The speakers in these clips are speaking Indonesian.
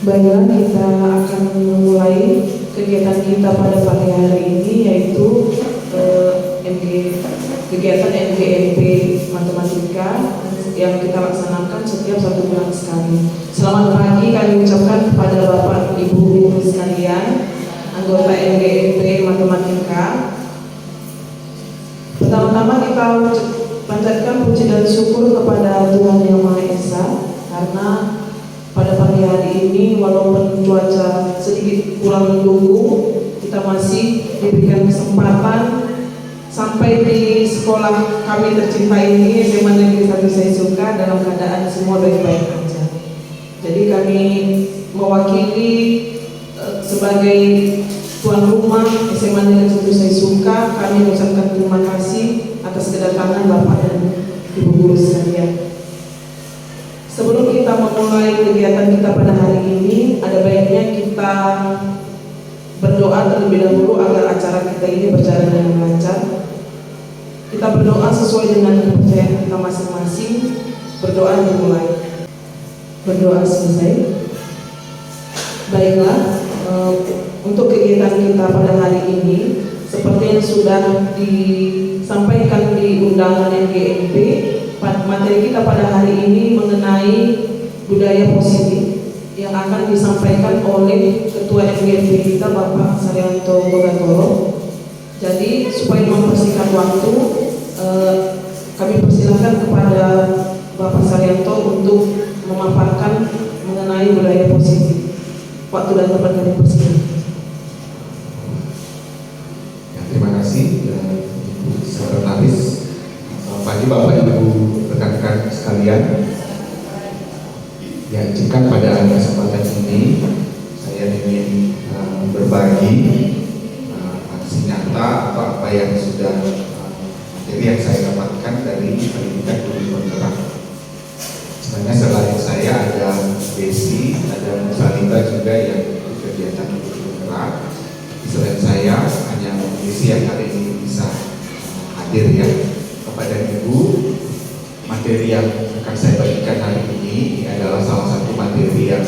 Baiklah, kita akan memulai kegiatan kita pada pagi hari ini, yaitu kegiatan MGMP Matematika yang kita laksanakan setiap 1 bulan sekali. Selamat pagi kami ucapkan kepada Bapak Ibu Guru sekalian, anggota MGMP Matematika. Pertama-tama kita panjatkan puji dan syukur kepada Tuhan Yang Maha Esa, karena pada pagi hari ini walaupun cuaca sedikit kurang mendukung, kita masih diberikan kesempatan sampai di sekolah kami tercinta ini, SMA Negeri 1 Seisuka, dalam keadaan semua baik-baik saja. Jadi kami mewakili sebagai tuan rumah SMA Negeri 1 Seisuka, kami mengucapkan terima kasih atas kedatangan Bapak dan Ibu Guru sekalian. Sebelum kita memulai kegiatan kita pada hari ini, ada baiknya kita berdoa terlebih dahulu agar acara kita ini berjalan dengan lancar. Kita berdoa sesuai dengan kepercayaan kita masing-masing. Berdoa dimulai. Berdoa selesai. Baiklah, untuk kegiatan kita pada hari ini, seperti yang sudah disampaikan di undangan MGMP, materi kita pada hari ini mengenai budaya positif yang akan disampaikan oleh Ketua MGMP kita, Bapak Saryanto Bogatoro. Jadi supaya mempersingkat waktu, kami persilahkan kepada Bapak Saryanto untuk memaparkan mengenai budaya positif. Waktu dan tempat kami persilahkan. Terima kasih, Ibu Sekretaris. Selamat pagi Bapak Ibu rekan-rekan sekalian. Ya, jika pada kesempatan ini saya ingin berbagi aksi nyata atau apa yang sudah materi yang saya dapatkan dari pendidikan guru penggerak. Sebenarnya selain saya ada Desi, ada Musalita juga yang ikut kegiatan guru penggerak. Selain saya hanya Desi yang hari ini bisa hadir ya. Kepada Ibu, materi yang akan saya bagikan hari ini adalah salah satu materi yang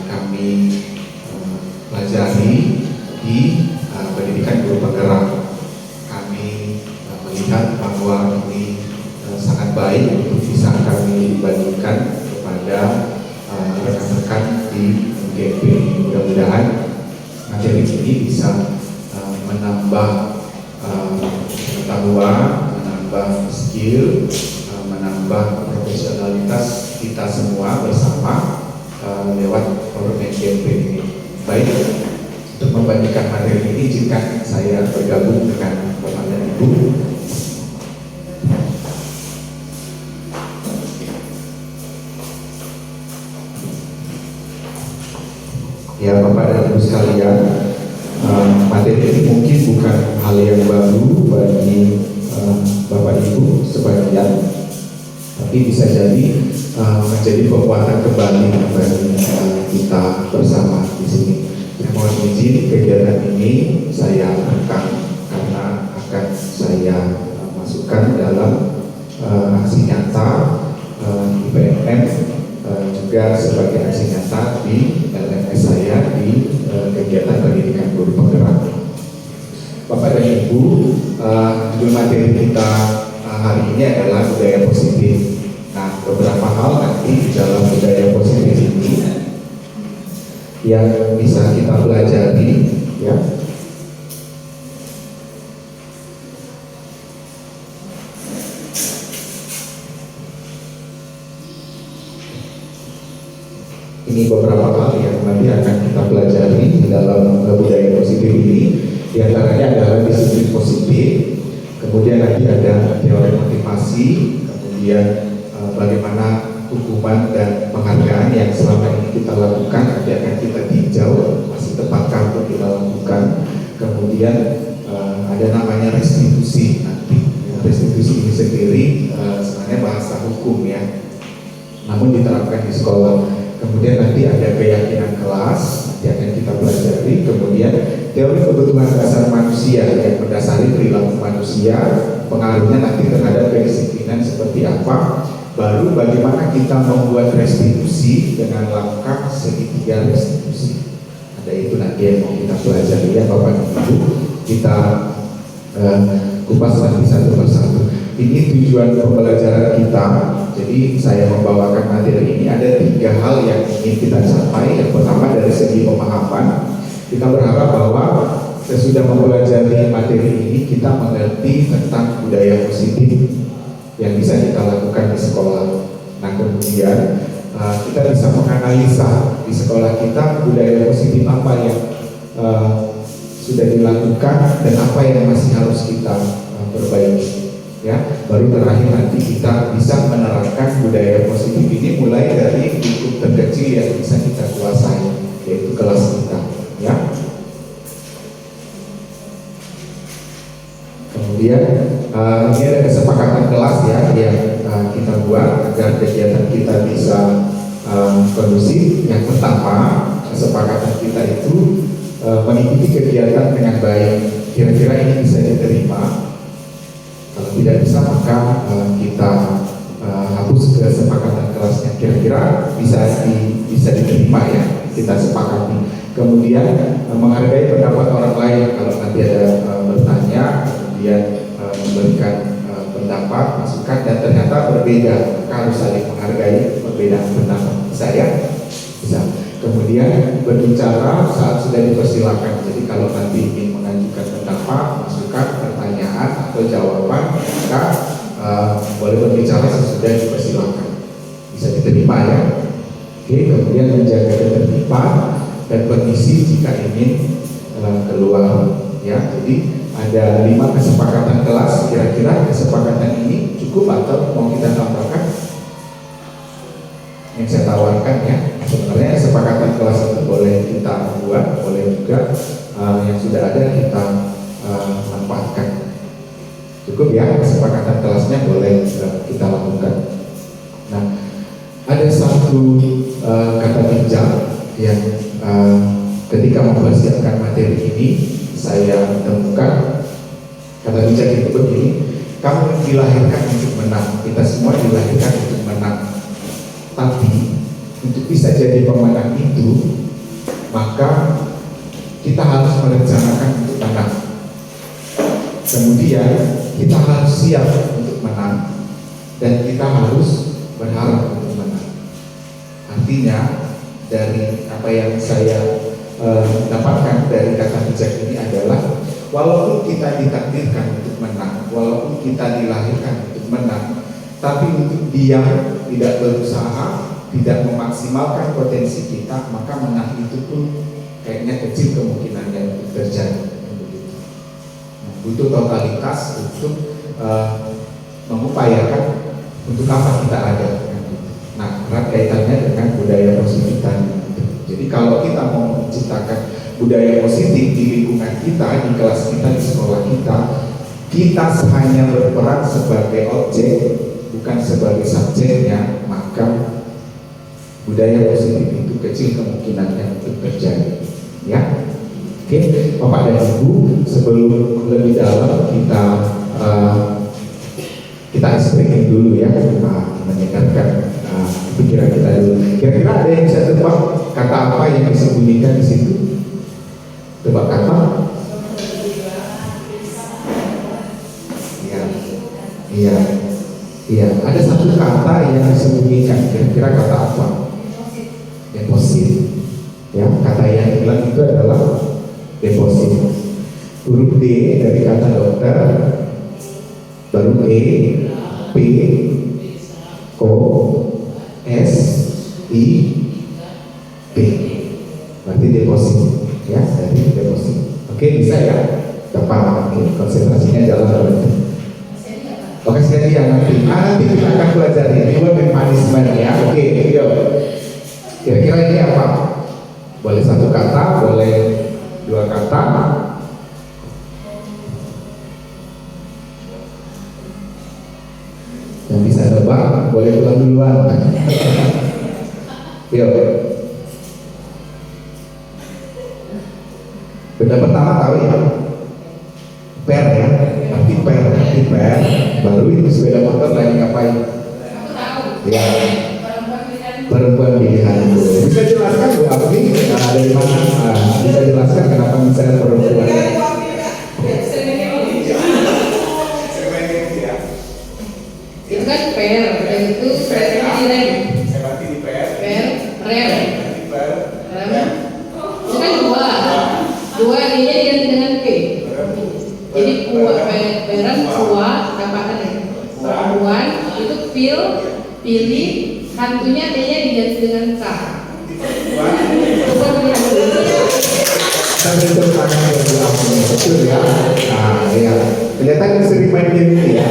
kami pelajari di pendidikan guru penggerak. Kami melihat bahwa ini sangat baik untuk bisa kami bagikan kepada rekan-rekan di MGMP. Mudah-mudahan materi ini bisa menambah pengetahuan, menambah skill, menambah profesionalitas kita semua bersama lewat forum MGMP ini. Baik, untuk membagikan materi ini jika saya bergabung dengan Bapak dan Ibu. Ya Bapak dan Ibu sekalian, materi ini mungkin bukan hal yang baru bagi Bapak Ibu sebagian, tapi bisa jadi menjadi penguatan kembali bagi kita bersama di sini. Saya mohon izin kegiatan ini saya rekam karena akan saya masukkan dalam aksi nyata IPMM, juga sebagai aksi nyata di LMS saya di kegiatan pendidikan guru penggerak. Bapak dan Ibu, judul materi kita hari ini adalah budaya positif. Nah, beberapa hal nanti di dalam budaya positif ini yang bisa kita pelajari, ya. Ini beberapa hal yang nanti akan kita pelajari di dalam budaya positif ini. Di antaranya adalah disiplin positif, kemudian nanti ada teori motivasi, kemudian bagaimana hukuman dan penghargaan yang selama ini kita lakukan nanti akan kita tinjau masih tepatkah untuk kita lakukan. Kemudian ada namanya restitusi nanti. Restitusi ini sendiri sebenarnya bahasa hukum ya, namun diterapkan di sekolah. Kemudian nanti ada keyakinan kelas yang akan kita pelajari. Kemudian teori kebutuhan dasar manusia yang mendasari perilaku manusia, pengaruhnya nanti terhadap kedisiplinan seperti apa. Baru bagaimana kita membuat restitusi dengan langkah segitiga restitusi. Ada itu nanti yang mau kita pelajari ya Bapak Ibu. Kita kupas lagi satu persatu. Ini tujuan pembelajaran kita. Jadi saya membawakan materi ini ada 3 hal yang ingin kita capai. Yang pertama dari segi pemahaman, kita berharap bahwa sesudah mempelajari materi ini kita mengerti tentang budaya positif yang bisa kita lakukan di sekolah. Nah kemudian kita bisa menganalisa di sekolah kita budaya positif apa yang sudah dilakukan dan apa yang masih harus kita perbaiki. Ya, baru terakhir nanti kita bisa menerapkan budaya positif ini mulai dari lingkup terkecil yang bisa kita kuasai, yaitu kelas kita. Ya. Kemudian ini ada kesepakatan kelas ya yang kita buat agar kegiatan kita bisa kondusif. Yang pertama, kesepakatan kita itu mengikuti kegiatan dengan baik. Kira-kira ini bisa diterima. Kalau tidak bisa maka kita hapus kesepakatan kelasnya. Kira-kira bisa diterima ya, kita sepakati. Kemudian menghargai pendapat orang lain. Kalau nanti ada bertanya, kemudian memberikan pendapat, masukan dan ternyata berbeda, maka harus saling menghargai perbedaan pendapat. Bisa ya? Bisa. Kemudian berbicara saat sudah dipersilakan. Jadi kalau nanti ingin mengajukan pendapat, masukan, pertanyaan atau jawaban, maka boleh berbicara sesudah dipersilakan. Bisa diterima ya. Oke, kemudian menjaga ketertiban dan permisi jika ingin keluar. Ya, jadi ada 5 kesepakatan kelas. Kira-kira kesepakatan ini cukup atau mau kita tambahkan? Yang saya tawarkan ya, sebenarnya kesepakatan kelas itu boleh kita buat, boleh juga yang sudah ada kita manfaatkan. Cukup ya, kesepakatan kelasnya boleh kita lakukan. Nah, ada satu kata bijak yang ketika mempersiapkan materi ini saya temukan. Kata bijak itu begini: kamu dilahirkan untuk menang, kita semua dilahirkan untuk menang. Tapi untuk bisa jadi pemenang itu, maka kita harus merencanakan untuk menang. Kemudian kita harus siap untuk menang dan kita harus berharap untuk menang. Artinya dari apa yang saya dapatkan dari kata bijak ini adalah walaupun kita ditakdirkan untuk menang, walaupun kita dilahirkan untuk menang, tapi untuk diam, tidak berusaha, tidak memaksimalkan potensi kita, maka menang itu pun kayaknya kecil kemungkinannya untuk terjadi. Nah, butuh totalitas untuk mengupayakan untuk apa kita ada. Nah, erat kaitannya dengan budaya positif tadi. Jadi kalau kita mau menciptakan budaya positif di lingkungan kita, di kelas kita, di sekolah kita, kita hanya berperan sebagai objek, bukan sebagai subjeknya, maka budaya positif itu kecil kemungkinannya untuk terjadi. Ya, oke, Bapak dan Ibu, sebelum lebih dalam kita explaining dulu ya, menyegarkan pikiran kita dulu. Kira-kira ada yang bisa tebak kata apa yang disembunyikan di situ? Tebak kata? Iya. Iya, ada satu kata yang disembunyikan. Kira-kira kata apa? Deposit. Ya, kata yang hilang itu adalah deposit. Huruf D dari kata dokter, baru E, P, O, S, I, P. Berarti deposit. Ya, dari deposit. Oke, bisa ya? Tepat. Oke, konsentrasinya jalan berarti. Oke, sekali ya nanti kita akan pelajari reward and punishment ya. Oke, yuk. Kira-kira ini apa? Boleh satu kata, boleh 2 kata. Yang bisa nebak, boleh pulang duluan. Yuk. Benda pertama tahu ya? Per ya, arti per, baru itu sepeda motor lagi ngapain? Ya, perempuan pilihan itu. Bisa jelaskan dari mana? Bisa jelaskan kenapa misalnya perempuan? Itu kan pair, dan itu pairnya di rem. Pair, rem. Itu kan dua dia diganti dengan P. Jadi parent, tambahkan perempuan itu pilih, hantunya D-nya diganti dengan K. Sambil tangan betul ya. Nah, ya. Kelihatan sering main game ini ya.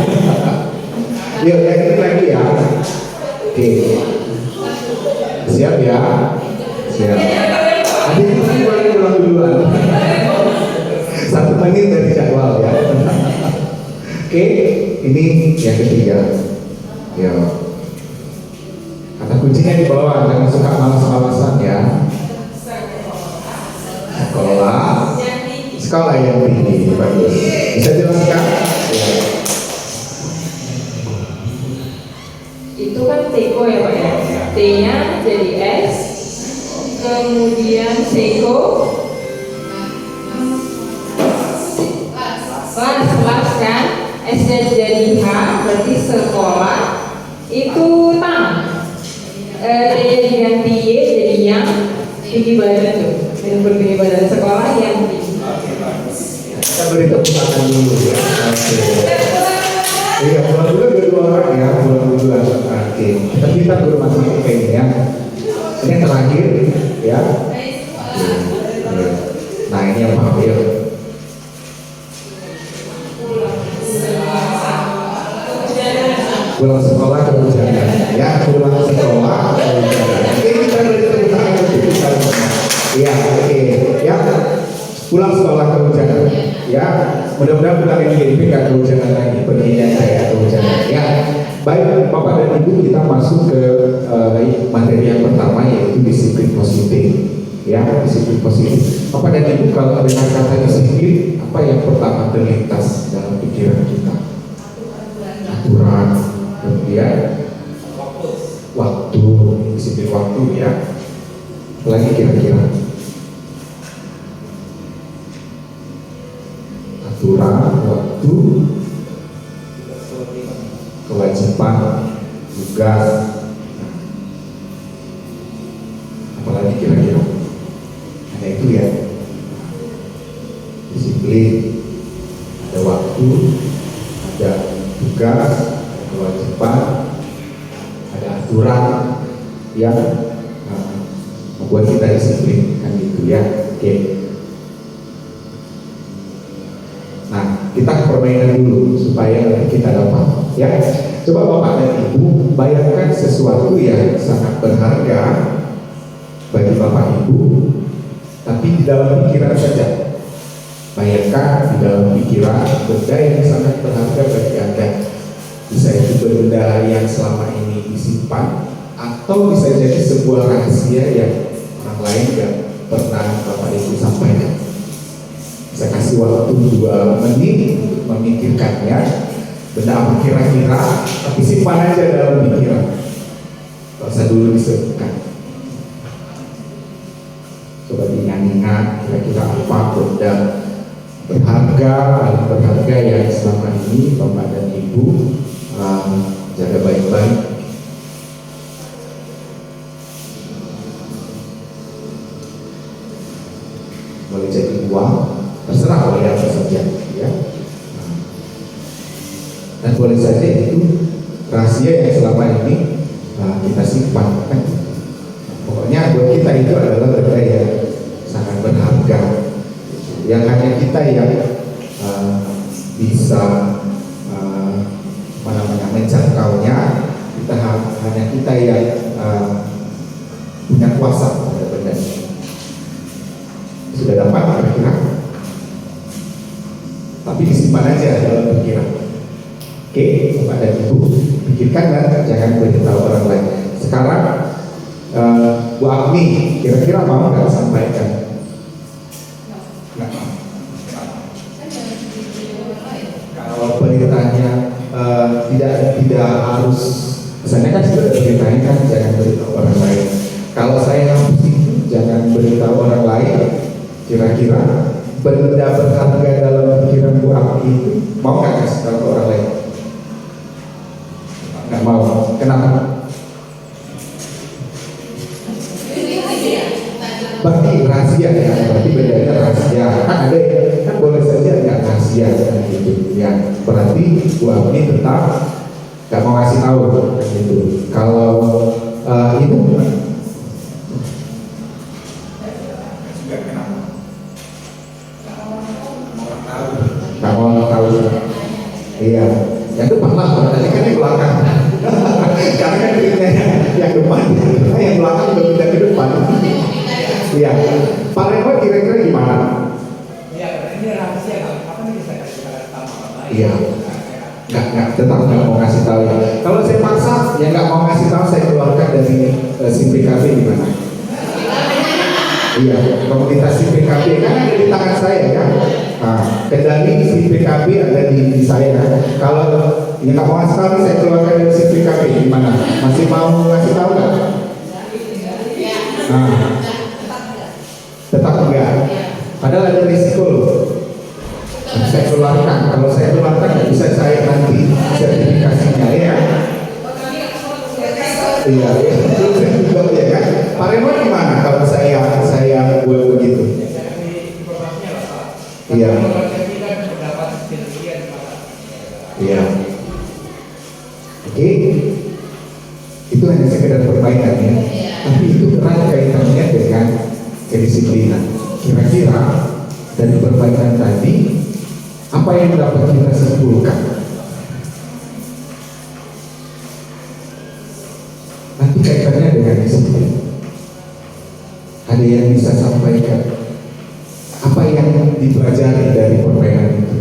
Yuk, yang ini lagi ya. Oke. Siap ya. Siap. Adik ini boleh pulang duluan. 1 menit dari jadwal ya. Oke, ini yang ketiga. Ya. Kata kuncinya di bawah, jangan suka malas-malasan ya. Sekolah yang tinggi, bagus. Bisa jelaskan? Ya. Itu kan Seko ya Pak ya. T-nya jadi S, kemudian Seko, kelas kan, S-nya jadi H, berarti sekolah. Itu tang. T-nya diganti Y jadi yang, tinggi badan tuh. Yang bertinggi badan, sekolah yang tinggi. Kita beri tepuk tangan dulu ya. Iya, pulang dulu berdua orang ya, pulang dulu. Oke, kita baru masuk ke ini ya. Ini yang terakhir ya. Nah, ini yang panggil. Pulang sekolah kehujanan ya, pulang sekolah kehujanan. Oke, kita beri tepuk tangan untuk kita. Iya, oke ya. Pulang sekolah kehujanan ya, mudah-mudahan pulang ini nggak kehujanan lagi, perginya saya kehujanan ya. Baik Bapak dan Ibu, kita masuk ke materi yang pertama, yaitu disiplin positif ya. Disiplin positif. Bapak dan Ibu, kalau dengar kata disiplin, apa yang pertama terlintas dalam pikiran kita? Aturan, kemudian waktu, disiplin waktu ya. Lagi kira-kira aturan, waktu, kewajiban, tugas, apalagi kira-kira? Hanya itu ya. Disiplin, ada waktu, ada tugas, ada kewajiban, ada aturan yang membuat kita disiplin, kan gitu ya. Oke. Nah, kita ke permainan dulu supaya kita dapat ya. Coba Bapak dan Ibu bayangkan sesuatu yang sangat berharga bagi Bapak Ibu, tapi di dalam pikiran saja. Bayangkan di dalam pikiran benda yang sangat berharga bagi Anda. Bisa itu benda yang selama ini disimpan, atau bisa jadi sebuah rahasia yang orang lain tidak pernah Bapak Ibu sampaikan. Saya kasih waktu 2 menit untuk memikirkannya. Benda apa kira-kira, tapi simpan aja dalam pikiran. Gak usah dulu disebutkan. Coba diingat-ingat kira-kira apa benda berharga, paling berharga yang selama ini Bapak dan Ibu jaga baik-baik. Boleh jadi uang, terserah boleh apa saja ya. Dan boleh saja itu rahasia yang selama ini kita simpan kan. Pokoknya buat kita itu adalah benda yang sangat berharga, yang hanya kita yang bisa menjangkaunya. Hanya kita yang punya kuasa pada benda ini. Sudah dapat kira-kira? Tapi disimpan aja dalam pikiran. Oke, Bapak dan Ibu, pikirkan dan jangan beritahu orang lain. Sekarang Bu Agni, kira-kira mau nggak sampaikan? Nggak. Kalau beritanya tidak harus, misalnya kan sudah beritanya kan jangan beritahu orang lain. Kalau saya hapus itu jangan diberitahu orang lain, kira-kira benda berharga dalam pikiran Bu Aki itu mau nggak kasih tahu ke orang lain? Nggak mau. Kenapa? Berarti rahasia ya, berarti bedanya rahasia. Kan ada kan boleh saja nggak rahasia kan gitu. Ya, berarti Bu Aki tetap nggak mau ngasih tahu gitu. Kalau itu nggak mau tahu. Iya, yang depan lah, tadi kan yang belakang. Karena kan yang depan, yang belakang udah pindah ke depan. Iya, Pak Remo kira-kira gimana? Iya, karena ini rahasia, apa nih bisa kasih tahu orang lain? Iya, nggak tetap nggak mau ngasih tahu ya. Kalau saya paksa, ya nggak mau ngasih tahu, saya keluarkan dari SIPKB gimana? Iya, komunitas SIPKB kan ada di tangan saya kan. Nah, kendali SIPKB ada di saya. Kalau ya nggak mau ngasih tahu, saya keluarkan dari SIPKB gimana? Masih mau ngasih tahu nggak? Nah, tetap enggak. Padahal ada risiko loh. Saya keluarkan. Kalau saya keluarkan nggak bisa saya nanti sertifikasinya ya. Iya, itu juga ya kan. Pak Remo gimana kalau saya buat begitu? Iya. Iya. Oke. Itu hanya sekedar perbaikan ya. Tapi itu erat kaitannya dengan kedisiplinan. Kira-kira dari perbaikan tadi apa yang dapat kita simpulkan? Nanti kaitannya dengan disiplin. Ada yang bisa sampaikan apa yang dipelajari dari perbaikan itu?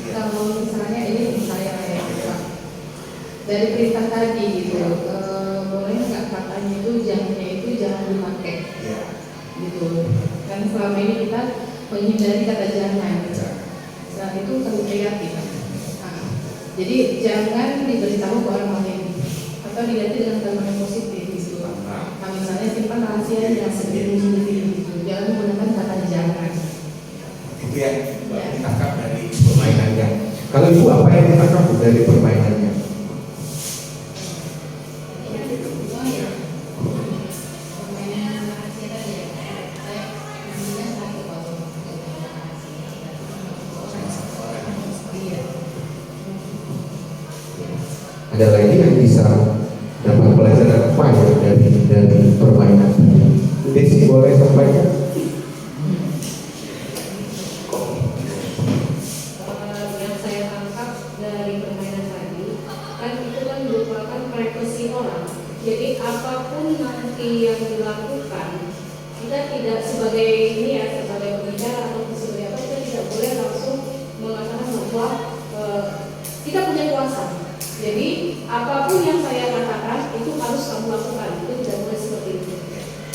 Kalau misalnya ini saya ya, dari perintah tadi gitu, boleh nggak katanya itu jangan dipakai, gitu. Kan selama ini kita menghindari kata jangan, nah itu terlalu kreatif. Nah, jadi jangan diberitahu ke orang lain atau diganti dengan kata yang positif gitu. Nah misalnya simpan rahasianya sendiri gitu, jangan menggunakan kata jangan. Itu yang ditangkap dari permainannya. Kalau ibu apa yang ditangkap dari permainannya? Ada lagi yang bisa dapat pelajaran apa ya dari permainan? Desi boleh sampaikan? Yang saya tangkap dari permainan tadi kan itu kan merupakan privasi orang. Jadi apapun nanti yang dilakukan, kita tidak sebagai ini ya, sebagai pembicara atau sebagai apa, kita tidak boleh langsung mengatakan bahwa kita punya kuasa. Jadi apapun yang saya katakan itu harus kamu lakukan, itu tidak boleh seperti itu.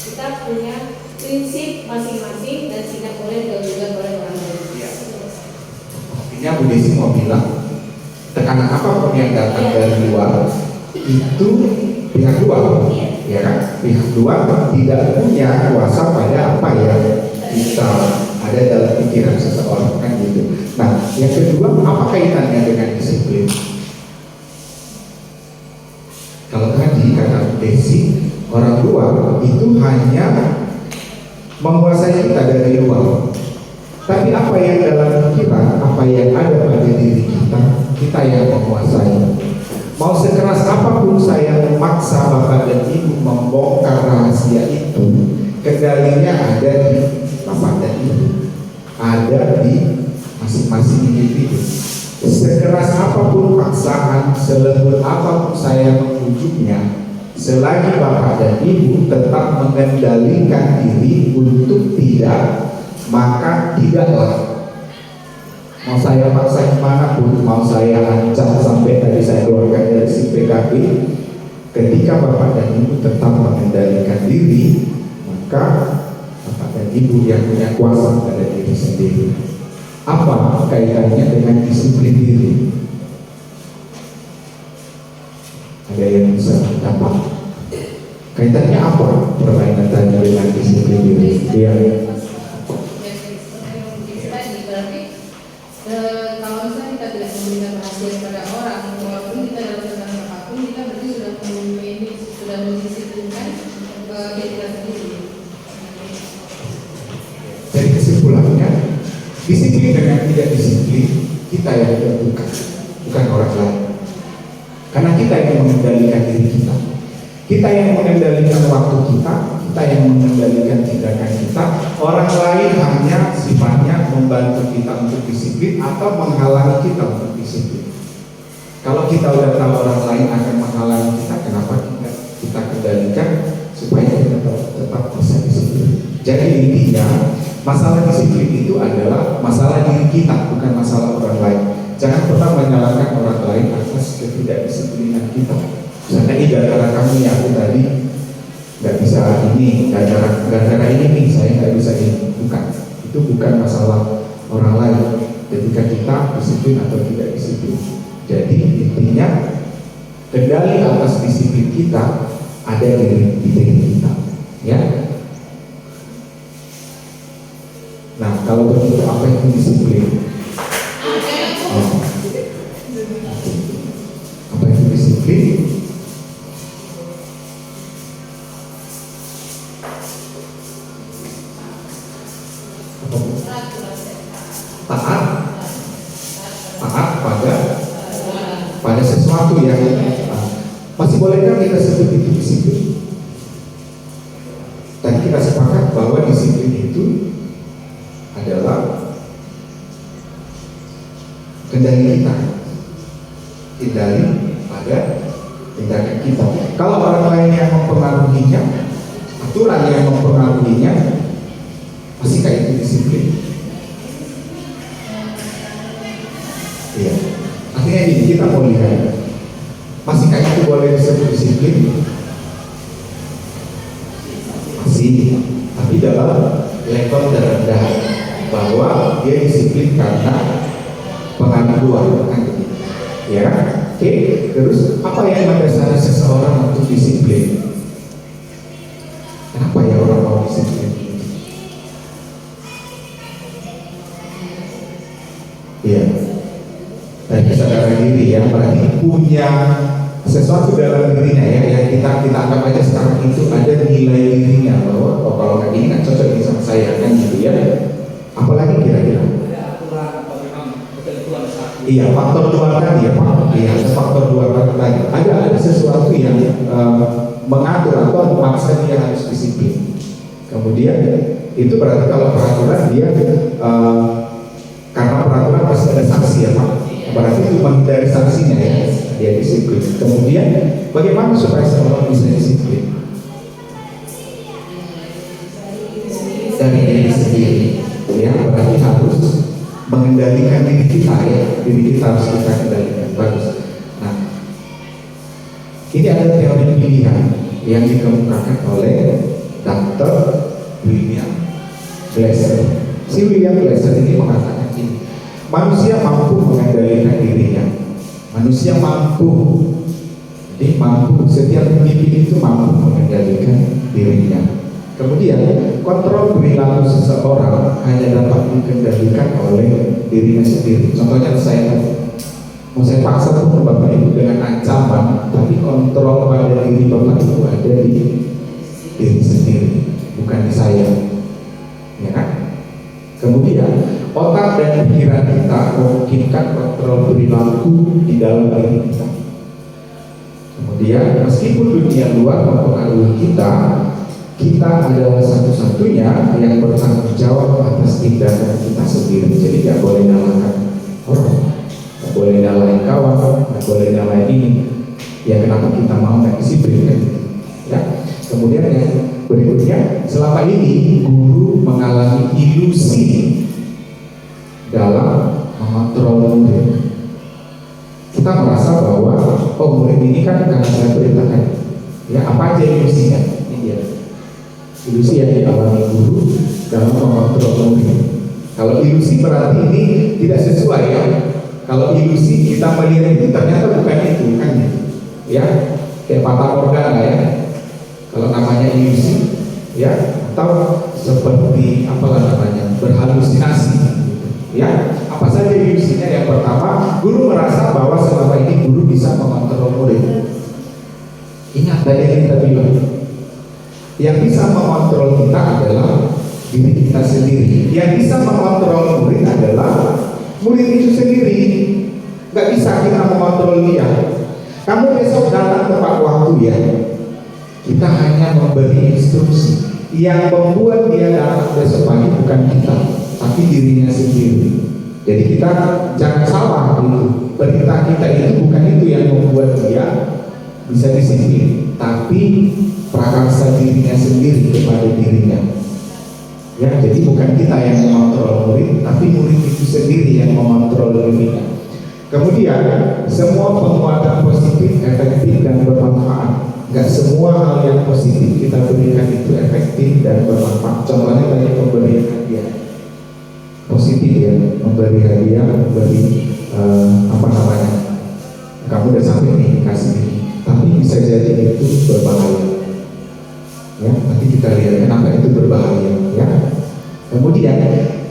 Kita punya prinsip masing-masing dan tidak boleh diganggu oleh orang lain. Artinya Bu Desi mau bilang tekanan apapun yang datang dari luar itu pihak luar, ya kan? Pihak luar tidak punya kuasa pada apa yang kita ada dalam pikiran seseorang kan gitu. Nah, yang kedua apa kaitannya dengan disiplin? Kalau tadi kata Desi, orang luar itu hanya menguasai kita dari luar. Tapi apa yang dalam pikiran, apa yang ada pada diri kita yang menguasai. Mau sekeras apapun saya memaksa bapak dan ibu membongkar rahasia itu, kendalinya ada di bapak dan ibu, ada di masing-masing individu. Sekeras apapun paksaan, selembut apapun saya membujuknya, selagi bapak dan ibu tetap mengendalikan diri untuk tidak, maka tidaklah. Mau saya paksa kemanapun, mau saya ancam sampai tadi saya keluarkan dari SIPKB, ketika bapak dan ibu tetap mengendalikan diri, maka bapak dan ibu yang punya kuasa pada diri sendiri. Apa kaitannya dengan disiplin diri? ada yang bisa dapat. Kaitannya apa permainan tadi dengan disiplin diri? Iya. Kalau misalnya kita tidak memberikan perhatian pada orang, walaupun kita dalam tekanan apapun, kita berarti sudah mendisiplinkan diri kita sendiri. Dari kesimpulannya, disiplin dengan tidak disiplin kita yang tentukan, bukan orang lain. Karena kita yang mengendalikan diri kita, kita yang mengendalikan waktu kita yang mengendalikan tindakan kita. Orang lain hanya sifatnya membantu kita untuk disiplin atau menghalangi kita untuk disiplin. Kalau kita udah tahu orang lain akan menghalangi kita, kenapa kita kendalikan supaya kita tetap bisa disiplin. Jadi intinya masalah disiplin itu adalah masalah diri kita, bukan masalah orang lain. Jangan pernah menyalahkan orang lain atas ketidakdisiplinan kita. Misalnya ini gara-gara kamu ya, aku tadi nggak bisa ini, gara-gara ini nih saya nggak bisa ini. Bukan, itu bukan masalah orang lain ketika kita disiplin atau tidak disiplin. Jadi intinya kendali atas disiplin kita ada di diri kita, ya. Nah, kalau begitu apa itu disiplin? Apa itu disiplin? Taat pada sesuatu yang masih bolehkah kita sebut itu disiplin? Tadi kita sepakat bahwa disiplin itu adalah kendali kita, kendali pada tindakan kita. Kalau orang lain yang mempengaruhinya, aturan yang mempengaruhinya, masihkah itu disiplin? Iya. Artinya ini kita mau lihat, masihkah itu boleh disebut disiplin? Masih, tapi dalam level terendah, bahwa dia disiplin karena pengaduan, kan gitu. Ya, oke. Terus apa yang mendasari seseorang untuk disiplin? Kenapa ya orang mau disiplin? Iya, dari kesadaran diri ya, berarti punya sesuatu dalam dirinya ya, yang kita anggap aja sekarang itu ada nilai dirinya, bahwa oh, kalau kayak gini kan cocok ini sama saya, kan gitu ya. Apalagi kira-kira? Iya, faktor dua tadi ya Pak. Iya, faktor dua tadi. Ada sesuatu yang mengatur atau memaksa dia harus disiplin. Kemudian itu berarti kalau peraturan dia karena peraturan pasti ada sanksi ya Pak. Berarti itu menghindari sanksinya ya, dia disiplin. Kemudian bagaimana supaya seorang bisa disiplin? Dari diri sendiri. Ya, berarti harus mengendalikan diri kita ya, diri kita harus kita kendalikan. Bagus. Nah, ini ada teori pilihan yang dikemukakan oleh Dr. William Glasser. Si William Glasser ini mengatakan ini, manusia mampu mengendalikan dirinya. Manusia mampu, jadi mampu, setiap individu itu mampu mengendalikan dirinya. Kemudian kontrol perilaku seseorang hanya dapat dikendalikan oleh dirinya sendiri. Contohnya saya mau saya paksa pun Bapak Ibu dengan ancaman, tapi kontrol pada diri Bapak Ibu ada di diri sendiri, bukan di saya, ya kan? Kemudian otak dan pikiran kita memungkinkan kontrol perilaku di dalam diri kita. Kemudian meskipun dunia luar mempengaruhi kita adalah satu-satunya yang bertanggung jawab atas tindakan kita sendiri. Jadi tidak boleh nyalakan orang, tidak boleh nyalain kawan, tidak boleh nyalain ini. Ya kenapa kita mau nggak disiplin kan? Ya. Kemudian yang berikutnya, selama ini guru mengalami ilusi dalam mengontrol murid. Kita merasa bahwa oh murid ini kan karena saya perintahkan. Ya apa aja ilusinya? Ini dia. Ilusi yang dialami guru dalam mengontrol murid. Kalau ilusi berarti ini tidak sesuai ya. Kalau ilusi kita melihat itu ternyata bukan itu kan ya. ya, kayak fata morgana ya, kalau namanya ilusi, ya, atau seperti apalah namanya, berhalusinasi, ya. Apa saja ilusinya? Yang pertama, guru merasa bahwa selama ini guru bisa mengontrol murid. Ingat tadi yang kita bilang, yang bisa mengontrol kita adalah diri kita sendiri. Yang bisa mengontrol murid adalah murid itu sendiri. Gak bisa kita mengontrol dia. Kamu besok datang tepat waktu ya. Kita hanya memberi instruksi. Yang membuat dia datang besok pagi bukan kita, tapi dirinya sendiri. Jadi kita jangan salah gitu. Perintah kita itu bukan itu yang membuat dia bisa disiplin, tapi prakarsa dirinya sendiri kepada dirinya. Ya, jadi bukan kita yang mengontrol murid, tapi murid itu sendiri yang mengontrol dirinya. Kemudian semua penguatan positif, efektif dan bermanfaat. Gak semua hal yang positif kita berikan itu efektif dan bermanfaat. Contohnya tadi pemberian hadiah positif ya, memberi hadiah, memberi apa namanya, kamu udah sampai nih kasih ini, tapi bisa jadi itu berbahaya. Ya, nanti kita lihat kenapa itu berbahaya ya. Kemudian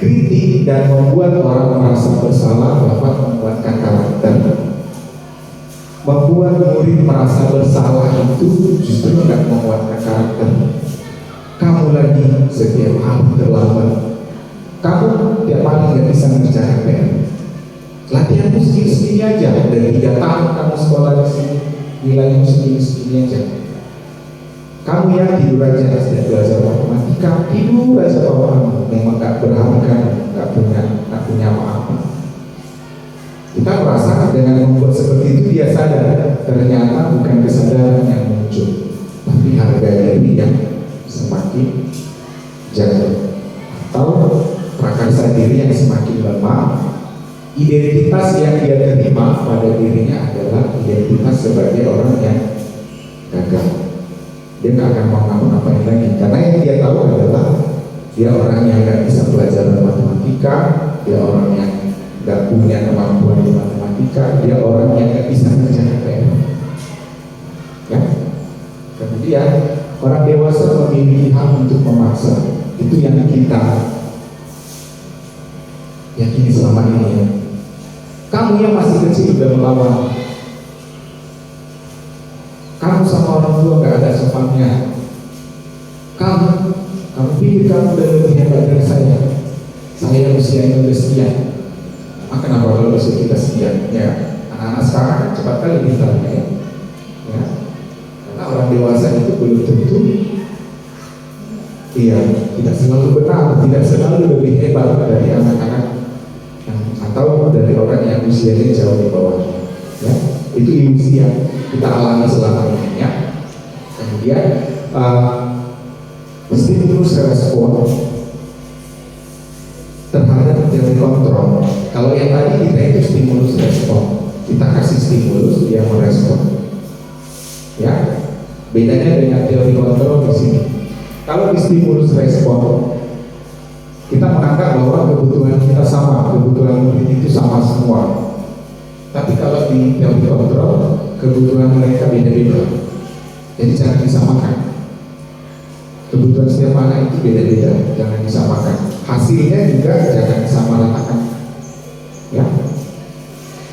kritik dan membuat orang merasa bersalah dapat menguatkan karakter. Membuat murid merasa bersalah itu justru tidak menguatkan karakter. Kamu lagi setiap hari terlambat, kamu tiap hari nggak bisa ngerjain PR. Latihanmu segini-segini aja, dari 3 tahun kamu sekolah di sini, nilaimu segini-segini aja. Kamu ya tidur aja setiap belajar matematika, tidur aja kamu memang gak berharga, gak punya apa-apa. Kita merasa dengan membuat seperti itu dia sadar, ternyata bukan kesadaran yang muncul, tapi harga diri yang semakin jatuh, atau prakarsa diri yang semakin lemah. Identitas yang dia terima pada dirinya adalah identitas sebagai orang yang gagal. Dia gak akan mau ngapa-ngapain lagi, karena yang dia tahu adalah dia orang yang gak bisa pelajaran matematika, dia orang yang gak punya kemampuan di matematika, dia orang yang gak bisa ngerjain PR. Ya. Kemudian orang dewasa memiliki hak untuk memaksa. Itu yang kita yakini selama ini ya. Kamu yang masih kecil sudah melawan. Kamu sama orang tua gak ada sopannya. Kamu pikir kamu udah lebih hebat dari saya. Saya usianya udah sekian. Kenapa kalau usia kita sekian? Ya, anak-anak sekarang kan cepat kali pintarnya ya. Ya. Karena orang dewasa itu belum tentu, iya, tidak selalu benar, tidak selalu lebih hebat dari anak-anak atau dari orang yang usianya jauh di bawahnya. Ya, itu ilusi yang kita alami selama ini ya. Kemudian stimulus respon terhadap teori kontrol. Kalau yang tadi kita itu stimulus respon, kita kasih stimulus dia merespon. Ya, bedanya dengan teori kontrol di sini. Kalau di stimulus respon, kita menganggap bahwa kebutuhan kita sama, kebutuhan murid itu sama semua. Tapi kalau di teori kontrol, kebutuhan mereka beda-beda. Jadi jangan disamakan. Kebutuhan setiap anak itu beda-beda, jangan disamakan. Hasilnya juga jangan disamaratakan. Ya.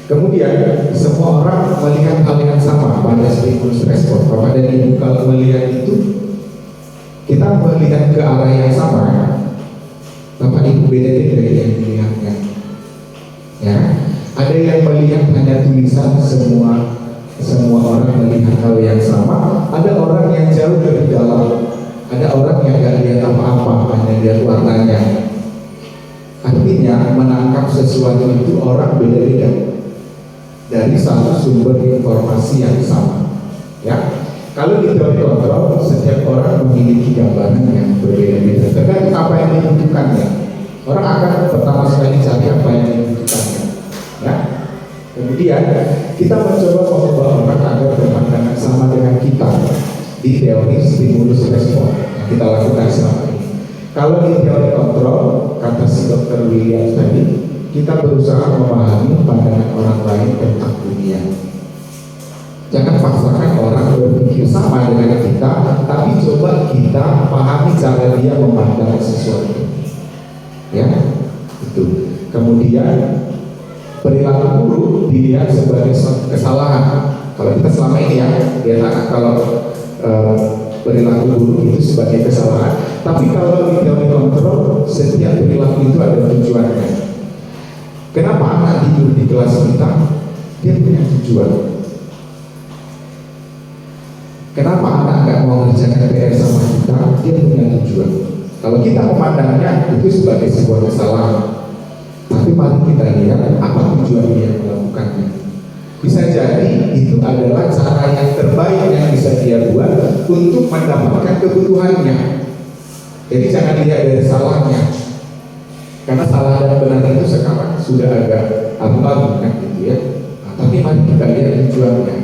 Kemudian semua orang melihat hal yang sama pada stimulus respon. Bapak dan Ibu kalau melihat itu, kita melihat ke arah yang sama. Bapak Ibu beda-beda yang dilihatnya. Ya. Ada yang melihat hanya tulisan, semua orang melihat hal yang sama. Ada orang yang jauh lebih dalam. Ada orang yang gak lihat apa-apa, hanya lihat warnanya. Artinya menangkap sesuatu itu orang beda-beda dari satu sumber informasi yang sama. Ya, kalau di teori kontrol setiap orang memiliki gambaran yang berbeda-beda tergantung apa yang dibutuhkannya. Orang akan pertama sekali cari apa yang dibutuhkannya. Ya, kemudian kita mencoba membawa orang agar berpandangan sama dengan kita di teori stimulus respon yang kita lakukan selama ini. Kalau di teori kontrol, kata si Dr. Williams tadi, kita berusaha memahami pandangan orang lain tentang dunia. Jangan paksakan orang berpikir sama dengan kita, tapi coba kita pahami cara dia memandang sesuatu. Ya, itu. Kemudian perilaku buruk dilihat sebagai suatu kesalahan. Kalau kita selama ini ya kalau perilaku buruk itu sebagai kesalahan. Tapi kalau di teori kontrol, setiap perilaku itu ada tujuannya. Kenapa anak tidur di kelas kita? Dia punya tujuan. Kenapa anak nggak mau mengerjakan PR sama kita? Dia punya tujuan. Kalau kita memandangnya itu sebagai sebuah kesalahan, tapi mari kita lihat apa tujuan dia melakukannya. Bisa jadi itu adalah cara yang terbaik yang bisa dia buat untuk mendapatkan kebutuhannya. Jadi jangan lihat dari salahnya, karena salah dan benar itu sekarang sudah agak abu-abu kan gitu ya. Nah, tapi mari kita lihat tujuannya.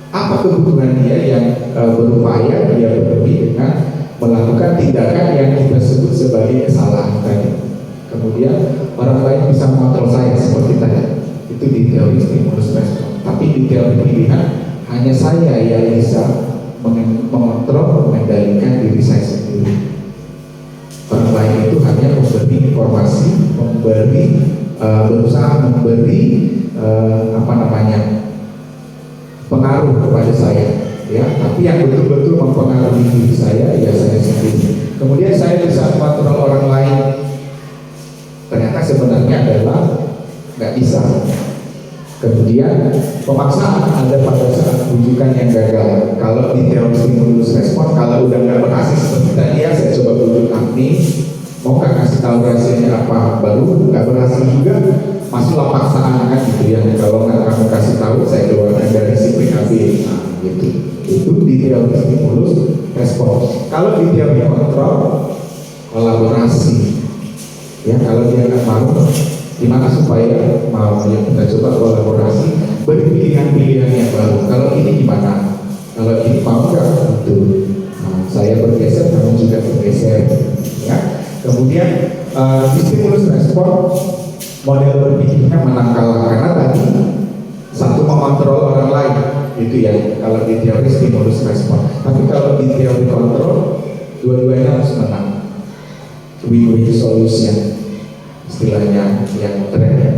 Apa kebutuhan dia yang berupaya dia penuhi dengan melakukan tindakan yang kita sebut sebagai kesalahan tadi. Kemudian orang lain bisa mengontrol saya seperti tadi. Itu di teori stimulus respon. Tapi di teori pilihan hanya saya yang bisa mengontrol, mengendalikan diri saya sendiri. Orang lain itu hanya memberi informasi, berusaha memberi pengaruh kepada saya, ya. Tapi yang betul-betul mempengaruhi diri saya, ya saya sendiri. Kemudian saya bisa mengontrol orang lain. Ternyata sebenarnya adalah nggak bisa. Kemudian pemaksaan ada pada saat rujukan yang gagal. Kalau di teori stimulus respon, kalau udah nggak berhasil seperti tadi ya, saya coba bujuk Agni, mau nggak kasih tahu hasilnya apa, baru nggak berhasil juga, masuklah paksaan kan gitu ya. Kalau nggak kamu kasih tahu, saya keluarkan dari disiplin AB, nah, gitu. Itu di teori stimulus respon. Kalau di teori kontrol, kolaborasi. Ya, kalau dia nggak mau, gimana supaya mau? Ya kita coba kolaborasi, beri pilihan-pilihan yang baru. Kalau ini gimana? Kalau ini mau nggak? Gitu. Nah, saya bergeser, kamu juga bergeser. Ya. Kemudian di stimulus respon, model berpikirnya menang kalah karena tadi satu mengontrol orang lain, itu ya. Kalau di teori stimulus respon, tapi kalau di teori kontrol, dua-duanya harus menang. Win-win solution, istilahnya yang tren ya.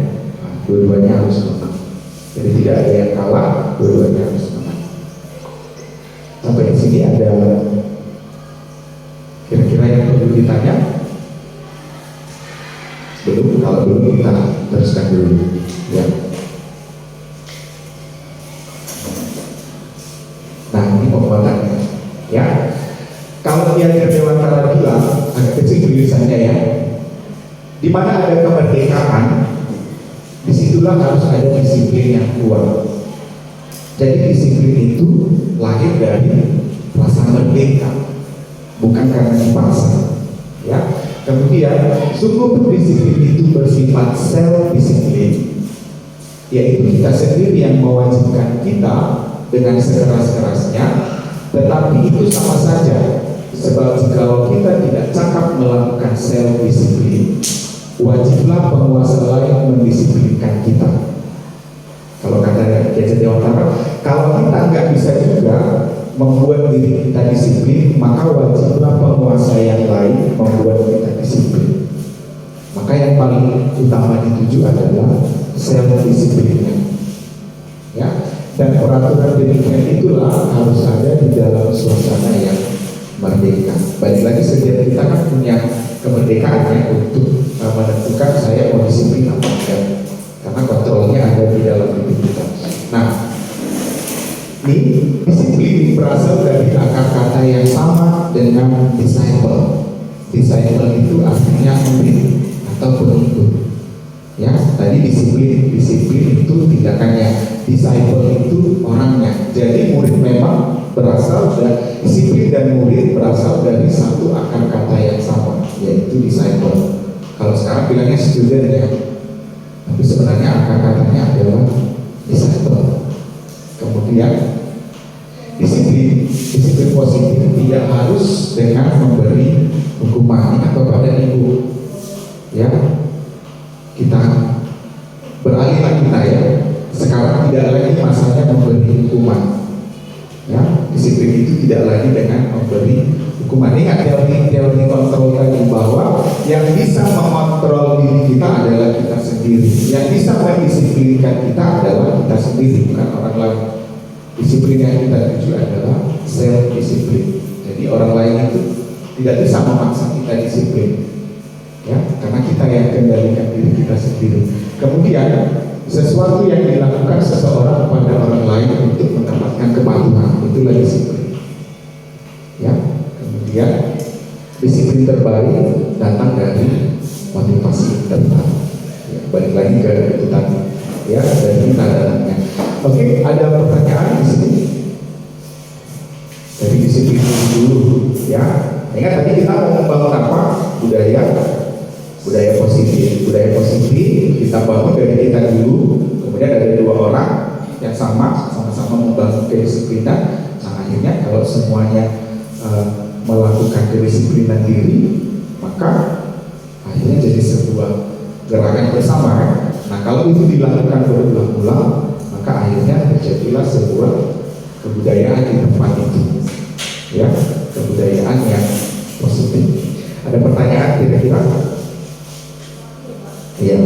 Nah, dua-duanya harus menang. Jadi tidak ada yang kalah, dua-duanya harus menang. Sampai di sini ada kira-kira yang perlu ditanya? Belum? Kalau belum kita teruskan dulu. Ya. Nah ini pembuatannya. Ya. Kalau dia Dewantara bilang agak kecil tulisannya ya. Di mana ada kemerdekaan, disitulah harus ada disiplin yang kuat. Jadi disiplin itu lahir dari rasa merdeka, bukan karena dipaksa. Ya. Kemudian sungguh disiplin itu bersifat self disiplin, yaitu kita sendiri yang mewajibkan kita dengan sekeras-kerasnya, tetapi itu sama saja. Sebab jika kita tidak cakap melakukan self disiplin, wajiblah penguasa lain mendisiplinkan kita. Kalau kata Gadget Dewantara, kalau kita nggak bisa juga membuat diri kita disiplin, maka wajiblah penguasa yang lain membuat kita disiplin. Maka yang paling utama dituju adalah self disiplinnya. Ya, dan peraturan demikian itulah harus ada di dalam suasana yang merdeka. Balik lagi, setiap kita kan punya kemerdekaan ya untuk menentukan saya mau disiplin apa enggak, karena kontrolnya ada di dalam diri kita. Nah, ini disiplin berasal dari akar kata yang sama dengan disciple. Disciple itu artinya murid atau pengikut. Ya, tadi disiplin itu tindakannya, disciple itu orangnya. Jadi murid memang berasal dari disiplin dan murid berasal dari satu akar kata yang sama, yaitu disciple. Kalau sekarang bilangnya student ya, tapi sebenarnya akar katanya adalah disciple. Kemudian disiplin positif tidak harus dengan memberi hukuman atau pada ibu. Ya, kita beralihlah kita ya. Sekarang tidak lagi masanya memberi memberi hukuman. Ya, disiplin itu tidak lagi dengan memberi hukuman. Ingat teori kontrol tadi, bahwa yang bisa mengontrol diri kita adalah kita sendiri. Yang bisa mendisiplinkan kita adalah kita sendiri, bukan orang lain. Disiplin yang kita tuju adalah self disiplin. Jadi orang lain itu tidak bisa memaksa kita disiplin, ya, karena kita yang kendalikan diri kita sendiri. Kemudian sesuatu yang dilakukan seseorang kepada orang lain untuk mendapatkan kepatuhan, itulah disiplin. Ya, kemudian disiplin terbaik datang dari motivasi internal. Ya, balik lagi ke itu tadi, ya, dari dalamnya. Oke, ada pertanyaan di sini? Dari disiplin dulu, ya. Ingat tadi kita mau membangun apa? Budaya positif. Budaya positif kita bangun dari kita dulu. Kemudian ada dua orang yang sama-sama membangun kedisiplinan. Nah, akhirnya kalau semuanya melakukan kedisiplinan diri, maka akhirnya jadi sebuah gerakan bersama, kan? Nah, kalau itu dilakukan berulang-ulang, maka akhirnya terjadilah sebuah kebudayaan di tempat itu, ya, kebudayaan yang positif. Ada pertanyaan kira-kira? Iya.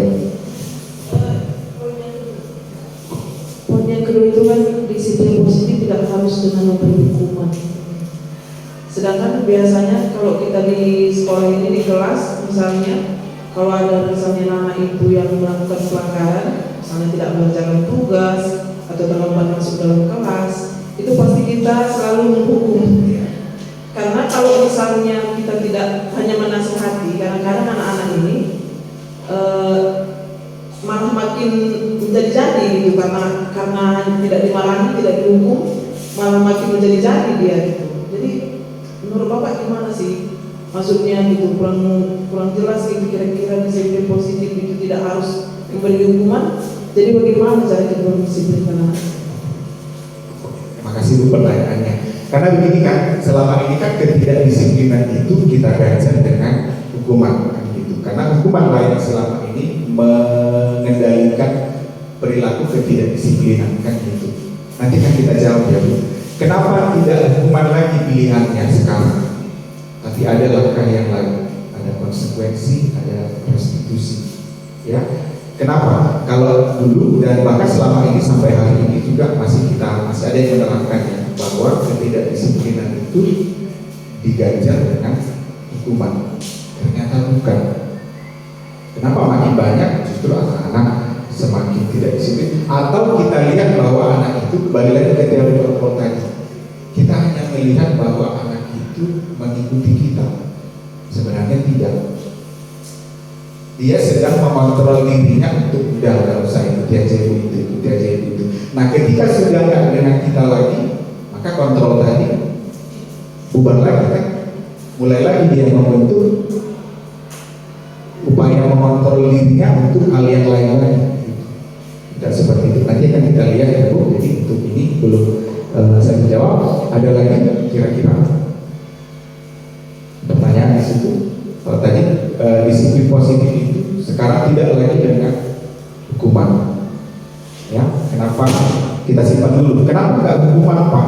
Poin yang kedua itu kan disiplin positif tidak harus dengan memberi hukuman. Sedangkan biasanya kalau kita di sekolah ini, di kelas misalnya, kalau ada misalnya anak itu yang melakukan pelanggaran, misalnya tidak mengerjakan tugas atau terlambat masuk dalam kelas, itu pasti kita selalu menghukum. Karena kalau misalnya kita tidak hanya menasihati, kadang-kadang anak-anak ini malah makin menjadi-jadi gitu, karena tidak dimarahi, tidak dihukum, malah makin menjadi-jadi dia gitu. Jadi menurut Bapak gimana sih maksudnya gitu, kurang jelas gitu, kira-kira disiplin positif itu tidak harus memberi hukuman. Jadi bagaimana cara kita mendisiplinkan anak? Terima kasih Bu pertanyaannya. Karena begini kan, selama ini kan ketidakdisiplinan itu kita ganjar dengan hukuman, kan gitu. Karena hukuman lain selama ini mengendalikan perilaku ketidakdisiplinan, kan gitu. Nanti kan kita jawab ya Bu. Kenapa tidak hukuman lagi pilihannya sekarang? Tapi ada langkah yang lain, ada konsekuensi, ada restitusi. Ya, kenapa? Kalau dulu dan bahkan selama ini sampai hari ini juga masih ada yang menerangkannya bahwa ketidakdisiplinan itu diganjar dengan hukuman. Ternyata bukan. Kenapa makin banyak justru anak-anak semakin tidak disiplin? Atau kita lihat bahwa anak itu, balik lagi ke teori kontrol tadi, kita hanya melihat bahwa anak itu mengikuti kita. Sebenarnya tidak. Dia sedang mengontrol dirinya untuk udah usah ikuti aja itu. Nah, ketika sudah nggak dengan kita lagi, maka kontrol tadi bubar lagi, kan? Mulai lagi dia membentuk upaya mengontrol dirinya untuk hal yang lain lagi. Tidak seperti itu. Nanti akan kita lihat ya Bu. Jadi untuk ini belum saya menjawab. Ada lagi kira-kira pertanyaan di situ? Kalau tadi disiplin positif itu sekarang tidak lagi dengan hukuman. Ya, kenapa kita simpan dulu? Kenapa nggak hukuman apa?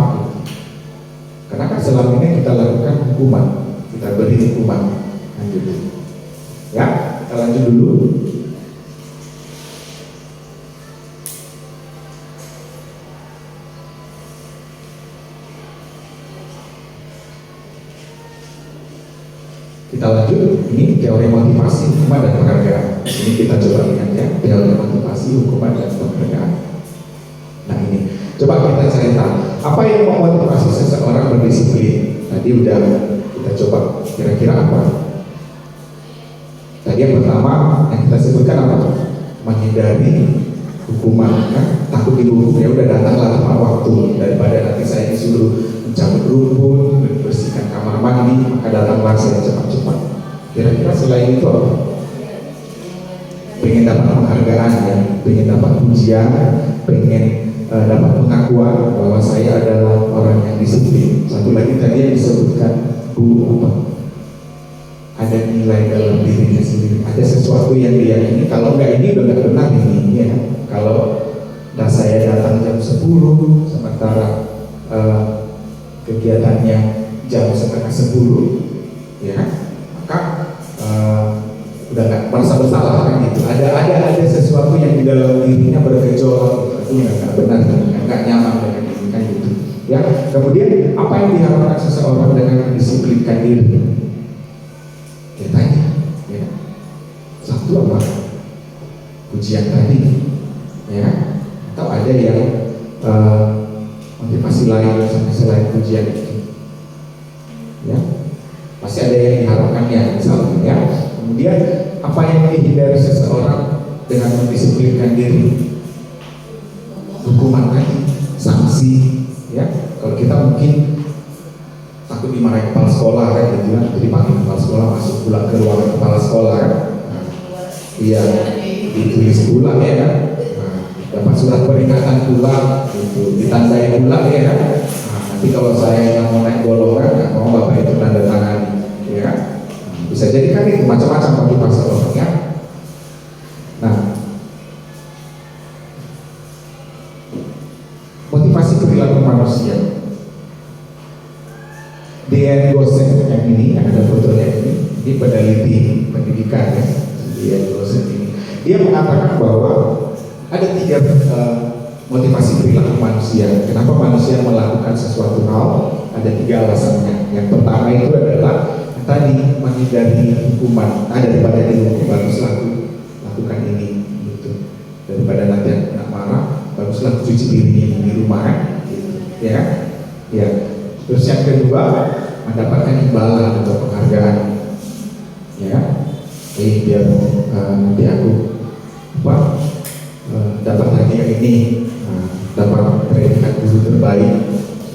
Karena kan selama ini kita lakukan hukuman, kita beri hukuman, lanjut. Ya, kita lanjut dulu. Kita lanjut, ini teori motivasi, hukuman dan penghargaan. Ini kita coba lihat ya, teori motivasi, hukuman dan penghargaan. Nah ini, coba kita cari tahu apa yang memotivasi seseorang berdisiplin. Tadi udah kita coba, kira-kira apa? Tadi yang pertama yang kita sebutkan apa? Menghindari hukuman, kan? Takut dihukum, ya udah datanglah tepat waktu, daripada nanti saya disuruh mencabut rumput, membersihkan kamar mandi, maka datanglah saya cepat-cepat. Kira-kira selain itu apa? Pengen dapat penghargaan ya, pengen dapat pujian, pengen dapat pengakuan bahwa saya adalah orang yang disiplin. Satu lagi tadi yang disebutkan Bu apa? Ada nilai dalam dirinya sendiri, ada sesuatu yang diyakini. Kalau enggak ini udah nggak benar ini ya. Kalau dan saya datang jam 10 sementara kegiatannya jam setengah 10, ya kan? Maka udah nggak merasa bersalah kan gitu. Ada sesuatu yang di dalam dirinya bergejolak, itu nggak benar, nggak nyaman dengan diri kan gitu. Ya, kemudian apa yang diharapkan seseorang dengan mendisiplinkan diri? Ya tanya, ya. Satu apa? Pujian tadi, ya. Atau ada yang motivasi lain selain pujian itu, ya. Pasti ada yang diharapkannya, misalnya, ya. Kemudian apa yang dihindari seseorang dengan mendisiplinkan diri? Hukuman tadi, sanksi, ya. Kalau kita mungkin takut dimarahin kepala sekolah kan, gitu kan, jadi panggil kepala sekolah, masuk pulang ke ruangan kepala sekolah kan, iya, ditulis pulang ya kan, dapat surat peringatan pulang, gitu, ditandai pulang ya kan. Nanti kalau saya yang mau naik golongan, nggak mau bapak itu tanda tangan, ya kan. Bisa jadi kan itu macam-macam bagi pasal orang ya. Nah, motivasi perilaku manusia. D.N. Gosen yang ini, yang ada fotonya ini peneliti pendidikan ya. D.N. Gosen ini, dia mengatakan bahwa ada 3 motivasi perilaku manusia. Kenapa manusia melakukan sesuatu hal? Ada 3 alasannya. Yang pertama itu adalah tadi menghindari hukuman. Daripada dihukum baguslah lakukan ini gitu. Daripada nanti nak marah, baguslah cuci piring di rumah kan gitu. Ya. Ya. Terus yang kedua, mendapatkan imbalan atau penghargaan. Ya. Biar nanti aku dapat hadiah ini, dapat predikat guru terbaik,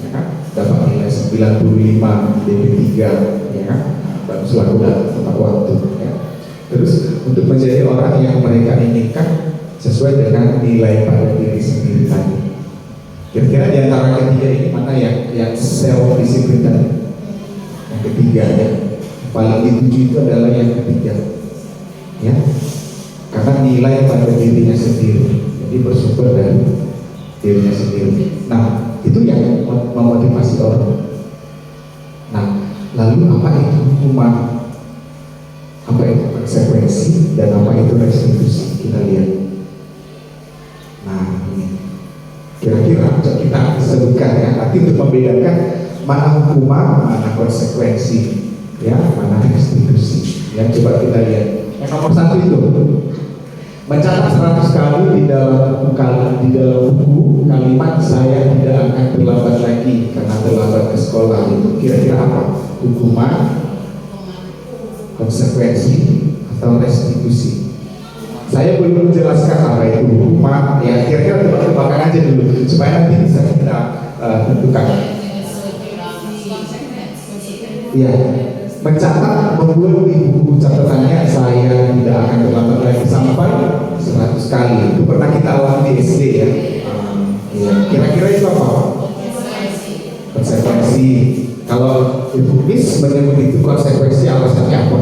ya kan? Dapat nilai 95 DP3, ya kan? Baguslah udah tepat waktu, ya. Terus untuk menjadi orang yang mereka inginkan sesuai dengan nilai pada diri sendiri tadi. Kira-kira di antara ketiga ini mana yang self disiplin tadi? Yang ketiga ya, paling dituju itu adalah yang ketiga, ya. Karena nilai pada dirinya sendiri, jadi bersumber dari dirinya sendiri. Nah, itu yang memotivasi orang. Nah, lalu apa itu hukuman? Apa itu konsekuensi dan apa itu restitusi? Kita lihat. Nah, ini kira-kira kita sebutkan ya, nanti untuk membedakan mana hukuman, mana konsekuensi, ya, mana restitusi. Ya, coba kita lihat. Yang nomor 1 itu mencatat 100 kali di dalam buku kalimat saya tidak akan terlambat lagi karena terlambat ke sekolah. Itu kira-kira apa? Hukuman, konsekuensi, atau restitusi? Saya belum menjelaskan apa itu hukuman. Ya kira-kira tebak-tebakan aja dulu supaya nanti bisa kita tentukan. Ya, mencatat, membuat di buku catatannya saya tidak akan terlambat lagi sampai 100 kali. Itu pernah kita alami di SD ya. Ya, kira-kira itu apa? Konsekuensi. Kalau Ibu Miss menyebut itu konsekuensi, alasannya apa?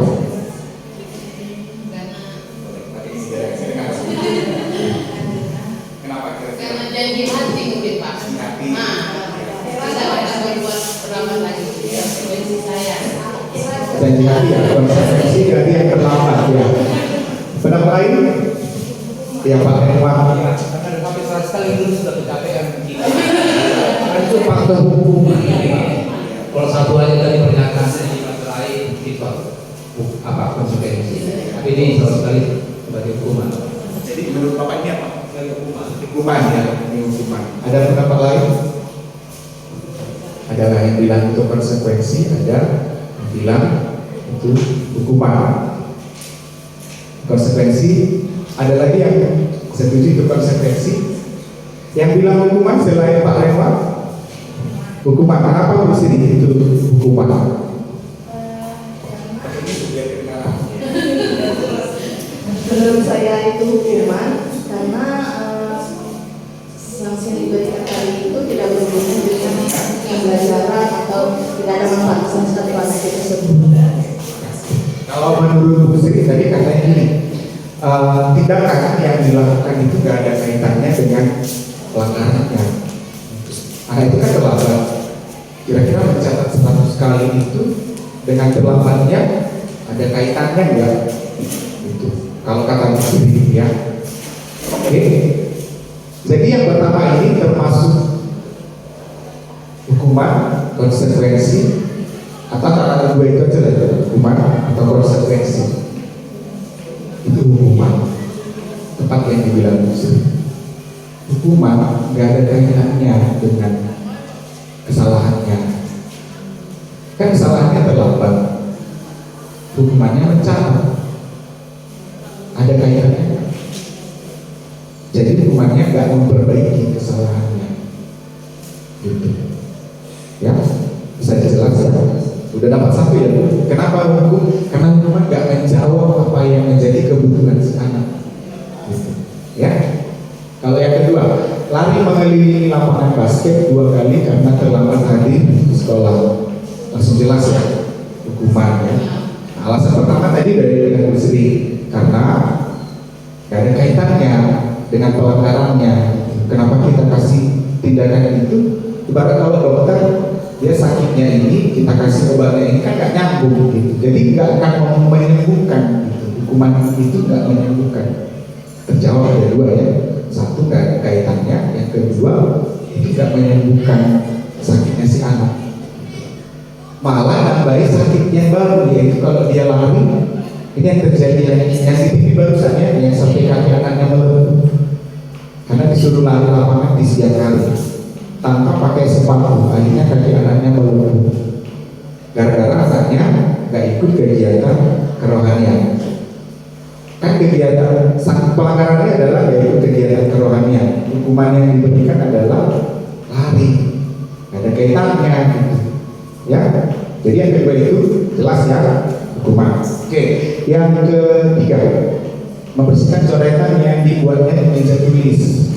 Kenapa kira-kira? Karena janji hati mungkin Pak. Saya akan berbuat terlambat lagi. Konsekuensi saya. Janji hati ya, konsekuensi dari yang terlambat ya. Pendapat lain? Ya Pak Erwan. Karena sampai 100 kali dulu sudah kecapean kita. Itu fakta hukum. Kalau satu aja tadi pernyataannya di mata lain itu apa konsekuensi? Tapi ini 100 kali sebagai hukuman. Jadi menurut Bapak ini apa? Hukuman ya, ini hukuman. Ada pendapat lain? Ada yang bilang itu konsekuensi, ada yang bilang itu hukuman. Konsekuensi, ada lagi yang setuju itu konsekuensi. Yang bilang hukuman selain Pak Rewa, hukuman. Kenapa di sini itu hukuman? Menurut saya itu hukuman karena sanksi yang diberikan kali itu tidak berhubungan dengan pembelajaran atau tidak ada manfaat sama sekali pada anak tersebut. Kalau menurut Bu Sri tadi katanya gini, tindakan yang dilakukan itu gak ada kaitannya dengan Nah itu kan terlambat. Kira-kira mencatat 100 kali itu dengan terlambatnya ada kaitannya enggak? Itu kalau kata Muslim ya. Oke. Jadi yang pertama ini termasuk hukuman, konsekuensi, atau antara dua itu aja lah, hukuman atau konsekuensi. Itu hukuman, tempat yang dibilang Muslim. Hukuman nggak ada kaitannya dengan kesalahannya. Kan kesalahannya terlambat, hukumannya mencatat. Ada kaitannya. Jadi hukumannya nggak memperbaiki kesalahannya. Gitu. Ya, bisa jelas ya. Udah dapat satu ya Bu. Kenapa hukum? Karena hukuman nggak menjawab apa yang menjadi kebutuhan si anak. Gitu. Ya. Kalau yang kedua, lari mengelilingi lapangan basket 2 kali karena terlambat hadir di sekolah. Langsung jelas ya, hukuman ya. Nah, alasan pertama tadi dengan Musri, karena gak ada kaitannya dengan pelanggarannya. Kenapa kita kasih tindakan itu? Ibarat kalau dokter, dia sakitnya ini, kita kasih obatnya ini kan gak nyambung gitu. Jadi gak akan menyembuhkan gitu. Hukuman itu gak menyembuhkan. Terjawab ada dua ya. Satu, gak ada kaitannya. Yang kedua, itu gak menyembuhkan sakitnya si anak. Malah nambahin sakit yang baru, yaitu kalau dia lari. Ini yang terjadi yang di TV barusan ya, yang sampai kaki anaknya melepuh karena disuruh lari lapangan di siang hari tanpa pakai sepatu. Akhirnya kaki anaknya melepuh gara-gara anaknya gak ikut kegiatan kerohanian. Kan kegiatan pelanggarannya adalah yaitu kegiatan kerohanian. Hukuman yang diberikan adalah lari, gak ada kaitannya gitu. Ya, jadi yang kedua itu jelas ya, hukuman. Oke, yang ketiga, membersihkan coretan yang dibuatnya di meja tulis.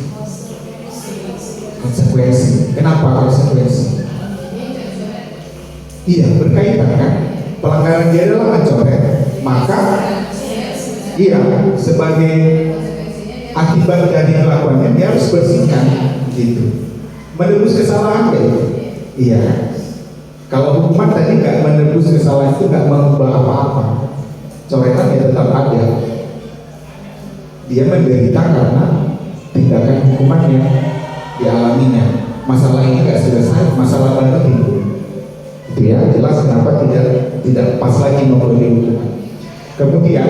Konsekuensi. Kenapa konsekuensi? Iya, berkaitan kan? Pelanggaran dia adalah mencoret, maka iya, sebagai akibat dari kelakuannya dia harus bersihkan gitu. Menebus kesalahan gitu. Iya. Kalau hukuman tadi nggak menebus kesalahan itu nggak mengubah apa-apa. Coretan ya tetap ada. Dia menderita karena tindakan hukuman yang dialaminya. Masalah ini nggak selesai, masalah baru timbul. Itu ya, jelas kenapa tidak pas lagi memberi hukuman. Kemudian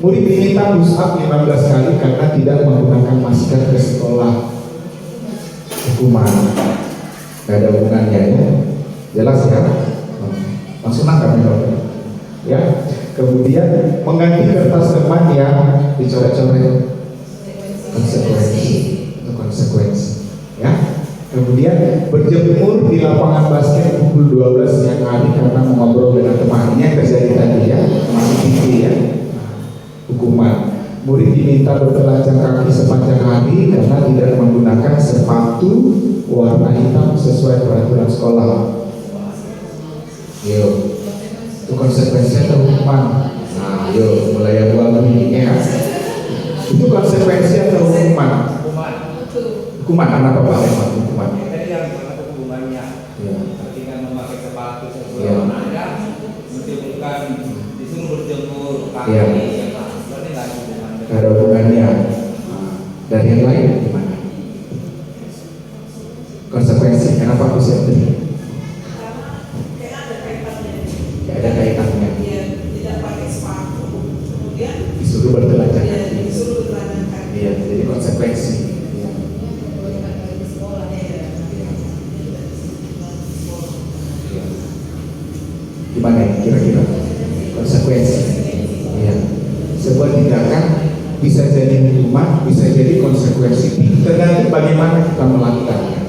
murid diminta push up 15 kali karena tidak menggunakan masker ke sekolah. Hukuman nggak ada hubungannya ya. Jelas ya, langsung nangkap ya. Kemudian mengganti kertas teman yang dicoret-coret, konsekuensi ya. Kemudian berjemur di lapangan basket pukul 12 siang hari karena mengobrol dengan teman. Ini yang terjadi tadi ya, masih tinggi ya. Hukuman, murid diminta bertelanjang kaki sepanjang hari karena tidak menggunakan sepatu warna hitam sesuai peraturan sekolah. Yo, itu konsekuensinya atau hukuman? Nah, yo, mulai yang abu ini ya. Itu konsekuensi atau hukuman? Hukuman kenapa Pak Lema? Hukuman. Tadi yang hukumannya. Ya. Ketika memakai sepatu sesuai Ya. warnanya, bukan disuruh berjemur kaki. Ya. Berarti nggak ada hubungannya. Gak ada hubungannya. Nah, dari yang lain gimana? Konsekuensi kenapa aku siap ini? Ada kaitannya. Tidak pakai sepatu, kemudian Disuruh bertelanjang kaki. disuruh bertelanjang kaki. Iya, jadi konsekuensi. Iya. Iya. Gimana ya kira-kira konsekuensi? Iya. Sebuah tindakan bisa jadi hukuman, bisa jadi konsekuensi. Tergantung bagaimana kita melakukannya.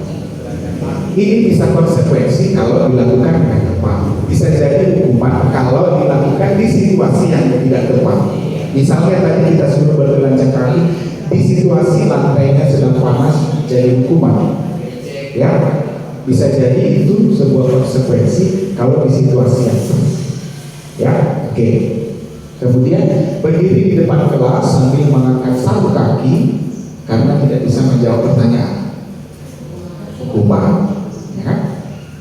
Ini bisa konsekuensi kalau dilakukan dengan tepat. Bisa jadi hukuman kalau dilakukan di situasi yang tidak tepat. Misalnya tadi kita suruh bertelanjang kaki di situasi lantainya sedang panas, jadi hukuman. Ya, bisa jadi itu sebuah konsekuensi kalau di situasi yang tepat. Ya, oke. Kemudian berdiri di depan kelas sambil mengangkat satu kaki karena tidak bisa menjawab pertanyaan. hukuman, ya kan?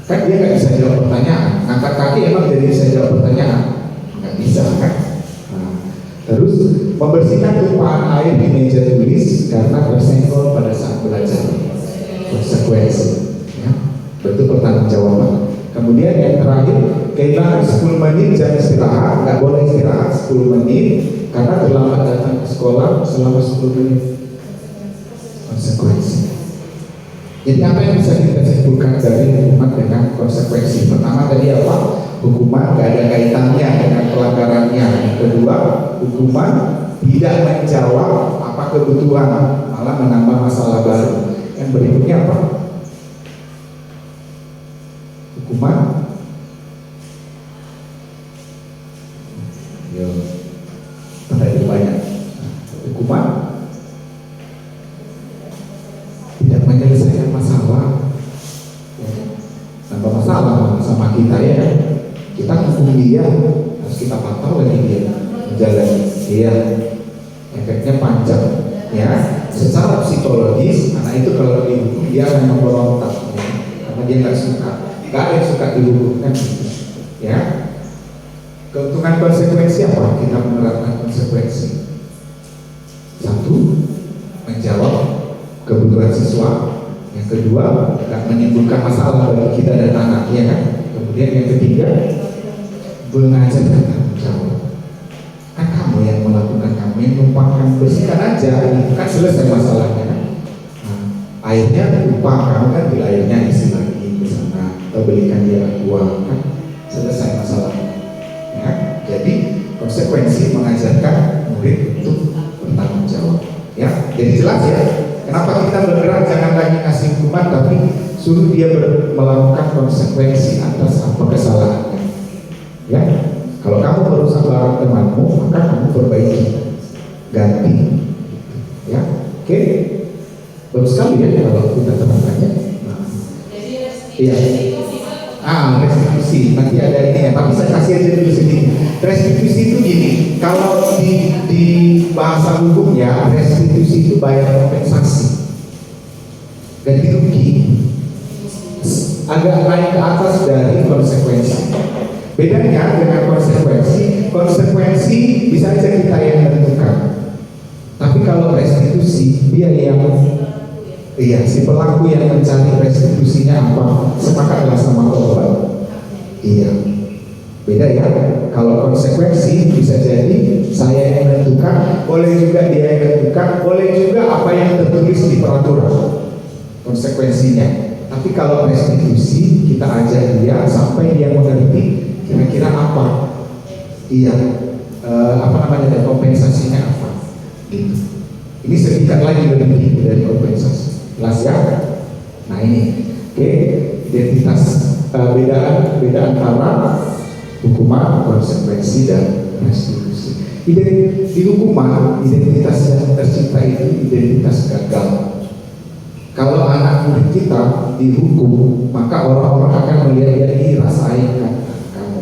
Kan dia nggak bisa jawab pertanyaan, angkat kaki emang jadi bisa jawab pertanyaan, nggak bisa kan? Nah, terus membersihkan tumpahan air di meja tulis karena tersenggol pada saat belajar, konsekuensi, ya, itu pertanggungjawaban. Kemudian yang terakhir, kehilangan 10 menit jam istirahat, nggak boleh istirahat 10 menit karena terlambat datang ke sekolah selama 10 menit, konsekuensi. Jadi apa yang bisa kita simpulkan dari hukuman dengan konsekuensi? Pertama tadi apa? Hukuman gak ada kaitannya dengan pelanggarannya. Yang kedua, hukuman tidak menjawab apa kebutuhan, malah menambah masalah baru. Yang berikutnya apa? Hukuman ada banyak. Hukuman tidak menyelesaikan masalah, ya, nambah masalah sama kita, ya kan? Kita hukum dia, harus kita pantau lagi dia menjalani, dia efeknya panjang, ya. Secara psikologis anak itu kalau dihukum dia akan memberontak, ya, karena dia nggak suka, nggak ada yang suka dihukum kan, ya. Keuntungan konsekuensi apa? Kita menerapkan konsekuensi. Satu, menjawab kebutuhan siswa. Yang kedua, tidak menimbulkan masalah bagi kita dan anak, ya kan? Kemudian yang ketiga, mengajar tanggung jawab. Kan kamu yang melakukan, kamu yang numpangkan, bersihkan aja, ini kan selesai masalahnya kan? Nah, airnya numpang, kamu kan beli airnya isi lagi ke sana atau belikan dia uang, kan selesai masalahnya. Ya, jadi konsekuensi mengajarkan murid untuk bertanggung jawab. Ya, jadi jelas ya. Kenapa kita bergerak jangan lagi ngasih hukuman, tapi suruh dia melakukan konsekuensi atas apa kesalahannya. Ya, kalau kamu merusak barang temanmu, maka kamu perbaiki, ganti. Ya, oke. Bagus sekali ya kalau kita terapkannya. Nah, iya. Restitusi, nanti ada ini ya, tapi saya kasih aja dulu sedikit. Restitusi itu gini, kalau di bahasa hukum ya, restitusi itu bayar kompensasi ganti rugi, agak naik ke atas dari konsekuensi. Bedanya dengan konsekuensi bisa aja kita yang menentukan, tapi kalau restitusi dia yang si pelaku yang mencari restitusinya apa, sepakatlah sama korban. Iya, beda ya. Kalau konsekuensi bisa jadi saya yang menentukan, boleh juga dia yang menentukan, boleh juga apa yang tertulis di peraturan konsekuensinya. Tapi kalau restitusi kita ajak dia sampai dia mengerti kira-kira apa, kompensasinya apa. Gitu. Ini sedikit lagi lebih tinggi dari kompensasi. Jelas ya? Nah ini, oke, identitas beda antara hukuman, konsekuensi dan restitusi. Di hukuman, identitas yang tercipta itu identitas gagal. Kalau anak murid kita dihukum, maka orang-orang akan melihat dia rasain kan kamu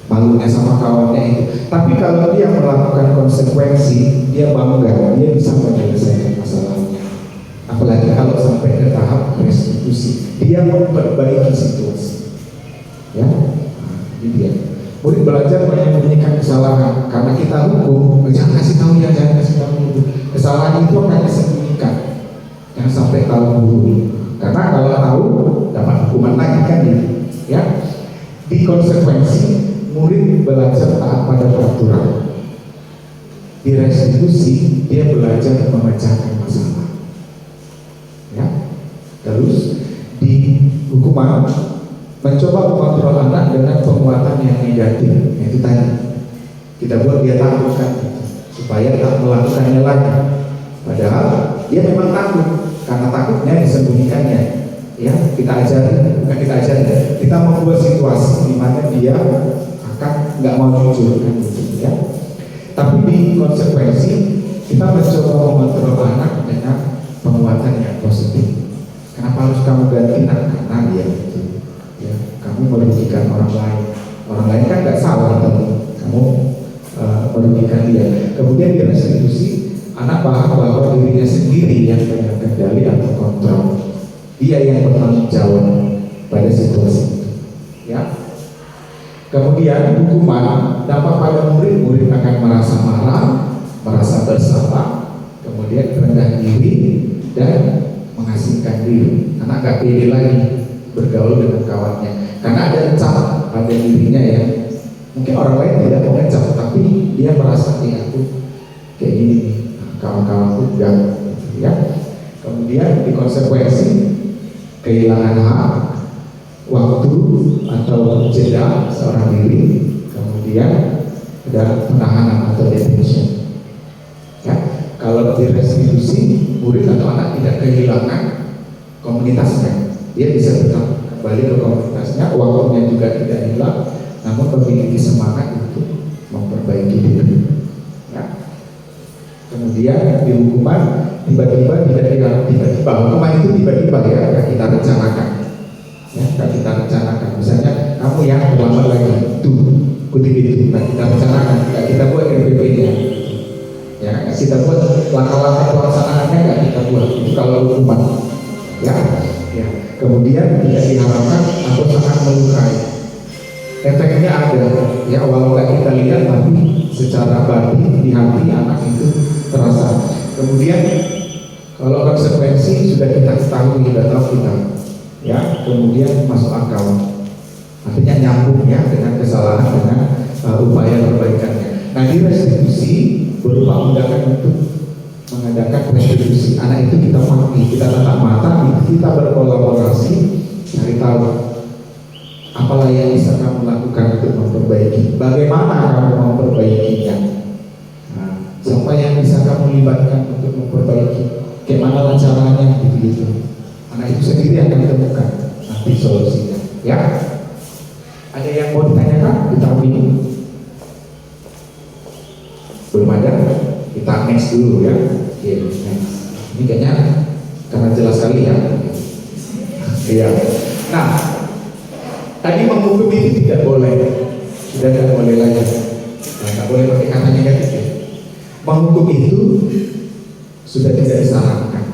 malunya sama kawannya itu. Tapi kalau dia melakukan konsekuensi, dia bangga, dia bisa menyelesaikan masalahnya. Apalagi kalau sampai ke tahap restitusi, dia memperbaiki situasi. Ya, nah, ini dia. Murid belajar menyembunyikan kesalahan karena kita hukum, jangan kasih tahu ya, jangan kasih tahu. Kesalahan itu akan disembunyikan, jangan sampai tahu dulu. Karena kalau tahu dapat hukuman lagi kan gitu. Ya, di konsekuensi murid belajar taat pada peraturan. Di restitusi dia belajar memecahkan masalah. Ya, terus di hukuman mencoba mengontrol anak dengan penguatan yang negatif. Itu tadi kita buat dia takut kan, supaya tak melakukannya lagi. Padahal dia memang takut, karena takutnya disembunyikannya. Ya, kita ajari, kita membuat situasi di mana dia akan nggak mau jujur kan, gitu ya. Tapi di konsekuensi kita mencoba mengontrol anak dengan penguatan yang positif. Kenapa harus kamu ganti nak? Karena dia itu, ya, kamu merugikan orang lain kan nggak salah, kamu merugikan dia. Kemudian di restitusi, anak paham bahwa dirinya sendiri yang punya kendali atau kontrol. dia yang bertanggung jawab pada situasi itu. Ya. Kemudian hukuman dampak pada murid akan merasa marah, merasa bersalah, kemudian rendah diri dan mengasingkan diri. Anak gak pede lagi bergaul dengan kawannya karena ada cap pada dirinya ya. Mungkin orang lain tidak mau ngecap, tapi dia merasa aku kayak gini, kawan-kawanku enggak, ya. Kemudian dikonsekuensi kehilangan hak, waktu atau jeda seorang diri, kemudian ada penahanan atau detention. Ya, kalau direstitusi, murid atau anak tidak kehilangan komunitasnya, dia bisa tetap kembali ke komunitasnya, waktunya juga tidak hilang, namun memiliki semangat untuk memperbaiki diri. Ya. Kemudian di hukuman tiba-tiba hukuman itu tiba-tiba ya, gak kita rencanakan. Ya, gak kita rencanakan. Misalnya kamu yang terlambat lagi, tuh kutip itu, gak kita rencanakan, gak kita buat RPP-nya. Ya, gak kita buat langkah-langkah pelaksanaannya, gak kita buat. Itu kalau hukuman. Ya, ya. Kemudian tidak diharapkan atau sangat melukai. Efeknya ada, ya walau gak kita lihat tapi secara batin di hati anak itu terasa. Kemudian kalau konsekuensi sudah kita ketahui, sudah tahu kita, ya kemudian masuk akal, artinya nyambung ya dengan kesalahan dengan upaya perbaikannya. Nah di restitusi berupa undangan untuk mengadakan restitusi. Anak itu kita panggil, kita tatap mata, kita berkolaborasi, cari tahu apalah yang bisa kamu lakukan untuk memperbaiki, bagaimana kamu memperbaikinya, nah, siapa yang bisa kamu libatkan untuk memperbaiki, bagaimana caranya, gitu-gitu. Anak itu sendiri akan ditemukan nanti solusinya. Ya, ada yang mau ditanyakan? Kita ini belum ada, kita next dulu ya. Oke, next. Ini kayaknya karena jelas sekali ya. Iya. Nah, tadi menghukum itu tidak boleh, sudah tidak boleh lagi. Tidak boleh pakai kata negatif ya. Menghukum itu sudah tidak disarankan.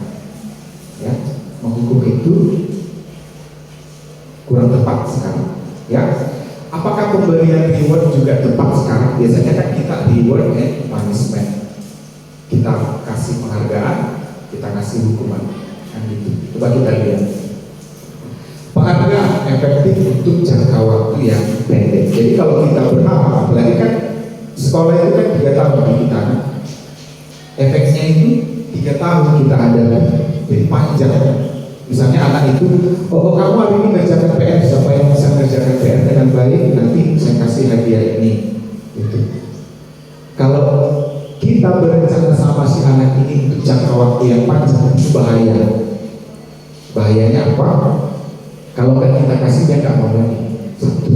Ya, menghukum itu kurang tepat sekarang. Ya, apakah pemberian reward juga tepat sekarang? Biasanya kan kita reward and punishment. Kita kasih penghargaan, kita kasih hukuman, kan gitu. Coba kita lihat. Penghargaan efektif untuk jangka waktu yang pendek. Jadi kalau kita berharap, apalagi kan sekolah itu kan 3 tahun bagi kita, kan? Efeknya itu 3 tahun kita ada, jadi panjang. Misalnya anak itu, oh kamu hari ini ngerjakan PR, siapa yang bisa ngerjakan PR dengan baik, nanti saya kasih hadiah ini. Gitu. Kalau kita berencana sama si anak ini untuk jangka waktu yang panjang, itu bahaya. Bahayanya apa? Kalau kan kita kasih dia nggak mau lagi. Satu.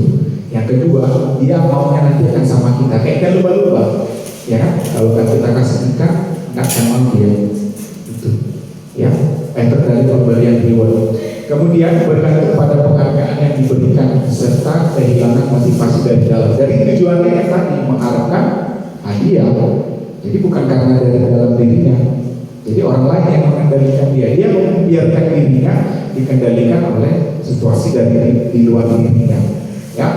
Yang kedua, dia maunya nanti akan sama kita. Kayak kan lumba-lumba, ya kan? Kalau kan kita kasih ikan, nggak akan mau dia. Itu, ya. Efek dari pemberian reward. Kemudian bergantung pada penghargaan yang diberikan serta kehilangan motivasi dari dalam. Dari tujuannya yang tadi mengharapkan hadiah. Jadi bukan karena dari dalam dirinya. Jadi orang lain yang mengendalikan dia. Dia membiarkan dirinya dikendalikan oleh situasi dari di luar dirinya. Ya.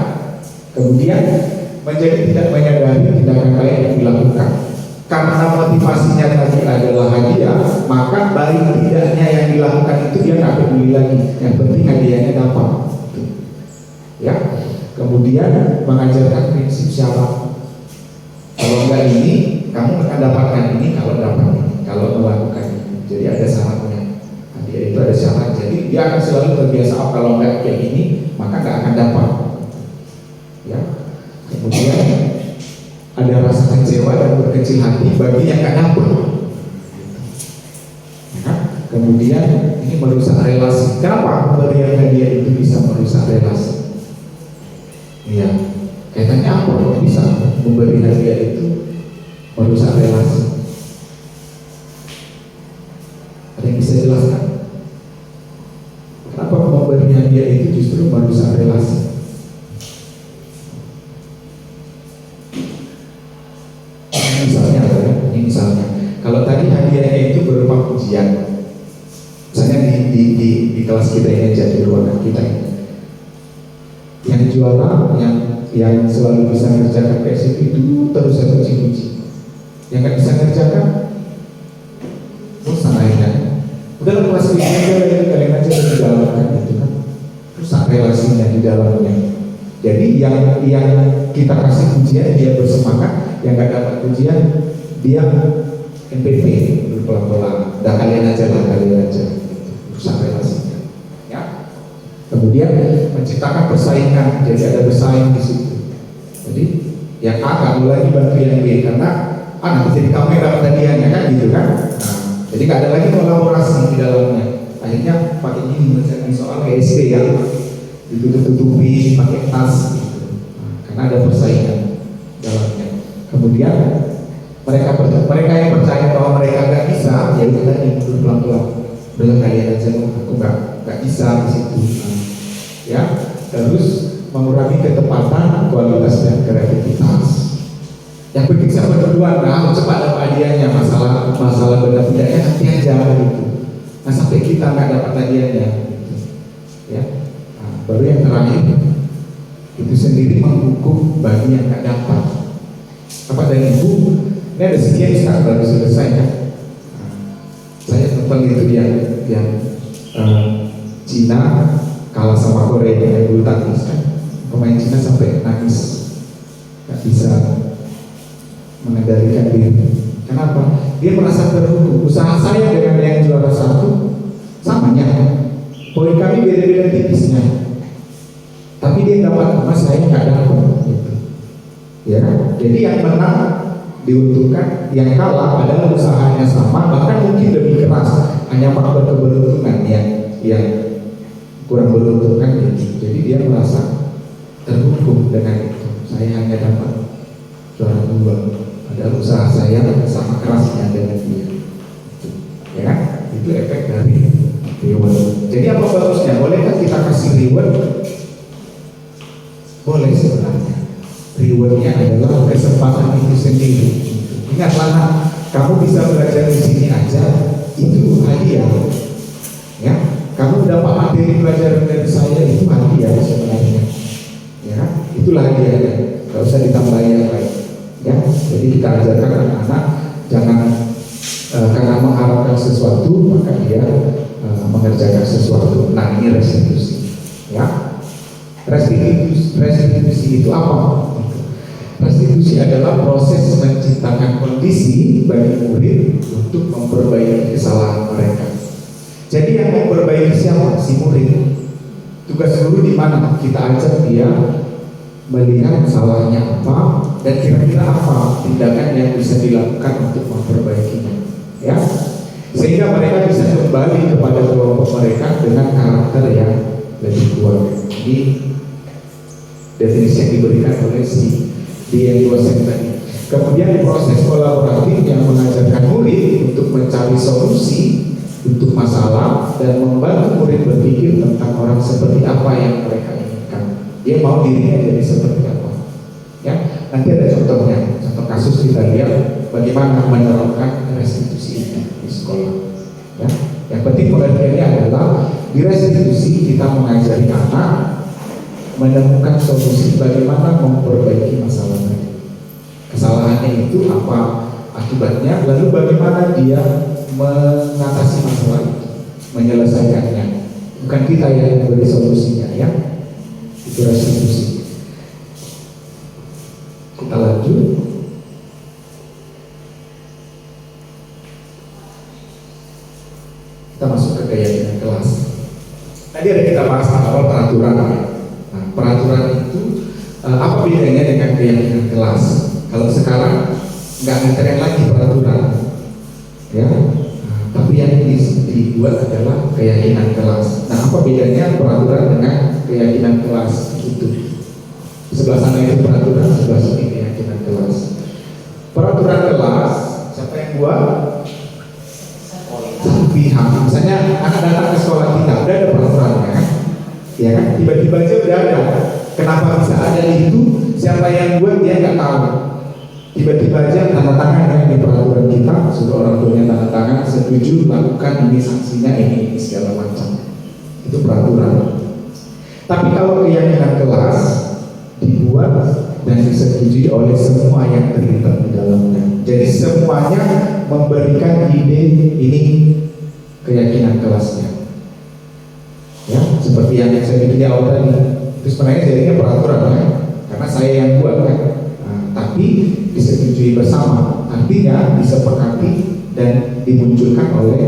Kemudian menjadi tidak menyadari tindakan baik yang dilakukan. Karena motivasinya tadi adalah hadiah, maka baik tidaknya yang dilakukan itu dia nggak peduli lagi. Yang penting hadiahnya dapat. Ya. Kemudian mengajarkan prinsip syarat. Kalau enggak ini, kamu akan dapatkan ini kalau dapat ini. Kalau melakukan ini, jadi ada syaratnya. Hadiah itu ada syarat. Jadi dia akan selalu terbiasa. Oh, kalau enggak kayak gini, maka nggak akan dapat. Ya. Kemudian ada rasa kecewa dan berkecil hati bagi yang nggak dapat. Ya. Kemudian ini merusak relasi. Kenapa pemberian hadiah itu bisa merusak relasi? Iya. Kaitannya apa? Kok bisa memberi hadiah itu merusak relasi? Ada yang bisa jelaskan? Kenapa memberi hadiah itu justru merusak relasi? Misalnya, kalau tadi hadiahnya itu berupa pujian, misalnya di kelas kita ini aja di ruangan kita ini. Yang juara, yang selalu bisa mengerjakan PSIP itu terus saya puji-puji. Yang nggak bisa mengerjakan, bosan akhirnya. Udah kelas ini aja, kalian aja di dalam kan gitu kan. Rusak relasinya di dalamnya. Jadi yang kita kasih pujian dia bersemangat, yang nggak dapat pujian dia MPP pelan-pelan. Dah kalian aja lah, kalian aja. Rusak relasinya. Ya. Kemudian menciptakan persaingan, jadi ada bersaing di situ. Jadi yang A nggak boleh lagi bantu yang B karena nanti jadi kamu yang dapat hadiahnya kan gitu kan. Nah, jadi nggak ada lagi kolaborasi di dalamnya. Akhirnya pakai ini mengerjakan soal SD ya, ditutup-tutupi pakai tas gitu. Nah, karena ada persaingan dalamnya. Kemudian mereka yang percaya bahwa mereka nggak bisa, ya udah tadi mundur pelan-pelan. Belum kalian aja, aku nggak bisa di situ. Nah, ya, terus mengurangi ketepatan, kualitas dan kreativitas. Yang penting siapa duluan, nah cepat dapat hadiahnya. Masalah benar tidaknya nanti aja gitu. Nah sampai kita nggak dapat hadiahnya, gitu. Ya. Nah, baru yang terakhir itu sendiri menghukum bagi yang nggak dapat. Bapak dan Ibu, ini ada sekian sekarang baru selesai kan? Nah, saya nonton itu yang Cina kalah sama Korea yang bulu tangkis kan? Pemain Cina sampai nangis, nggak bisa mengendalikan diri. Kenapa? Dia merasa terhukum. Usaha saya dengan yang juara satu samanya, poin kami beda-beda tipisnya, tapi dia dapat emas, saya nggak dapat. Gitu. Ya, jadi yang menang diuntungkan, yang kalah adalah usahanya sama, bahkan mungkin lebih keras. Hanya faktor keberuntungan yang kurang beruntung kan gitu. Jadi dia merasa terhukum dengan itu. Saya hanya dapat juara 2. Padahal usaha saya sama kerasnya dengan dia. Ya kan? Itu efek dari reward. Jadi apa bagusnya? Bolehkah kita kasih reward? Boleh sebenarnya. Rewardnya adalah kesempatan itu sendiri. Ingatlah, kamu bisa belajar di sini aja, itu hadiah. Ya, kamu dapat materi pelajaran dari saya, itu hadiah sebenarnya. Ya, itulah hadiahnya. Gak usah ditambahin yang lain. Ya, jadi kita ajarkan anak-anak jangan karena mengharapkan sesuatu maka dia mengerjakan sesuatu. Nah ini restitusi. Ya, restitusi itu apa? Restitusi adalah proses menciptakan kondisi bagi murid untuk memperbaiki kesalahan mereka. Jadi yang memperbaiki siapa? Si murid. Tugas guru di mana? Kita ajak dia melihat salahnya apa dan kira-kira apa tindakan yang bisa dilakukan untuk memperbaikinya, ya, sehingga mereka bisa kembali kepada kelompok mereka dengan karakter yang lebih kuat. Ini definisi yang diberikan oleh si yang dosen tadi. Kemudian proses kolaboratif yang mengajarkan murid untuk mencari solusi untuk masalah dan membantu murid berpikir tentang orang seperti apa yang mereka inginkan. Dia mau dirinya jadi seperti apa? Ya, nanti ada contohnya, contoh kasus kita lihat bagaimana menerapkan restitusi itu di sekolah. Ya, yang penting pengertiannya adalah di restitusi kita mengajari anak menemukan solusi bagaimana memperbaiki masalah mereka. Kesalahannya itu apa akibatnya, lalu bagaimana dia mengatasi masalah itu, menyelesaikannya. Bukan kita yang memberi solusinya, ya. Itu restitusi. Kita lanjut. Kita masuk ke keyakinan kelas. Tadi ada kita bahas awal peraturan. Nah, peraturan itu apa bedanya dengan keyakinan kelas? Kalau sekarang nggak ngetren lagi peraturan, ya. Tapi yang dibuat adalah keyakinan kelas. Nah, apa bedanya peraturan dengan keyakinan kelas itu? Sebelah sana itu peraturan, sebelah sini keyakinan kelas. Peraturan kelas, siapa yang buat? Satu pihak. Misalnya anak datang ke sekolah kita, udah ada peraturannya, ya kan? Tiba-tiba aja udah ada. Kenapa bisa ada itu? Siapa yang buat dia nggak tahu. Tiba-tiba aja tanda tangan di peraturan kita, sudah orang tuanya tanda tangan, setuju, lakukan ini, sanksinya ini segala macam. itu peraturan. Tapi kalau keyakinan kelas dibuat dan disetujui oleh semua yang terlibat di dalamnya, jadi semuanya memberikan ide ini keyakinan kelasnya. Ya, seperti yang saya bikin di awal tadi, itu sebenarnya jadinya peraturan ya, karena saya yang buat kan. Nah, tapi disetujui bersama, artinya disepakati dan dimunculkan oleh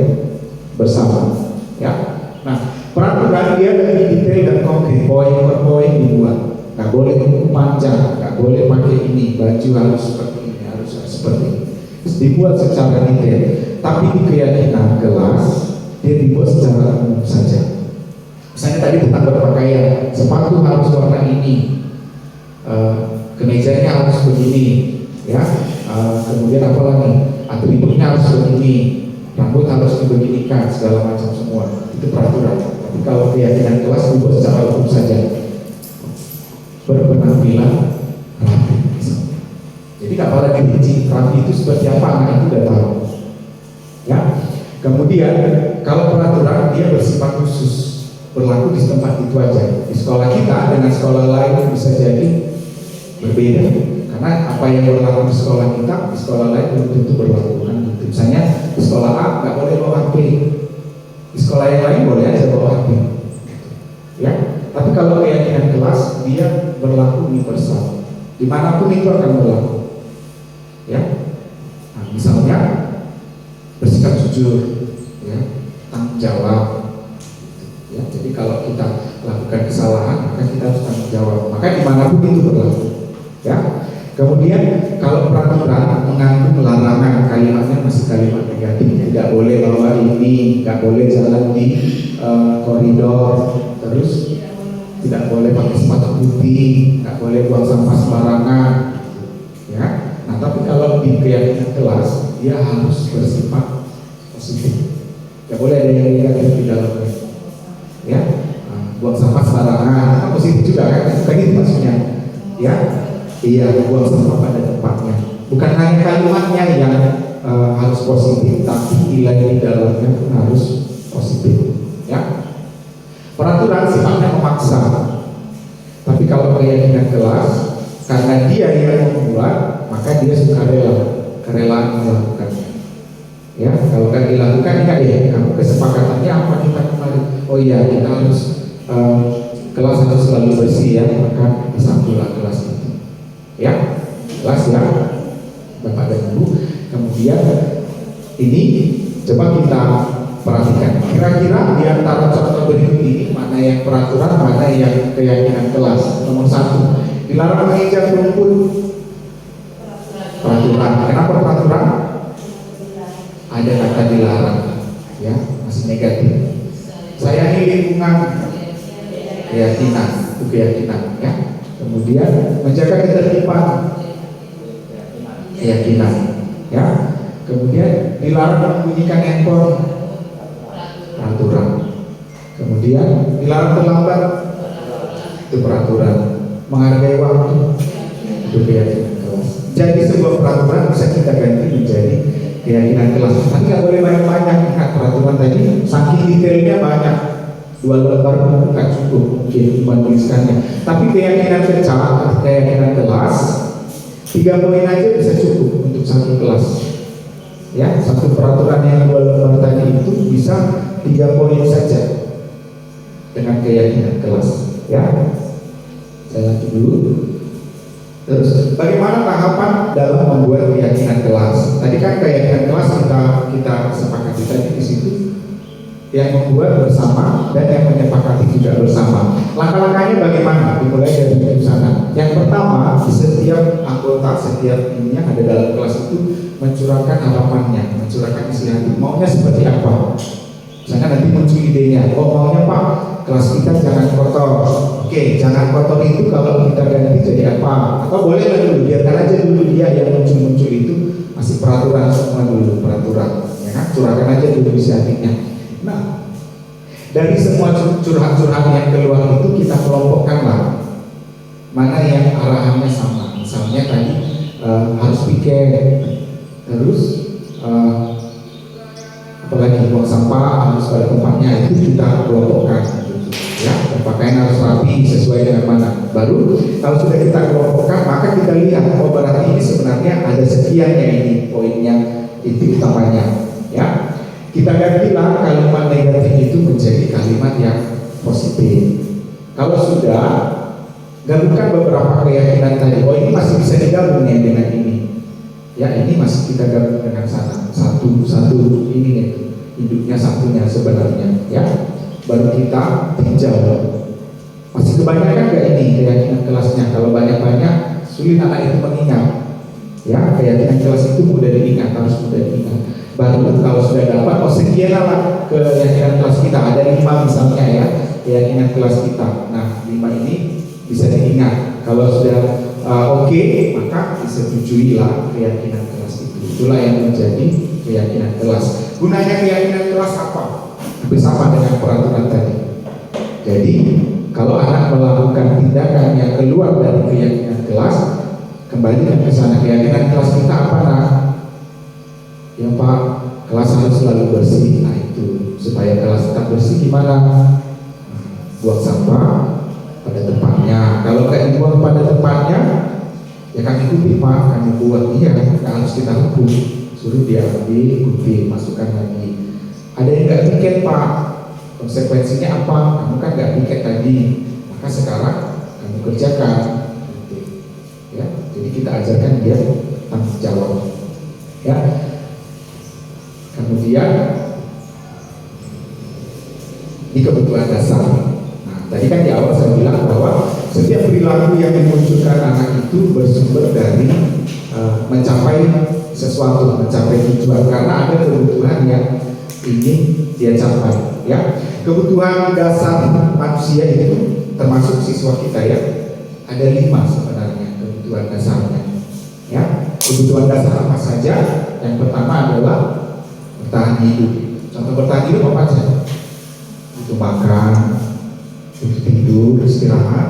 bersama. Ya, nah peraturan dia lebih detail dan konkret, poin per poin dibuat. Nggak boleh buku panjang, nggak boleh pakai ini, baju harus seperti ini, harus seperti ini. Terus dibuat secara detail. Tapi di keyakinan kelas dia dibuat secara umum saja. Misalnya tadi tentang berpakaian, sepatu harus warna ini, kemejanya harus begini, ya. Kemudian apa lagi? Atributnya harus begini, rambut harus dibeginikan, segala macam semua. Itu peraturan. Tapi kalau keyakinan kelas dibuat secara umum saja. Berpenampilan rapi. Jadi nggak pada dirinci rapi itu seperti apa, anak itu udah tahu. Ya. Kemudian kalau peraturan dia bersifat khusus, berlaku di tempat itu aja. Di sekolah kita dengan sekolah lain bisa jadi berbeda. Karena apa yang berlaku di sekolah kita, di sekolah lain belum tentu berlaku kan gitu. Misalnya di sekolah A nggak boleh bawa HP, di sekolah yang lain boleh aja bawa HP. Ya. Tapi kalau keyakinan kelas dia berlaku universal, dimanapun itu akan berlaku. Ya, nah, misalnya bersikap jujur, ya, tanggung jawab. Ya, jadi kalau kita lakukan kesalahan, maka kita harus tanggung jawab. Maka dimanapun itu berlaku. Ya, kemudian kalau peraturan mengandung larangan, kalimatnya masih kalimat negatif, tidak boleh bawa ini, tidak boleh jalan di koridor, terus tidak boleh pakai sepatu putih, tidak boleh buang sampah sembarangan, ya. Nah, tapi kalau di keyakinan kelas dia harus bersifat positif, tidak boleh ada yang negatif di dalamnya, ya. Nah, buang sampah sembarangan, positif juga kan? Bukan itu maksudnya, ya. Iya, buang sampah pada tempatnya. Bukan hanya kalimatnya yang harus positif, tapi nilai di dalamnya pun harus positif, ya. Peraturan sifatnya memaksa, tapi kalau keyakinan kelas, karena dia yang membuat, maka dia sukarela, kerelaan melakukannya. Ya, kalau kan dilakukan, ya, kamu kesepakatannya apa kita kemarin? Oh iya, kita harus kelas harus selalu bersih ya, maka disambunglah kelas itu. Ya, kelas ya, Bapak dan Ibu. Kemudian ini coba kita perhatikan. Kira-kira di antara contoh berikut ini mana yang peraturan, mana yang keyakinan kelas? Nomor 1, dilarang menginjak rumput. Peraturan. Kenapa peraturan? Ada kata dilarang, ya, masih negatif. Sayangi lingkungan, keyakinan, itu keyakinan, ya. Kemudian menjaga ketertiban, keyakinan, ya. Kemudian dilarang membunyikan handphone, peraturan. Kemudian dilarang terlambat, itu peraturan. Menghargai waktu, itu keyakinan kelas. Jadi sebuah peraturan bisa kita ganti menjadi keyakinan kelas. Tapi nggak boleh banyak-banyak. Ingat peraturan tadi, saking detailnya banyak. 2 lembar buku nggak cukup mungkin menuliskannya. Tapi keyakinan kelas 3 poin aja bisa cukup untuk 1 kelas. Ya, 1 peraturan yang 2 lembar tadi itu bisa 3 poin saja dengan keyakinan kelas. Ya, saya lanjut dulu. Terus, bagaimana tahapan dalam membuat keyakinan kelas? Tadi kan keyakinan kelas kita sepakati tadi di situ. Yang membuat bersama dan yang menyepakati juga bersama. Langkah-langkahnya bagaimana? Dimulai dari ujung sana. Yang pertama, setiap anggota, setiap ininya ada dalam kelas itu mencurahkan harapannya, mencurahkan isi hati. Maunya seperti apa? Misalnya nanti muncul idenya. Oh, maunya Pak, kelas kita jangan kotor. Oke, jangan kotor itu kalau kita ganti jadi apa? Atau boleh dulu, biarkan aja dulu dia yang muncul-muncul itu masih peraturan semua dulu, peraturan. Ya kan? Curahkan aja dulu isi hatinya. Nah, dari semua curhat-curhat yang keluar itu kita kelompokkanlah mana yang arahannya sama. Misalnya tadi harus pikir, terus apalagi buang sampah harus pada tempatnya, itu kita kelompokkan. Ya, pakaian harus rapi sesuai dengan mana. Baru kalau sudah kita kelompokkan, maka kita lihat oh berarti ini sebenarnya ada sekian ya ini poinnya, itu utamanya. Ya, kita gantilah kalimat negatif itu menjadi kalimat yang positif. Kalau sudah gabungkan beberapa keyakinan tadi, oh ini masih bisa digabung ya dengan ini. Ya, ini masih kita gabung dengan sana. Satu ini itu hidupnya satunya sebenarnya. Ya. Baru kita tinjau masih kebanyakan gak ini keyakinan kelasnya. Kalau banyak-banyak sulit anak itu mengingat. Ya, keyakinan kelas itu mudah diingat, harus mudah diingat. Baru kalau sudah dapat, oh sekian lah keyakinan kelas kita, ada 5 misalnya ya keyakinan kelas kita. Nah 5 ini bisa diingat. Kalau sudah oke, maka disetujui lah keyakinan kelas itu. Itulah yang menjadi keyakinan kelas. Gunanya keyakinan kelas apa? Bersama dengan peraturan tadi. Jadi kalau anak melakukan tindakan yang keluar dari keyakinan kelas, kembali ke sana. Keyakinan kelas kita apa nak? Ya Pak, kelas harus selalu bersih. Nah itu supaya kelas tetap bersih gimana? Buang sampah pada tempatnya. Kalau nggak dibuang pada tempatnya, ya kami ikuti Pak, kami buat. Iya, nggak harus kita hukum. Suruh dia ambil, ikuti, masukkan lagi. Ada yang nggak piket Pak, konsekuensinya apa? Kamu kan nggak piket tadi, maka sekarang kamu kerjakan. Ya, jadi kita ajarkan dia tanggung jawab. Ya, kemudian di kebutuhan dasar. Nah, tadi kan di awal saya bilang bahwa setiap perilaku yang dimunculkan anak itu bersumber dari mencapai sesuatu, mencapai tujuan, karena ada kebutuhan yang ingin dia capai. Ya, kebutuhan dasar manusia itu termasuk siswa kita ya, ada 5 sebenarnya kebutuhan dasarnya. Ya, kebutuhan dasar apa saja? Yang pertama adalah bertahan hidup. Contoh bertahan hidup apa saja? Butuh makan, butuh tidur, istirahat,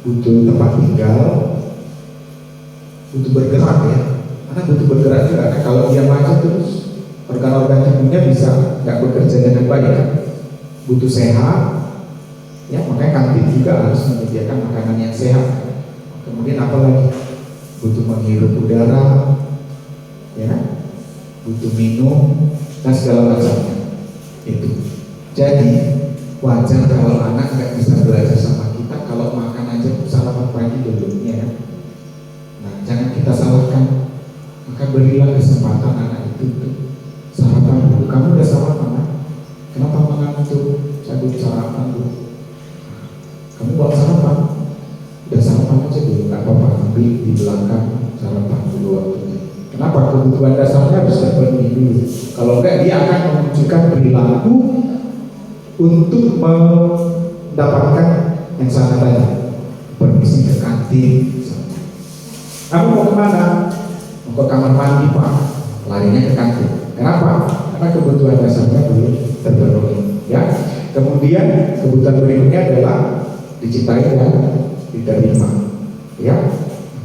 butuh tempat tinggal, butuh bergerak ya. Karena butuh bergerak juga. Nah, kalau dia macet terus organ-organ tubuhnya bisa nggak bekerja dengan baik. Butuh sehat, ya makanya kantin juga harus menyediakan makanan yang sehat. Kemudian apa lagi? Butuh menghirup udara, ya, butuh minum dan segala macamnya. Itu. Jadi wajar kalau anak nggak bisa belajar sama kita kalau makan aja sarapan pagi dulu, ya. Nah, jangan kita salahkan. Maka berilah kesempatan anak itu untuk sarapan dulu. Kamu udah sarapan kan? Kenapa mengantuk? Saya belum sarapan dulu. Kamu buat sarapan? Udah sarapan aja dulu, nggak apa-apa. Ambil di belakang sarapan dulu waktunya. Kenapa? Kebutuhan dasarnya harus terpenuhi dulu. Kalau enggak, dia akan memunculkan perilaku untuk mendapatkan yang sana tadi. Permisi ke kantin misalnya. Kamu mau kemana? Mau ke kamar mandi Pak. Larinya ke kantin. Kenapa? Karena kebutuhan dasarnya belum terpenuhi. Ya. Kemudian kebutuhan berikutnya adalah dicintai dan diterima. Ya,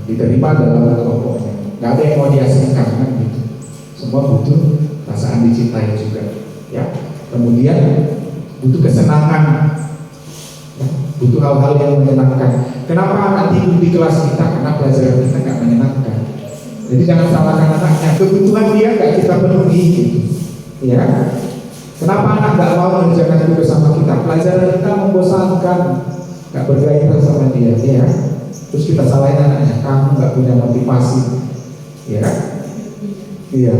diterima dalam kelompoknya. Gak ada yang mau diasingkan kan gitu. Semua butuh perasaan dicintai juga. Ya. Kemudian butuh kesenangan. Ya. Butuh hal-hal yang menyenangkan. Kenapa anak tidur di kelas kita? Karena pelajaran kita nggak menyenangkan. Jadi jangan salahkan anaknya. Kebutuhan dia nggak kita penuhi gitu. Ya. Kenapa anak nggak mau mengerjakan itu bersama kita? Pelajaran kita membosankan, nggak bergairah sama dia, ya. Terus kita salahin anaknya, kamu nggak punya motivasi, ya? Iya.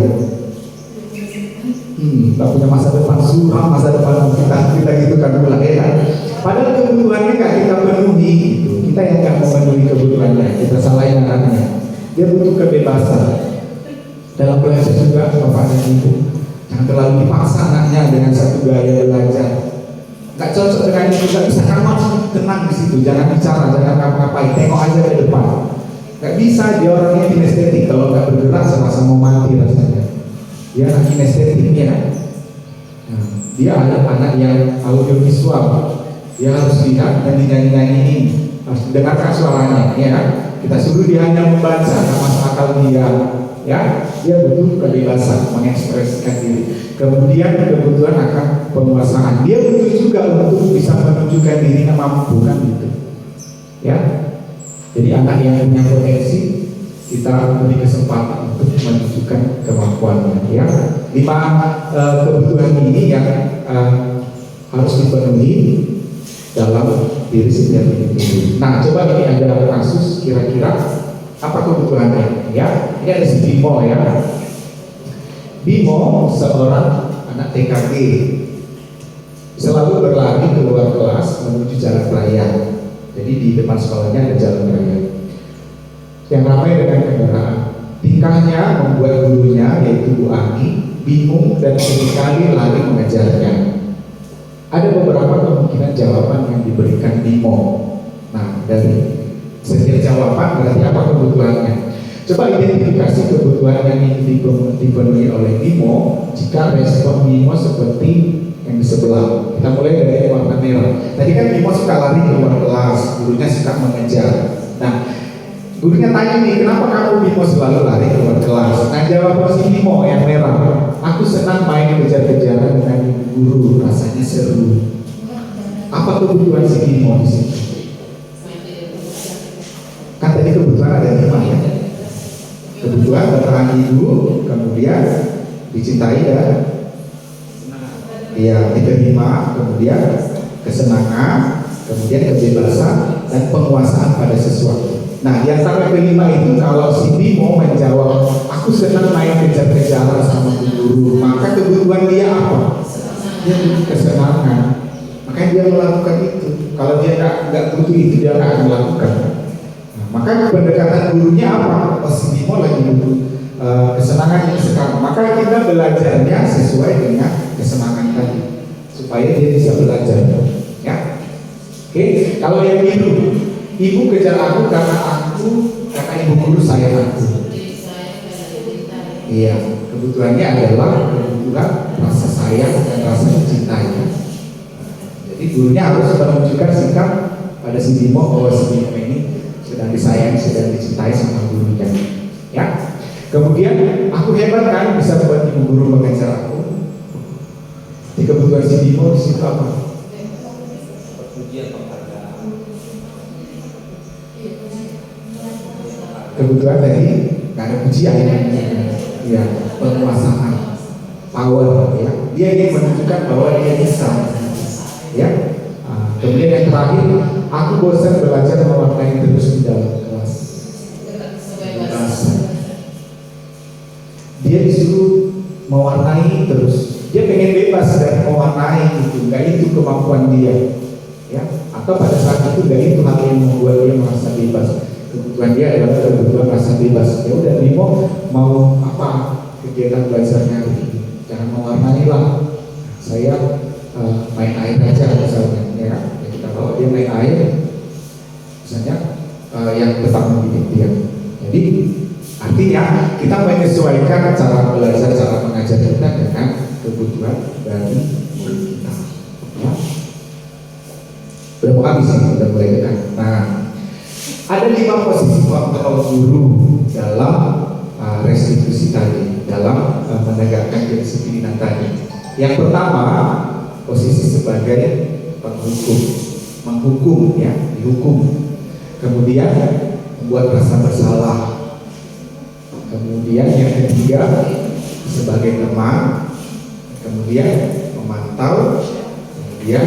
Nggak punya masa depan, suram masa depan kita gitu kan pula, ya. Padahal kebutuhannya nggak kita penuhi, gitu. Kita yang nggak memenuhi kebutuhannya, kita salahin anaknya. Dia butuh kebebasan. Dalam belajar juga, bapak dan ibu. Jangan terlalu dipaksa anaknya dengan satu gaya belajar. Gak cocok dengan itu, gak bisa. Kamu harus tenang di situ, jangan bicara, jangan ngapa-ngapain, tengok aja ke depan. Gak bisa, dia orangnya kinestetik. Kalau gak bergerak, serasa mau mati rasanya. Dia anak kinestetik, ya. Nah, dia anak yang audiovisual. Dia harus lihat nyanyi-nyanyi, harus dengarkan suaranya, ya. kita suruh dia hanya membaca, nggak masuk akal dia, ya, dia butuh kebebasan mengekspresikan diri. Kemudian kebutuhan akan penguasaan, dia butuh juga untuk bisa menunjukkan dirinya mampu, kan gitu, ya. Jadi anak yang punya potensi kita beri kesempatan untuk menunjukkan kemampuannya, ya. 5 kebutuhan ini yang harus dipenuhi dalam diri setiap individu. Nah, coba ini ada kasus kira-kira apa kebutuhannya, ya. Ini ada si Bimo, ya. Bimo seorang anak TKG, selalu berlari keluar kelas menuju jalan raya. Jadi di depan sekolahnya ada jalan raya yang ramai dengan kendaraan. Tingkahnya membuat gurunya, yaitu Bu Ani, bingung dan seringkali lari mengejarnya. Ada beberapa kemungkinan jawaban yang diberikan Bimo. Nah, dari setiap jawaban berarti apa kebutuhannya. Coba identifikasi kebutuhan yang ingin dipenuhi oleh Bimo jika respon Bimo seperti yang di sebelah. Kita mulai dari warna merah. Tadi kan Bimo suka lari keluar kelas, gurunya suka mengejar. Nah, gurunya tanya nih, kenapa kamu Bimo selalu lari keluar kelas? Nah, jawaban si Bimo yang merah, aku senang main kejar-kejaran dengan guru, rasanya seru. Apa kebutuhan si Bimo di sini? Kan tadi kebutuhan ada 5, ya. Kebutuhan bertahan ibu, kemudian dicintai dan ya diterima, kemudian kesenangan, kemudian kebebasan dan penguasaan pada sesuatu. Nah, di antara kelima itu kalau si Bimo menjawab aku senang main kejar-kejaran sama guru, maka kebutuhan dia apa? Dia butuh kesenangan, makanya dia melakukan itu. Kalau dia nggak butuh itu, dia nggak akan melakukan. Maka pendekatan gurunya apa? Oh, si Bimo lagi butuh kesenangan yang sekarang. Maka kita belajarnya sesuai dengan kesenangan tadi, supaya dia bisa belajar, ya. Oke, kalau yang biru, ibu kejar aku karena ibu guru sayang aku. Iya, kebutuhannya adalah kebutuhan rasa sayang dan rasa dicintai. Jadi gurunya harus menunjukkan sikap pada si Bimo bahwa si Bimo ini sedang disayangi, sedang dicintai sama gurunya, ya. Kemudian aku hebat kan bisa buat ibu guru mengejar aku. Di kebutuhan si Bimo di situ apa? Kebutuhan tadi nggak ada pujian, ya, penguasaan, power, ya. Dia ingin menunjukkan bahwa dia bisa, ya. Kemudian yang terakhir, aku bosan belajar mewarnai terus di dalam kelas. Dia disuruh mewarnai terus. Dia pengen bebas dari mewarnai itu, nggak itu kemampuan dia, ya. Atau pada saat itu nggak itu hal yang membuat dia merasa bebas. Kebutuhan dia adalah kebutuhan rasa bebas. Ya udah, Bimo mau apa kegiatan belajarnya hari ini? Jangan mewarnai lah. Saya main air aja misalnya, ya. Kita bawa dia main air, misalnya yang tetap mendidik dia. Jadi artinya kita menyesuaikan cara belajar, cara mengajar kita dengan kebutuhan dari guru kita, ya. Udah mau habis ini, udah mulai dekat. Nah, ada 5 posisi kontrol guru dalam restitusi tadi, dalam menegakkan kedisiplinan tadi. Yang pertama, posisi sebagai penghukum, menghukum, ya, dihukum. Kemudian membuat rasa bersalah. Kemudian yang ketiga sebagai teman. Kemudian memantau. Kemudian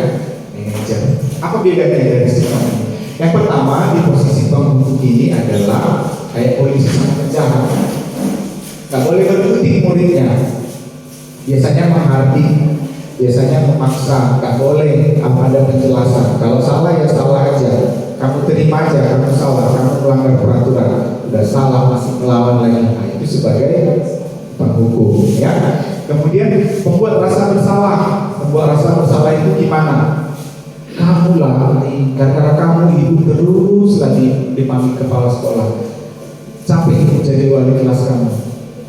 manajer. Apa bedanya dari semua ini? Yang pertama, di posisi penghukum ini adalah kayak polisi sama penjahat. Gak boleh berkutik muridnya. Biasanya menghardik, biasanya memaksa, gak boleh ada penjelasan. Kalau salah ya salah aja, kamu terima aja, kamu salah, kamu melanggar peraturan, udah salah masih melawan lagi. Nah, itu sebagai penghukum, ya. Kemudian membuat rasa bersalah. Membuat rasa bersalah itu gimana? Kamu lah, gara-gara kamu ibu terus lagi dipanggil kepala sekolah, sampai ibu jadi wali kelas kamu.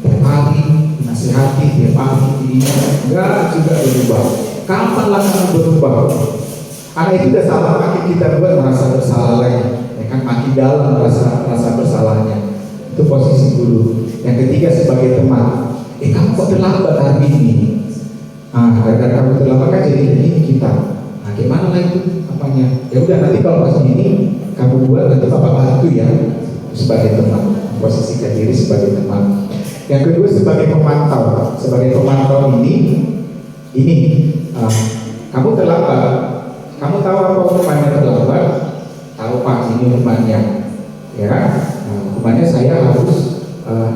Tiap hari nasihati, tiap hari dirinya enggak juga berubah. Kapan lah kamu berubah? Karena itu udah salah, makin kita buat merasa bersalah lagi, ya kan, makin dalam rasa bersalahnya. Itu posisi guru. Yang ketiga sebagai teman, kamu kok terlambat hari ini? Gara-gara kamu terlambat kan jadi ini kita. Gimana lah itu apanya? Ya udah, nanti kalau pas ini kamu buat, nanti Bapak bantu ya. Sebagai teman, posisikan diri sebagai teman. Yang kedua sebagai pemantau. Sebagai pemantau ini kamu terlambat. Kamu tahu apa hukumannya terlambat? Tahu Pak, ini hukumannya, ya kan? Hukumannya saya harus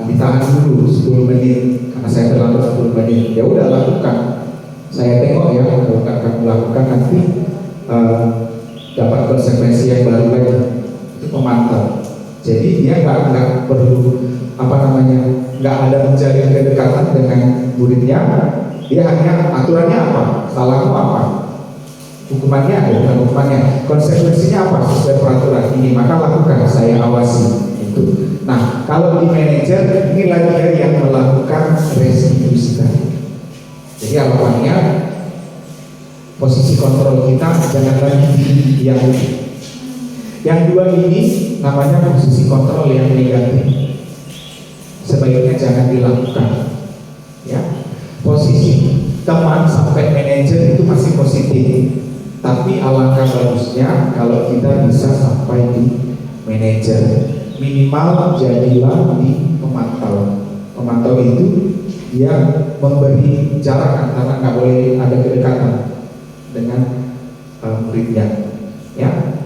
ditahan dulu 10 menit karena saya terlambat 10 menit. Ya udah, lakukan. Saya tengok ya, kalau kamu lakukan nanti dapat konsekuensi yang baru lagi. Itu pemantau. Jadi dia nggak perlu nggak ada mencari kedekatan dengan muridnya. Dia hanya aturannya apa, salahmu apa, hukumannya ada, bukan hukumannya, konsekuensinya apa sesuai peraturan ini, maka lakukan, saya awasi itu. Nah, kalau di manajer ini lagi yang melakukan restitusi tadi. Jadi harapannya posisi kontrol kita jangan lagi yang dua ini namanya posisi kontrol yang negatif. Sebaiknya jangan dilakukan. Ya, posisi teman sampai manajer itu masih positif, tapi alangkah bagusnya kalau kita bisa sampai di manajer. Minimal jadilah di pemantau. Pemantau itu dia memberi jarak antara, nggak boleh ada kedekatan dengan muridnya. Ya,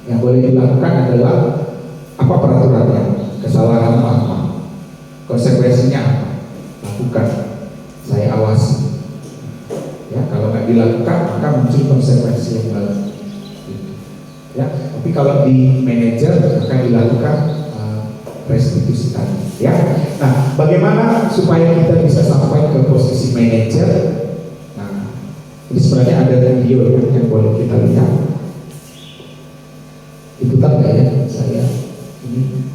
yang boleh dilakukan adalah apa peraturannya, kesalahan apa, konsekuensinya apa, lakukan, saya awasi. Ya, kalau nggak dilakukan maka muncul konsekuensi yang baru. Ya, tapi kalau di manajer akan dilakukan restitusi tadi. Ya, nah bagaimana supaya kita bisa sampai ke posisi manajer? Nah, ini sebenarnya ada video yang boleh kita lihat. Ikutan nggak ya saya ini?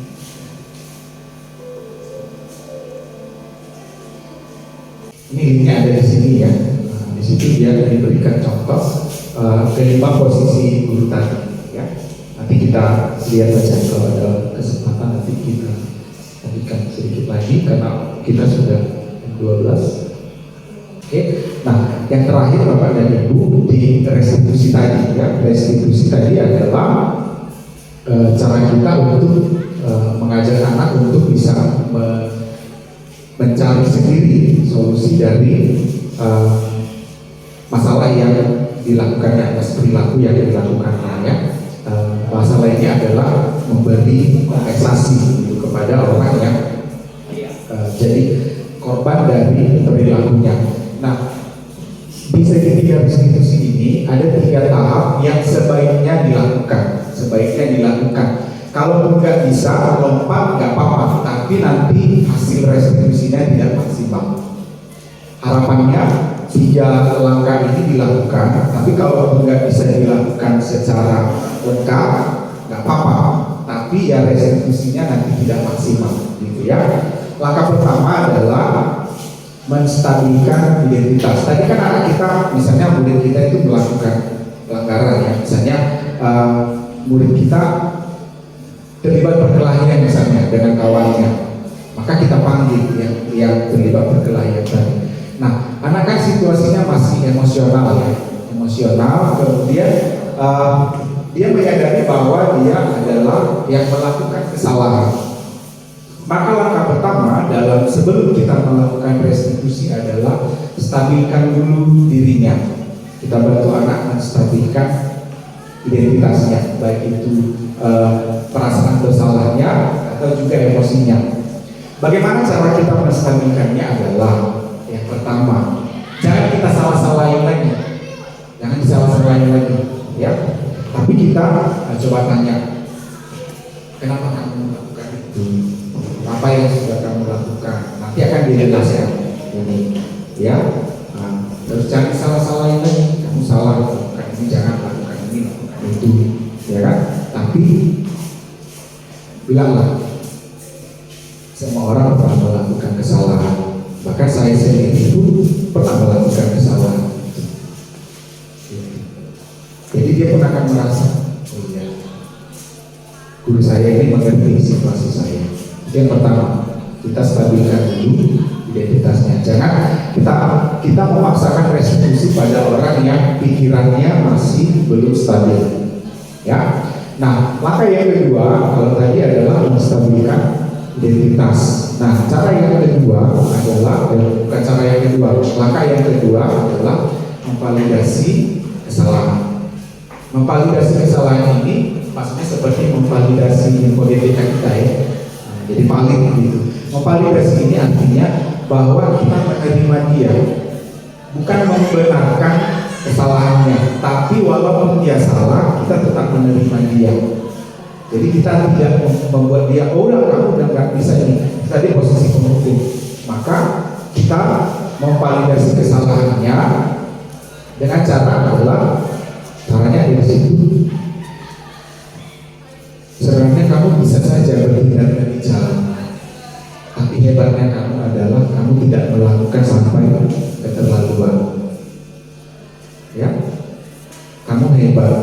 Ini linknya ada di sini ya. Nah, di situ dia diberikan contoh kelima posisi guru tadi. Ya, nanti kita lihat saja kalau ada kesempatan nanti kita lanjutkan sedikit lagi karena kita sudah 12. Oke, nah yang terakhir Bapak dan Ibu di restitusi tadi ya. Restitusi tadi adalah cara kita untuk mengajak anak untuk bisa mencari sendiri solusi dari masalah yang dilakukannya atas perilaku yang dilakukannya ya. Bahasa lainnya adalah memberi kompensasi kepada orang yang jadi korban dari perilakunya. Nah, di segitiga restitusi ini ada 3 tahap yang sebaiknya dilakukan. Kalau nggak bisa lompat nggak apa-apa, tapi nanti hasil restitusinya tidak maksimal. Harapannya 3 langkah ini dilakukan, tapi kalau nggak bisa dilakukan secara lengkap nggak apa-apa, tapi ya restitusinya nanti tidak maksimal, gitu ya. Langkah pertama adalah menstabilkan identitas. Tadi kan anak kita, misalnya murid kita itu melakukan pelanggaran ya, misalnya murid kita terlibat perkelahian misalnya dengan kawannya, maka kita panggil yang terlibat perkelahian tadi. Nah, anak kan situasinya masih emosional ya, kemudian dia menyadari bahwa dia adalah yang melakukan kesalahan. Maka langkah pertama sebelum kita melakukan restitusi adalah stabilkan dulu dirinya. Kita bantu anak menstabilkan identitasnya, baik itu perasaan bersalahnya atau juga emosinya. Bagaimana cara kita menstabilkannya adalah yang pertama, jangan kita salah-salahin lagi, ya. Tapi kita coba tanya, kenapa kamu melakukan itu? Apa yang sudah kamu lakukan? Nanti akan dijelaskan ini, ya. Nah, terus jangan salah-salahin lagi. Kamu salah lakukan ini, jangan lakukan ini, lakukan itu, ya kan? Tapi bilanglah, semua orang pernah melakukan kesalahan. Bahkan saya sendiri itu pernah melakukan kesalahan. Jadi dia pun akan merasa, oh iya, guru saya ini mengerti situasi saya. Yang pertama, kita stabilkan dulu identitasnya. Jangan kita memaksakan restitusi pada orang yang pikirannya masih belum stabil. Ya. Nah, langkah yang kedua kalau tadi adalah menstabilkan identitas. Nah, cara yang kedua adalah bukan cara yang kedua. Langkah yang kedua adalah memvalidasi kesalahan. Memvalidasi kesalahan ini maksudnya seperti memvalidasi info DPK kita ya. Nah, jadi valid gitu. Memvalidasi ini artinya bahwa kita menerima dia, bukan membenarkan kesalahannya, tapi walaupun dia salah, kita tetap menerima dia. Jadi kita tidak membuat dia, oh udah kamu udah nggak bisa ini, kita di posisi penghukum. Maka kita memvalidasi kesalahannya dengan cara adalah caranya dari situ. Sebenarnya kamu bisa saja bertindak dari jalan, tapi hebatnya kamu adalah kamu tidak melakukan sampai keterlaluan. Ya, kamu hebat,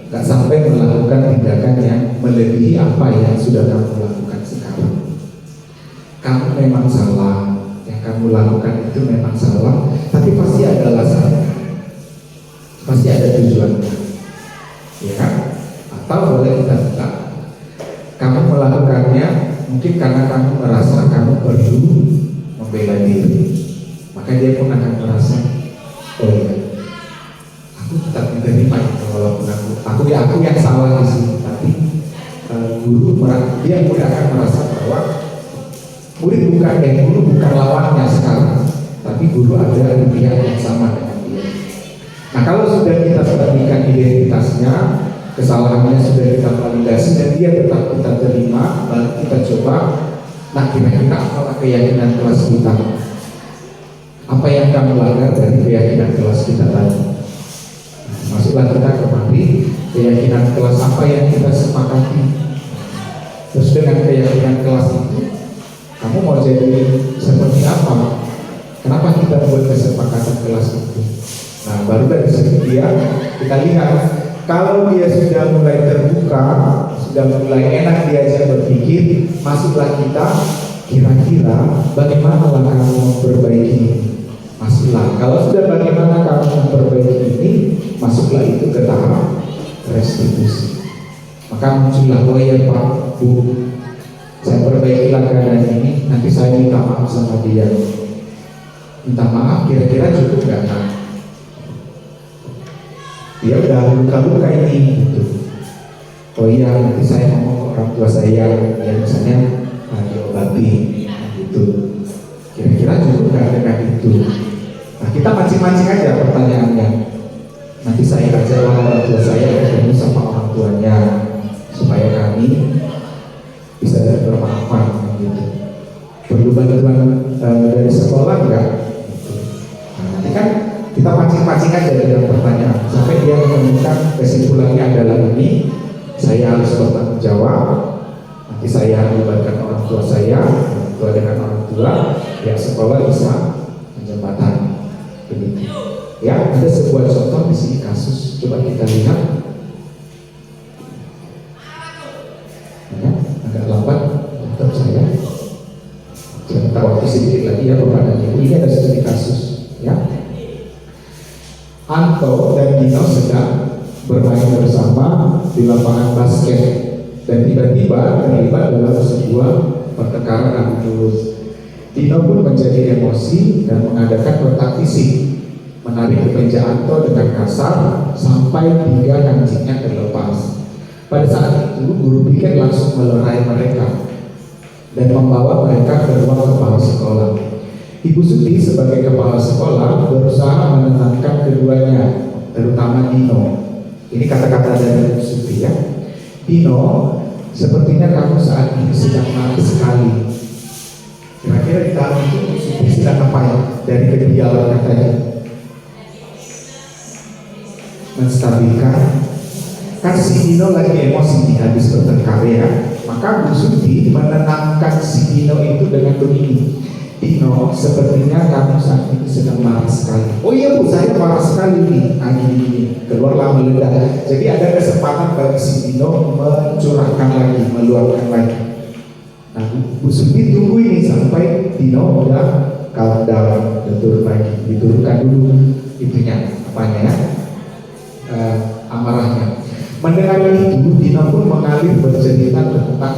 gak sampai melakukan tindakan yang melebihi apa yang sudah kamu lakukan sekarang. Kamu memang salah, yang kamu lakukan itu memang salah, tapi pasti ada alasannya, pasti ada tujuannya, ya kan? Atau boleh kita bilang, kamu melakukannya mungkin karena kamu merasa kamu perlu membela diri, maka dia pun akan merasa, oh ya, aku tetap menerima itu walaupun aku yang salah di sini, tapi guru dia mudah akan merasa bahwa guru bukan lawannya sekarang, tapi guru ada di pihak yang sama dengan dia. Nah, kalau sudah kita stabilkan identitasnya, kesalahannya sudah kita validasi dan dia tetap kita terima, lalu kita coba, nah kira-kira apa keyakinan kelas kita, apa yang kamu langgar dari keyakinan kelas kita tadi. Masuklah kita kemari, keyakinan kelas apa yang kita sepakati. Terus dengan keyakinan kelas itu, kamu mau jadi seperti apa? Kenapa kita buat kesepakatan kelas itu? Nah, baru dari situ kita lihat, kalau dia sudah mulai terbuka, sudah mulai enak diajak berpikir, masuklah kita, kira-kira bagaimana langkah memperbaiki ini? Masuklah. Kalau sudah bagaimana kamu memperbaiki ini, masuklah itu ke tahap restitusi. Maka muncullah, oh ya Pak, Bu, saya perbaikilah keadaan ini, nanti saya minta maaf sama dia. Minta maaf, kira-kira cukup gak kan? Dia udah luka-luka ini gitu. Oh iya, nanti saya ngomong ke orang tua saya, ya misalnya diobati gitu. Kira-kira cukup gak dengan itu? Nah, kita mancing-mancing aja pertanyaannya. Nanti saya ajak orang tua saya ketemu sama orang tuanya supaya kami bisa bermanfaat gitu. Perlu bantuan dari sekolah enggak? Gitu. Nah, nanti kan kita mancing-mancing aja dengan pertanyaan sampai dia menemukan kesimpulannya adalah ini, saya harus bertanggung jawab. Nanti saya libatkan orang tua saya, orang tua dengan orang tua, ya sekolah bisa menjembatani. Begitu. Ya, ada sebuah contoh di sini kasus, coba kita lihat. Ya, agak lambat laptop saya. Saya minta waktu sedikit lagi ya Bapak dan Ibu. Ini ada studi kasus, ya. Anto dan Dino sedang bermain bersama di lapangan basket dan tiba-tiba terlibat dalam sebuah pertengkaran adu mulut. Dino pun menjadi emosi dan mengadakan kontak fisik, menarik kemeja Anto dengan kasar sampai 3 kancingnya terlepas. Pada saat itu guru piket langsung melerai mereka dan membawa mereka ke ruang kepala sekolah. Ibu Suti sebagai kepala sekolah berusaha menenangkan keduanya, terutama Dino. Ini kata-kata dari Ibu Suti ya. Dino, sepertinya kamu saat ini sedang marah sekali. Kira-kira di tahun itu Ibu Suti sedang apa ya dari kedialan katanya? Menstabilkan. Kan si Dino lagi emosi nih habis bertengkar ya. Maka Bu Suti menenangkan si Dino itu dengan begini. Dino, sepertinya kamu saat ini sedang marah sekali. Oh iya Bu, saya marah sekali nih. Ini keluarlah meledak. Jadi ada kesempatan bagi si Dino mencurahkan lagi, meluapkan lagi. Nah, Bu Suti tunggu ini sampai Dino udah calm down, turun lagi, diturunkan dulu itunya, apanya ya, amarahnya. Mendengar itu, Dino pun mengalir bercerita tentang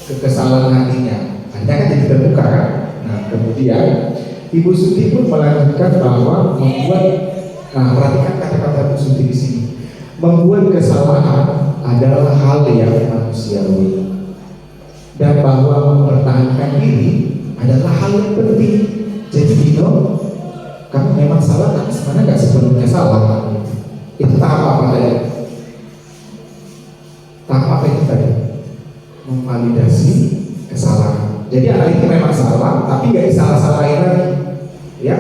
kekesalan hatinya. Hanya kan jadi terbuka kan? Nah, kemudian Ibu Suti pun melanjutkan bahwa perhatikan kata-kata Bu Suti di sini. Membuat kesalahan adalah hal yang manusiawi, dan bahwa mempertahankan diri adalah hal yang penting. Jadi Dino, kamu memang salah, tapi sebenarnya nggak sepenuhnya salah. Itu tahap apa tadi? Tahap apa itu tadi? Memvalidasi kesalahan. Jadi anak itu memang salah, tapi nggak disalah-salahin lagi, ya.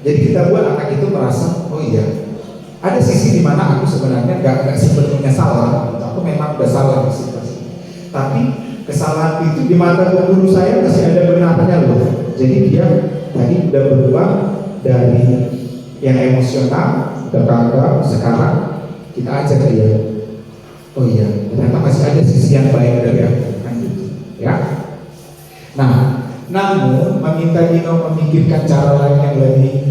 Jadi kita buat anak itu merasa, oh iya, ada sisi di mana aku sebenarnya nggak sepenuhnya salah, aku memang udah salah di situasi. Tapi kesalahan itu di mata guru saya masih ada benarnya loh. Jadi dia tadi udah berubah dari yang emosional ke kagak, sekarang kita ajak dia, oh iya, ternyata masih ada sisi yang baik dari aku, kan gitu, ya. Nah, namun meminta Dino memikirkan cara lain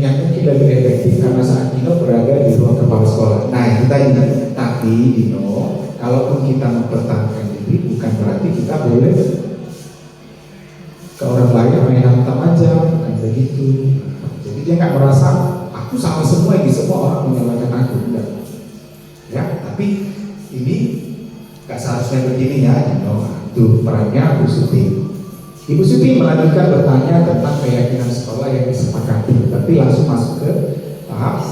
yang mungkin lebih efektif karena saat Dino berada di ruang kepala sekolah. Nah, itu tadi. Tapi Dino, kalaupun kita mempertahankan diri, bukan berarti kita boleh ke orang lain main hantam aja, bukan begitu. Jadi dia nggak merasa aku sama semua, ini semua orang menyalahkan aku, enggak. Ya, tapi ini nggak seharusnya begini ya, Dino. Itu perannya Bu Suti. Ibu Suti melanjutkan bertanya tentang keyakinan sekolah yang disepakati, tapi langsung masuk ke tahap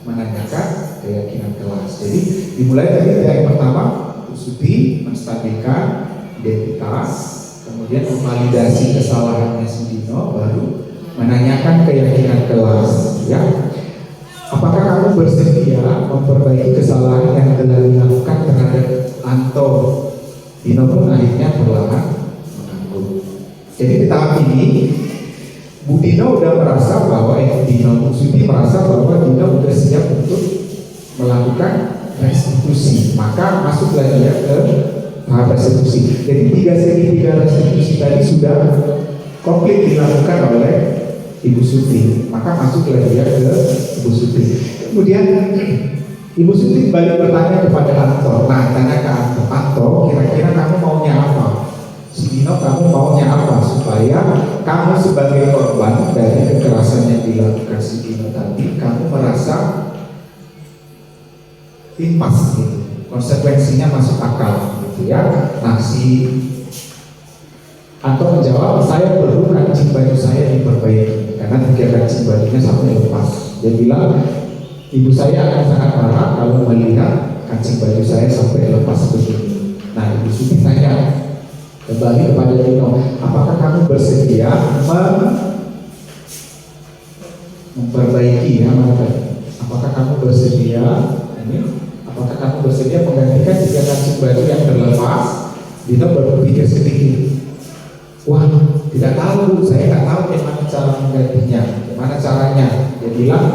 menanyakan keyakinan kelas. Jadi dimulai dari yang pertama, Bu Suti menstabilkan identitas, kemudian memvalidasi kesalahannya si Dino, baru menanyakan keyakinan kelas. Ya, apakah kamu bersedia memperbaiki kesalahan yang telah dilakukan terhadap Anto? Dino pun akhirnya perlahan. Jadi di tahap ini Bu Dino udah merasa bahwa Bu Suti merasa bahwa Dino udah siap untuk melakukan restitusi. Maka masuklah dia ke tahap restitusi. Jadi tiga restitusi tadi sudah komplit dilakukan oleh Ibu Suti. Maka masuklah dia ke Ibu Suti. Kemudian Ibu Suti balik bertanya kepada Anto. Nah, tanya ke Anto, Anto, kira-kira kamu maunya apa? Si Dino, kamu maunya apa supaya kamu sebagai korban dari kekerasan yang dilakukan si Dino tadi, kamu merasa impas gitu, konsekuensinya masuk akal gitu ya. Nah, si Anto menjawab, saya perlu kancing baju saya diperbaiki karena 3 kancing bajunya sampai lepas. Dia bilang, ibu saya akan sangat marah kalau melihat kancing baju saya sampai lepas begini. Nah, Ibu Suti tanya kembali kepada Dino, apakah kamu bersedia memperbaiki ya mata? Apakah kamu bersedia apakah kamu bersedia menggantikan 3 kancing baju yang terlepas? Dino berpikir sedikit. Wah, tidak tahu, saya nggak tahu bagaimana cara menggantinya, bagaimana caranya. Dia bilang,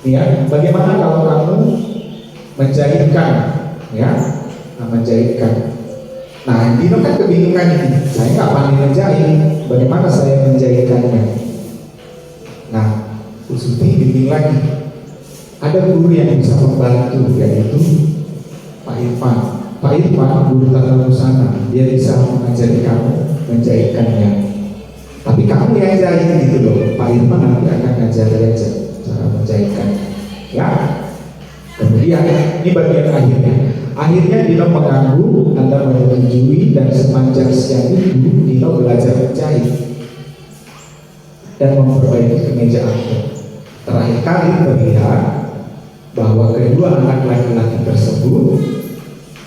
ya, bagaimana kalau kamu menjahitkan, ya, menjahitkan. Nah, Dino kan kebingungan ini. Saya nggak pandai menjahit. Bagaimana saya menjahitkannya? Nah, Bu Suti bimbing lagi. Ada guru yang bisa membantu, yaitu Pak Irfan. Pak Irfan guru tata busana. Dia bisa mengajari kamu menjahitkannya. Tapi kamu yang jahit gitu loh. Pak Irfan nanti akan ngajari aja cara menjahitkannya. Ya. Kemudian ini bagian akhirnya. Akhirnya Dino mengganggu, Anda menyetujui, dan sepanjang siang itu Dino belajar menjahit dan memperbaiki kemeja Anto. Terakhir kali terlihat bahwa kedua anak laki-laki tersebut,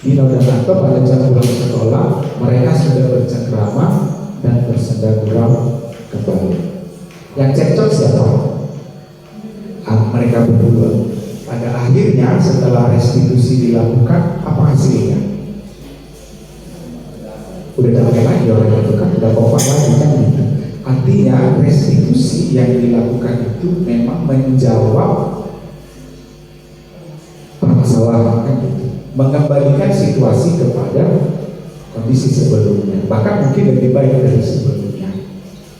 Dino dan Anto, pada jam pulang sekolah mereka sudah bercengkrama dan bersenda gurau kembali. Yang cekcok siapa? Mereka berdua. Pada akhirnya setelah restitusi dilakukan, apa hasilnya? udah damai lagi orang itu kan, udah kompak lagi kan gitu. Artinya restitusi yang dilakukan itu memang menjawab permasalahan kan gitu, mengembalikan situasi kepada kondisi sebelumnya, bahkan mungkin lebih baik dari sebelumnya.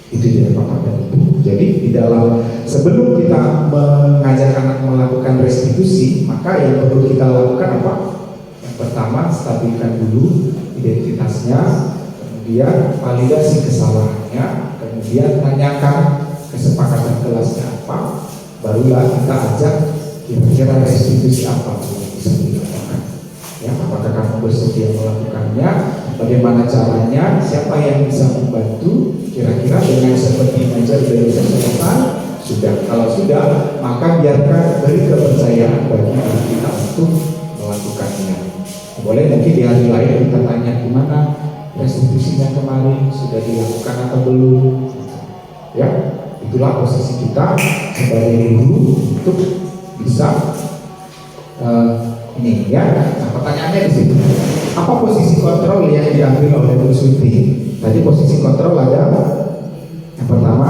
Itu dia Bapak dan Ibu. Jadi di dalam sebelum kita mengajak anak melakukan restitusi, maka yang perlu kita lakukan apa? Yang pertama, stabilkan dulu identitasnya, kemudian validasi kesalahannya, kemudian tanyakan kesepakatan kelasnya apa, barulah kita ajak kira-kira restitusi apa yang bisa dilakukan. Ya, apakah kamu bersedia melakukannya? Bagaimana caranya? Siapa yang bisa membantu? Kira-kira dengan seperti mengajar dari selesai sudah. Kalau sudah, maka biarkan beri kepercayaan bagi diri kita untuk melakukannya. Boleh mungkin di hari lain kita tanya gimana restitusinya kemarin, sudah dilakukan atau belum? Ya, itulah posisi kita sebagai guru untuk bisa ini ya. Nah, pertanyaannya di situ. Apa posisi kontrol yang diambil oleh Bu Suti? Tadi posisi kontrol ada yang pertama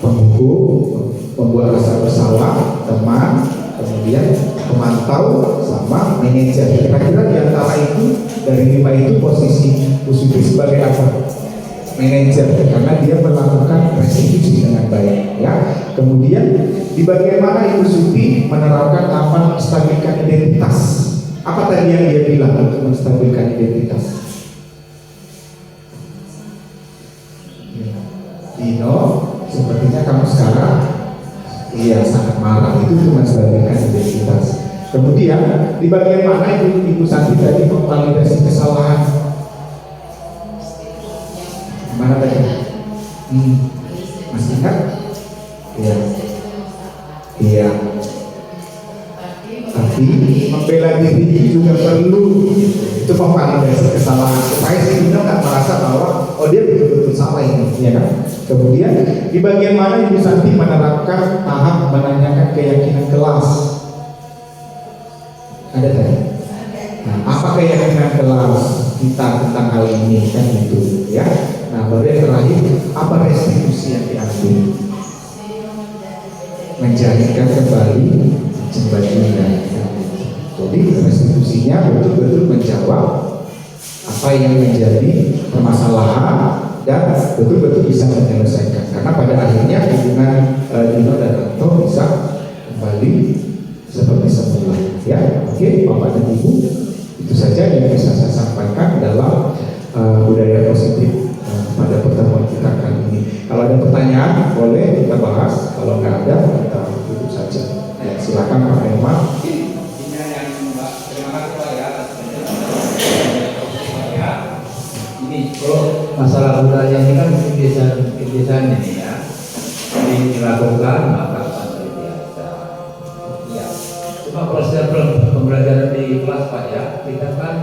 penghukum, membuat rasa bersalah, teman, kemudian pemantau, sama manajer. Kira-kira di antara itu dari 5 itu posisi Bu Suti sebagai apa? Manajer, karena dia melakukan restitusi dengan baik. Ya. Kemudian di bagian mana Ibu Suti menerapkan apa menstabilkan identitas? Apa tadi yang dia bilang untuk menstabilkan identitas? Dino, sepertinya kamu sekarang iya sangat marah, itu cuma menstabilkan identitas. Kemudian di bagian mana Ibu Santi tadi memvalidasi kesalahan? Mana tadi? Masih ingat? Iya. Iya. Tapi membela diri juga perlu, itu memvalidasi kesalahan supaya si Dino nggak merasa bahwa oh dia betul-betul salah ini, ya kan? Kemudian di bagian mana Ibu Santi menerapkan tahap menanyakan keyakinan kelas? Ada tadi? Nah, apa keyakinan kelas kita tentang hal ini kan gitu, ya? Nah, baru yang terakhir, apa restitusi yang diambil? Menjadikan kembali jembatannya. Jadi restitusinya betul-betul menjawab apa yang menjadi permasalahan dan betul-betul bisa menyelesaikan. Karena pada akhirnya hubungan Dino dan Anto bisa kembali seperti semula. Ya, oke, Bapak dan Ibu, itu saja yang bisa saya sampaikan dalam budaya positif pada pertemuan kita kali ini. Kalau ada pertanyaan boleh kita bahas, kalau nggak ada kita tutup saja. Ya, silakan Pak Herman. Ini kalau masalah budaya ini kan kebiasaan ini ya, ini dilakukan maka seperti biasa. Ya, cuma proses pembelajaran di kelas Pak ya, kita kan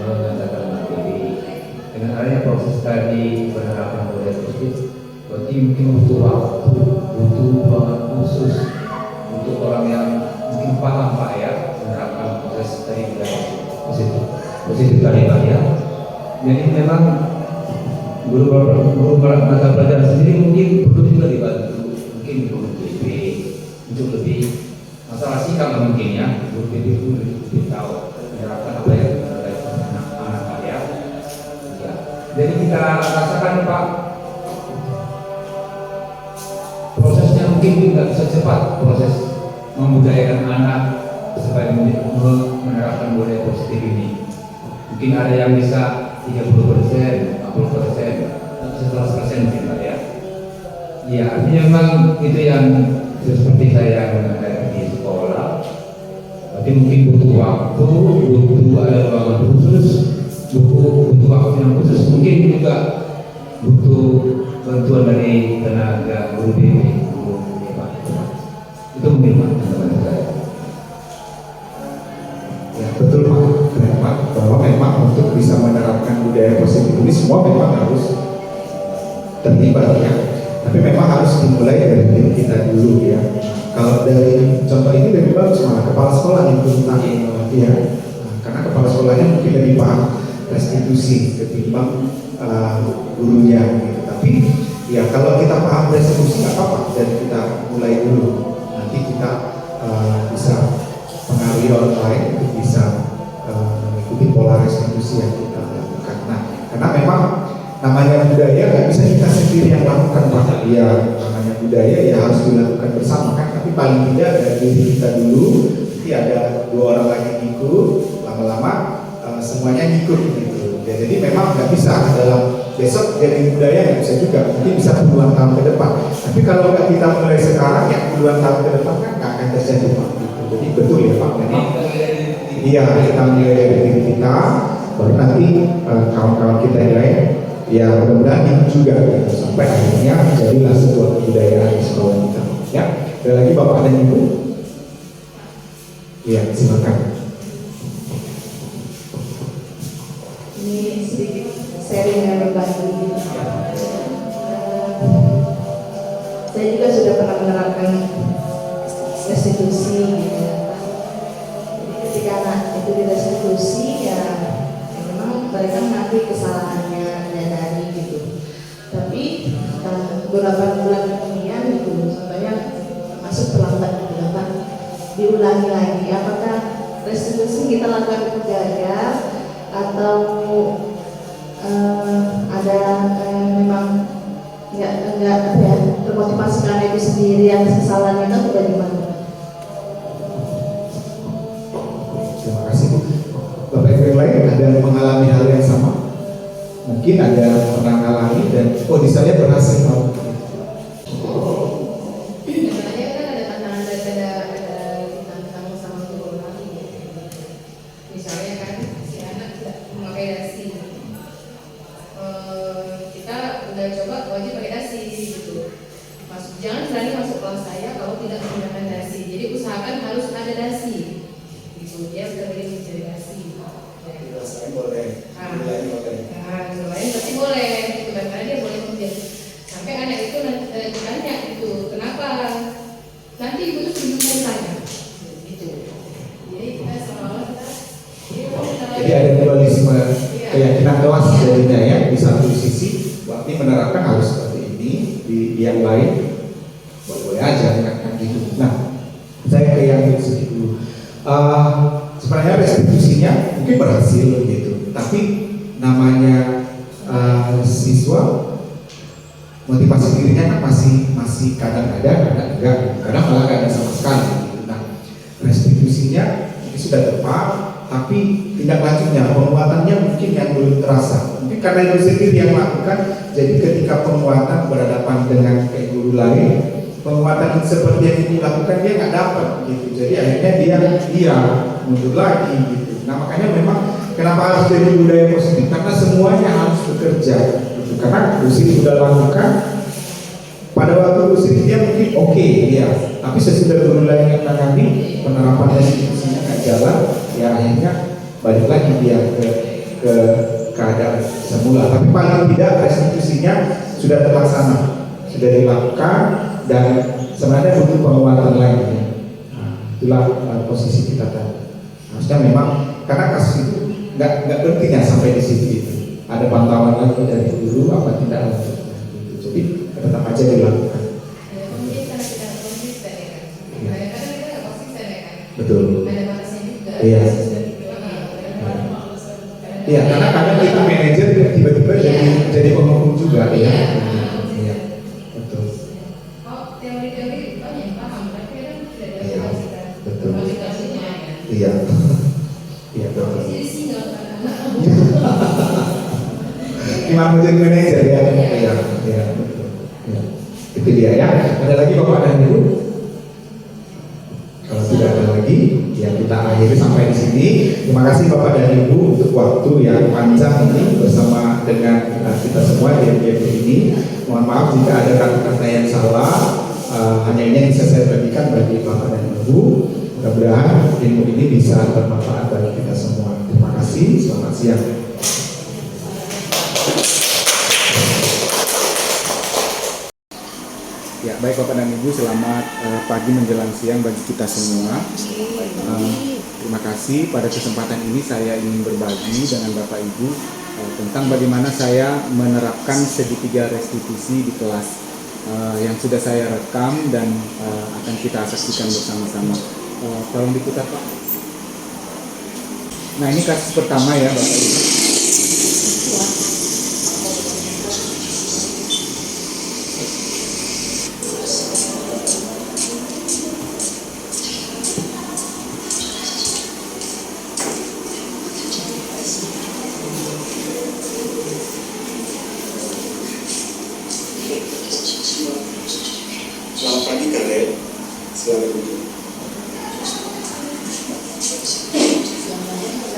mengatakan materi dengan adanya proses tadi penerapan budaya positif, berarti mungkin butuh waktu, butuh banget khusus untuk orang yang mungkin paham Pak ya menerapkan proses tadi budaya positif tadi Pak ya. Jadi memang guru mata pelajaran sendiri mungkin perlu juga dibantu, mungkin guru PP untuk lebih masalah sikap mungkin ya, guru PP itu lebih tahu menerapkan apa yang anak-anak Pak ya. Jadi kita rasakan Pak, prosesnya mungkin tidak bisa cepat, proses membudayakan anak supaya menerapkan budaya positif ini. Mungkin ada yang bisa 30%, 40%, 100% mungkin Pak ya. Ya, artinya memang itu yang seperti saya mengajar di sekolah. Berarti mungkin butuh waktu, butuh ada ruangan khusus, butuh waktu yang khusus, mungkin juga butuh bantuan dari tenaga guru bimbing, guru Pak. Itu mungkin Pak teman-teman saya. Ya, betul Pak, bahwa memang untuk bisa menerapkan budaya positif ini semua memang harus terlibat ya. Tapi memang harus dimulai dari diri kita dulu ya. Kalau dari contoh ini lebih bagus malah kepala sekolah yang tentang ya, karena kepala sekolahnya mungkin lebih paham restitusi ketimbang gurunya gitu. Tapi ya kalau kita paham restitusi nggak apa-apa dan kita mulai dulu, nanti kita bisa pengaruhi orang lain untuk bisa mengikuti pola restitusi yang kita lakukan. Nah, karena memang namanya budaya nggak bisa kita sendiri yang lakukan, Pak. Ya, namanya budaya ya harus dilakukan bersama kan. Tapi paling tidak dari diri kita dulu, nanti ada 2 orang lagi ngikut, lama-lama semuanya ngikut gitu. Ya, jadi memang nggak bisa dalam besok jadi budaya, nggak bisa juga. Mungkin bisa puluhan tahun ke depan. Tapi kalau nggak kita mulai sekarang, ya puluhan tahun ke depan kan nggak akan terjadi, Pak. Gitu. Jadi betul ya, Pak. Memang iya, kita mulai dari diri kita, baru nanti kawan-kawan kita yang lain ya mudah-mudahan itu juga gitu, sampai akhirnya jadilah sebuah kebudayaan di sekolah kita. Ya, ada lagi Bapak dan Ibu? Ya, silakan. Ini sedikit sharing yang berbagi. Saya juga sudah pernah menerapkan restitusi gitu. Jadi ketika anak itu direstitusi ya memang mereka mengakui kesalahannya dari gitu. Tapi beberapa bulan kemudian gitu, contohnya masuk terlambat gitu, Pak, diulangi lagi. Apakah restitusi kita lakukan gagal atau ada memang nggak apa ya, termotivasi karena itu sendiri yang kesalahan itu atau bagaimana? Terima kasih. Bapak Ibu yang lain ada yang mengalami hal yang sama? Mungkin ada pernah mengalami dan di saya berhasil mau. Sebenarnya kan ada tantangan ada ditantang sama guru lagi. Misalnya kan si anak tidak memakai dasi, kita udah coba wajib pakai dasi gitu. Jangan berani masuk kelas saya kalau tidak menggunakan dasi. Jadi usahakan harus ada dasi. Gitu. Dia sering mencari dasi. Boleh. Yang lain pasti boleh. Gitu. Karena dia boleh menjadi. Sampai anak itu ditanya gitu, kenapa? Nanti ibu itu sebelum tanya. Gitu. Jadi kita seolah-olah Jadi ada dualisme keyakinan kelas jadinya ya. Di satu sisi waktu menerapkan harus seperti ini, di yang lain boleh aja kan gitu. Nah, saya ke yang sedikit dulu. Sebenarnya restitusinya mungkin berhasil gitu, tapi namanya siswa motivasi dirinya kan masih kadang ada, kadang enggak, kadang malah nggak ada sama sekali. Gitu. Nah, restitusinya ini sudah tepat, tapi tindak lanjutnya, penguatannya mungkin yang belum terasa. Mungkin karena itu sendiri yang lakukan, jadi ketika penguatan berhadapan dengan guru lain, penguatan seperti yang dilakukan dia nggak dapat gitu. Jadi akhirnya dia mundur lagi gitu. Nah makanya memang kenapa harus jadi budaya positif, karena semuanya harus bekerja gitu. Karena Gusti sudah lakukan pada waktu Gusti dia mungkin oke, ya, tapi sesudah guru lain yang menangani penerapan restitusinya nggak jalan, ya akhirnya balik lagi dia ke keadaan semula. Tapi paling tidak restitusinya sudah terlaksana, sudah dilakukan. Dan sebenarnya butuh penguatan lainnya. Nah, itulah posisi kita tadi. Harusnya memang karena kasus itu nggak penting ya sampai di situ itu. Ada pantauan lagi dari guru apa tidak lanjut. Gitu. Jadi tetap aja dilakukan. mungkin karena kita konsisten ya kan. Kadang-kadang kita nggak konsisten ya kan. Betul. Ada batasnya juga. Iya. Iya, karena kadang kita manajer tiba-tiba jadi penghukum juga ya. Iya. Betul. Teori-teori banyak yang paham, tapi kadang tidak ada Iya, aplikasikan. betul. Aplikasinya ya. Iya. Iya betul. Jadi single kadang-kadang. Cuma menjadi manajer ya. Iya, iya betul. Ya. Itu dia ya. Ada lagi Bapak dan Ibu? Kalau tidak ada lagi, ya kita akhiri sampai di sini. Terima kasih Bapak dan Ibu untuk waktu yang panjang ini bersama dengan kita semua di MGP ini. Mohon maaf jika ada kata-kata yang salah. Hanya ini yang bisa saya bagikan bagi Bapak dan Ibu. Mudah-mudahan ilmu ini bisa bermanfaat bagi kita semua. Terima kasih. Selamat siang. Ya, baik Bapak dan Ibu, selamat pagi menjelang siang bagi kita semua. Terima kasih. Pada kesempatan ini saya ingin berbagi dengan Bapak Ibu tentang bagaimana saya menerapkan segitiga restitusi di kelas yang sudah saya rekam dan akan kita saksikan bersama-sama. Tolong diputar, Pak. Nah, ini kasus pertama ya, Bapak Ibu. Selamat pagi Karen, silakan duduk.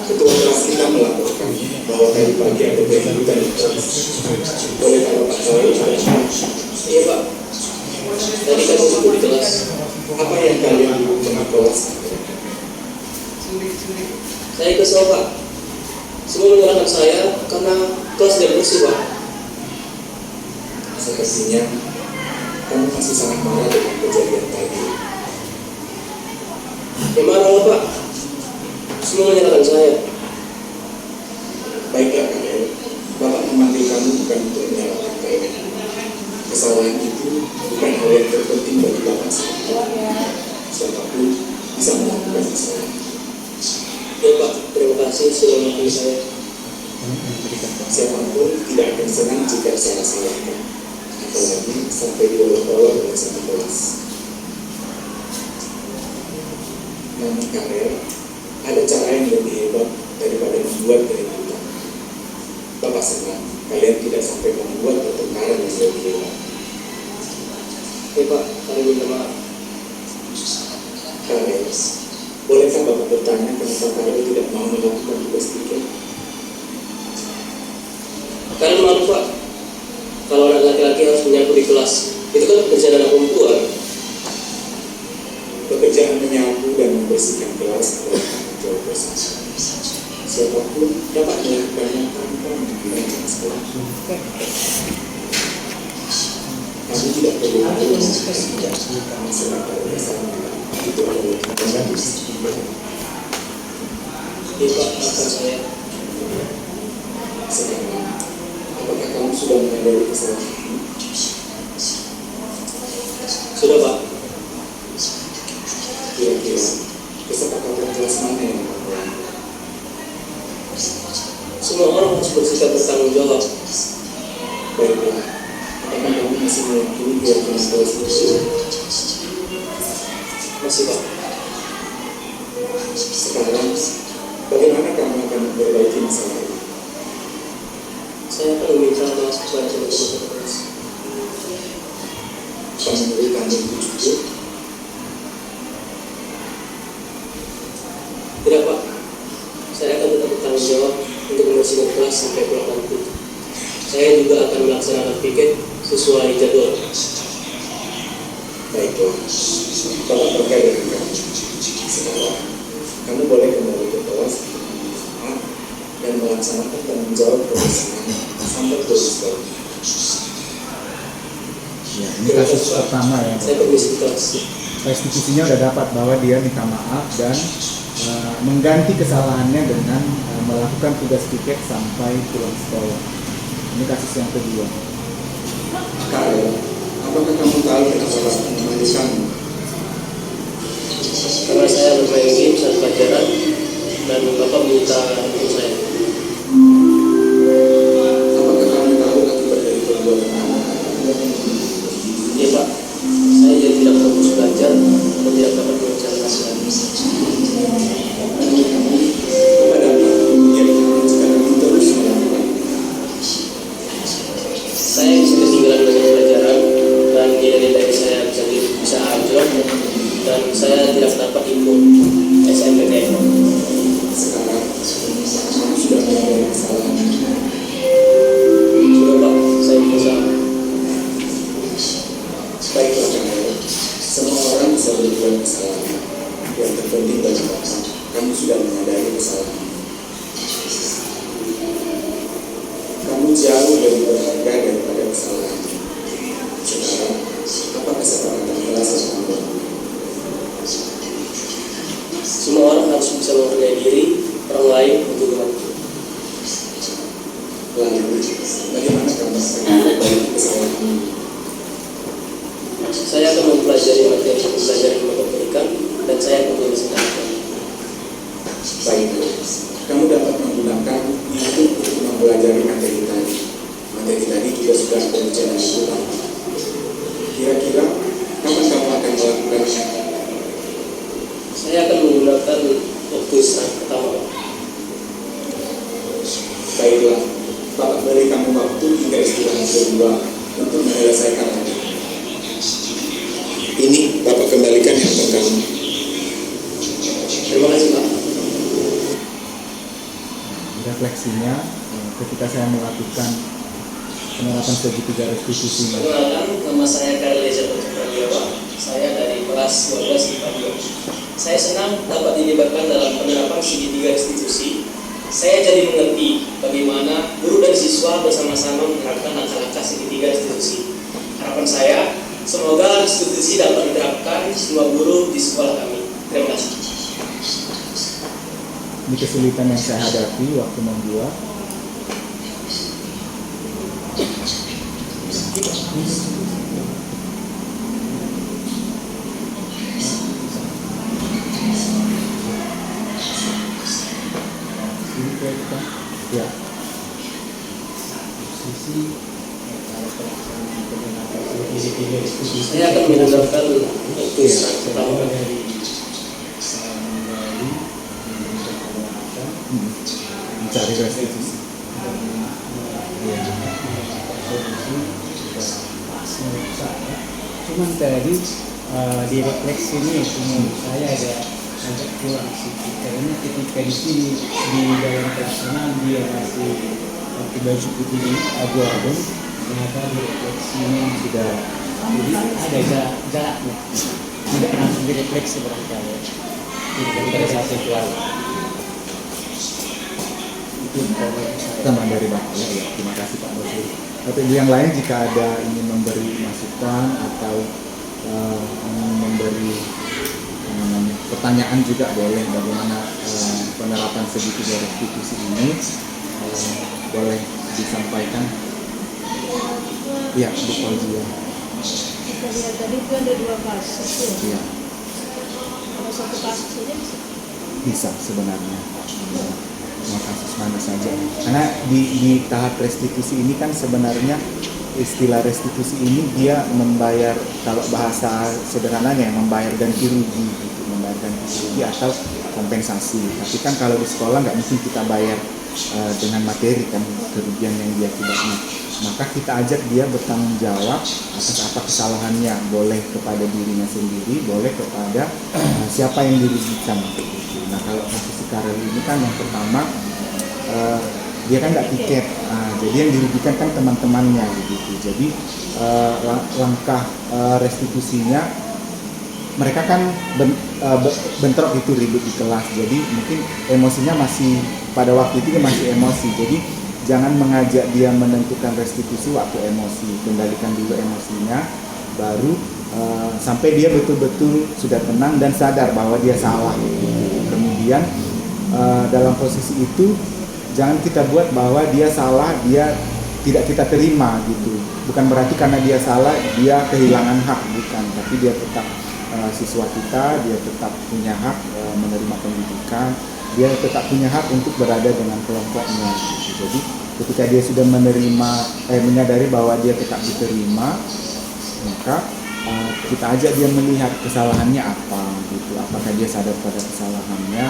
Ketua kelas kita melaporkan bahwa tadi pagi ada keributan di kelas. Boleh kalau Pak tahu? Iya Pak. Tadi kamu sebut di kelas. Apa yang kalian dengan kelas? Saya kesal Pak. Semua menyalahkan saya karena kelas tidak bersih Pak. Sepertinya kamu masih sangat marah dengan kejadian tadi. Ya marah lah Pak. Semua menyalahkan saya. Baiklah Karen, Bapak memanggil kamu bukan untuk menyalahkan kalian. Kesalahan itu bukan hal yang terpenting bagi Bapak sendiri. Siapapun bisa melakukan kesalahan. Ya Pak, terima kasih sudah mengampuni saya. Siapapun tidak akan senang jika salah-salahkan, apalagi sampai dibawa-bawa oleh satu kelas. Namun Karen, ada cara yang lebih hebat daripada membuat keributan. Bapak senang kalian tidak sampai membuat pertengkaran yang lebih hebat. Ya Pak, kami minta maaf. Karen, bolehkah Bapak bertanya kenapa kalian tidak mau melakukan tugas tiket? Kalian malu Pak. Kalau anak laki-laki harus menyapu di kelas, itu kan pekerjaan anak perempuan. Pekerjaan menyapu dan membersihkan kelas adalah tanggung jawab bersama. Siapapun dapat melakukannya tanpa menggunakan sekolah. Kami tidak perlu masalah kalau bersama itu adalah tindakan disiplin. Ya Pak, maafkan saya. Sekarang, apakah kamu sudah menyadari kesalahan ini? Sudah Pak. Kira-kira kesepakatan kelas mana yang dilakukan? Semua orang harus bersikap bertanggung jawab. Baiklah, apakah kamu masih meyakini keyakinan kelas itu? Masih Pak. Sekarang, bagaimana kamu akan memperbaiki masalah ini? Saya akan meminta maaf kepada teman-teman kelas. Apa menurut kamu itu cukup? Tidak Pak. Saya akan tetap bertanggung jawab untuk membersihkan kelas sampai pulang nanti. Saya juga akan melaksanakan piket sesuai jadwal. Baiklah, Bapak terkait dengan kamu. Sekarang, kamu boleh kembali ke kelas dan melaksanakan tanggung jawab kebersihan sampai selesai. Ya, ini kasus pertama ya. Saya permisi ke kelas. Restitusinya udah dapat bahwa dia minta maaf dan mengganti kesalahannya dengan melakukan tugas tiket sampai pulang sekolah. Ini kasus yang kedua. Karen, apakah kamu tahu kenapa Bapak memanggil kamu? Karena saya bermain game saat pelajaran dan Bapak minta untuk saya. Apakah kamu tahu akibat dari perbuatan kamu? Iya Pak, saya jadi tidak fokus belajar dan tidak dapat mengerjakan hasilnya. Kepada yang kamu sekarang terus melakukan? Saya bisa ketinggalan banyak pelajaran dan nilai-nilai saya bisa anjlok dan saya tidak dapat ikut SNMPTN. Sekarang, kamu sudah menyadari kesalahan. Sudah Pak, saya bisa. Baiklah Karen, semua orang bisa berbuat kesalahan. Yang terpenting bagi Bapak, kamu sudah menyadari kesalahan. Kamu jauh lebih berharga daripada kesalahan. Sekarang, apa kesepakatan kelas yang kamu lakukan? Semua orang harus harus bisa menghargai diri orang lain untuk membantu. Lalu, bagaimana kamu memperbaiki kesalahan? Saya akan mempelajari materi belajar ilmu kepemilikan dan saya akan menyelesaikan. Baiklah, kamu dapat menggunakan YouTube untuk mempelajari materi tadi. Materi tadi juga sudah aku dengan ulang. Kira-kira kapan kamu akan melakukannya? Saya akan menggunakan waktu istirahat pertama. Baiklah, Bapak beri kamu waktu hingga istirahat kedua untuk menyelesaikan materi. Ini Bapak kembalikan handphone kamu. Terima kasih Pak. Refleksinya ketika saya melakukan penerapan segitiga restitusi. Perkenalkan, nama saya Karel Reza Pragiawa. Saya dari kelas 12 IPA 2. Saya senang dapat dilibatkan dalam penerapan segitiga restitusi. Saya jadi mengerti bagaimana guru dan siswa bersama-sama menerapkan langkah-langkah segitiga restitusi. Harapan saya, semoga restitusi dapat diterapkan semua guru di sekolah kami. Terima kasih. Ini kesulitan yang saya hadapi waktu membuat. Ya. Saya akan menggunakan waktu istirahat pertama. Mencari restitusi. Cuman tadi di refleksi ini menurut saya agak kurang sih, karena ketika di sini di dalam pelaksanaan dia masih pakai baju putih abu-abu, ternyata di refleksi ini sudah jadi ada jaraknya, tidak langsung direfleksi barangkali pada saat seksual. Itu Sama dari Bapak ya, terima kasih Pak Basri. Tapi yang lain jika ada ingin memberi masukan atau memberi pertanyaan juga boleh, bagaimana penerapan segitiga restitusi ini boleh disampaikan. Ya, Bu Fauzia. Kita lihat tadi itu ada 2 kasus ya. Iya. Kalau 1 kasus saja Bisa sebenarnya. Mau kasus mana saja. Karena di tahap restitusi ini kan sebenarnya istilah restitusi ini dia membayar, kalau bahasa sederhananya membayar ganti rugi gitu, membayar ganti rugi atau kompensasi. Tapi kan kalau di sekolah nggak mungkin kita bayar dengan materi kan kerugian yang dia akibatnya. Maka kita ajak dia bertanggung jawab atas apa kesalahannya, boleh kepada dirinya sendiri, boleh kepada siapa yang dirugikan. Nah kalau kasus Karel ini kan yang pertama dia kan nggak tiket, jadi yang dirugikan kan teman-temannya gitu. Jadi langkah restitusinya mereka kan bentrok itu, ribut di kelas. Jadi mungkin emosinya masih pada waktu itu masih emosi. Jadi jangan mengajak dia menentukan restitusi waktu emosi, kendalikan dulu emosinya, baru sampai dia betul-betul sudah tenang dan sadar bahwa dia salah. Kemudian dalam posisi itu jangan kita buat bahwa dia salah, dia tidak kita terima gitu. Bukan berarti karena dia salah dia kehilangan hak, bukan. Tapi dia tetap siswa kita, dia tetap punya hak menerima pendidikan, dia tetap punya hak untuk berada dengan kelompoknya gitu. Jadi ketika dia sudah menyadari bahwa dia tetap diterima, maka kita ajak dia melihat kesalahannya apa gitu. Apakah dia sadar pada kesalahannya?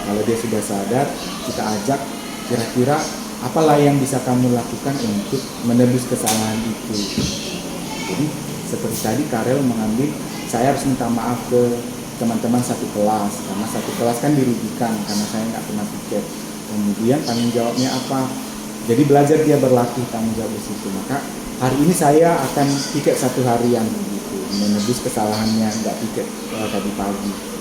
Kalau dia sudah sadar, kita ajak kira-kira apalah yang bisa kamu lakukan untuk menebus kesalahan itu. Jadi seperti tadi Karel mengambil, saya harus minta maaf ke teman-teman satu kelas karena satu kelas kan dirugikan karena saya nggak kena tiket. Kemudian tanggung jawabnya apa? Jadi belajar dia berlatih tanggung jawab di situ. Maka hari ini saya akan tiket 1 harian gitu, menebus kesalahannya nggak tiket tadi pagi.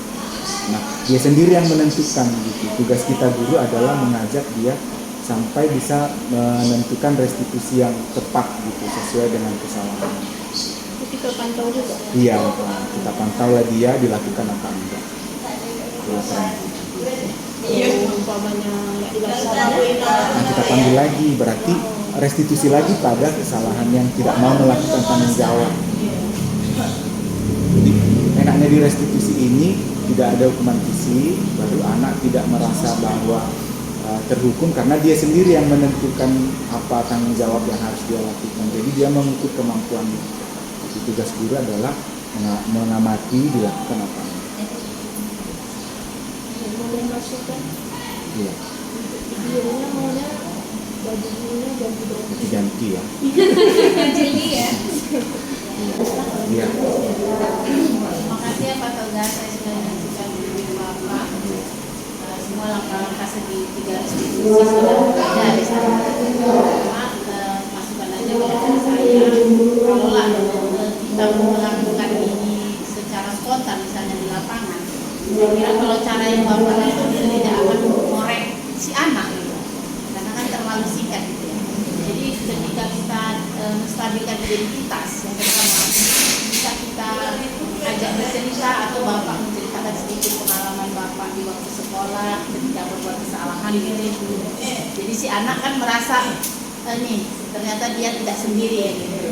Nah, dia sendiri yang menentukan gitu. Tugas kita guru adalah mengajak dia sampai bisa menentukan restitusi yang tepat gitu, sesuai dengan kesalahan. kita pantau juga. Iya, kita pantau lah dia dilakukan apa enggak. umpamanya nggak dilaksanakan. Nah, kita panggil lagi, berarti restitusi lagi pada kesalahan yang tidak mau melakukan tanggung jawab. Jadi enaknya di restitusi ini tidak ada hukuman fisik, baru anak tidak merasa bahwa terhukum karena dia sendiri yang menentukan apa tanggung jawab yang harus dia lakukan. Jadi dia mengukur kemampuan. Jadi tugas guru adalah mengamati dilakukan apa. Boleh masukkan. Iya. Gurunya maunya baju gurunya Ganti ya. Jeli ya. Iya. Makasih ya Pak Toga, saya sudah menyaksikan video Bapak. Semua langkah-langkah segitiga restitusi sudah ada di sana. Masukkan aja kepada saya. Kalaulah kita melakukan ini secara spontan, misalnya di lapangan, saya kira kalau cara yang Bapak lakukan tidak akan mengorek si anak gitu. Karena kan terlalu singkat gitu ya. Jadi ketika kita menstabilkan identitas yang pertama, bisa kita ajak bercerita atau Bapak menceritakan sedikit pengalaman Bapak di waktu sekolah ketika berbuat kesalahan gitu. Jadi si anak kan merasa nih ternyata dia tidak sendiri ya gitu.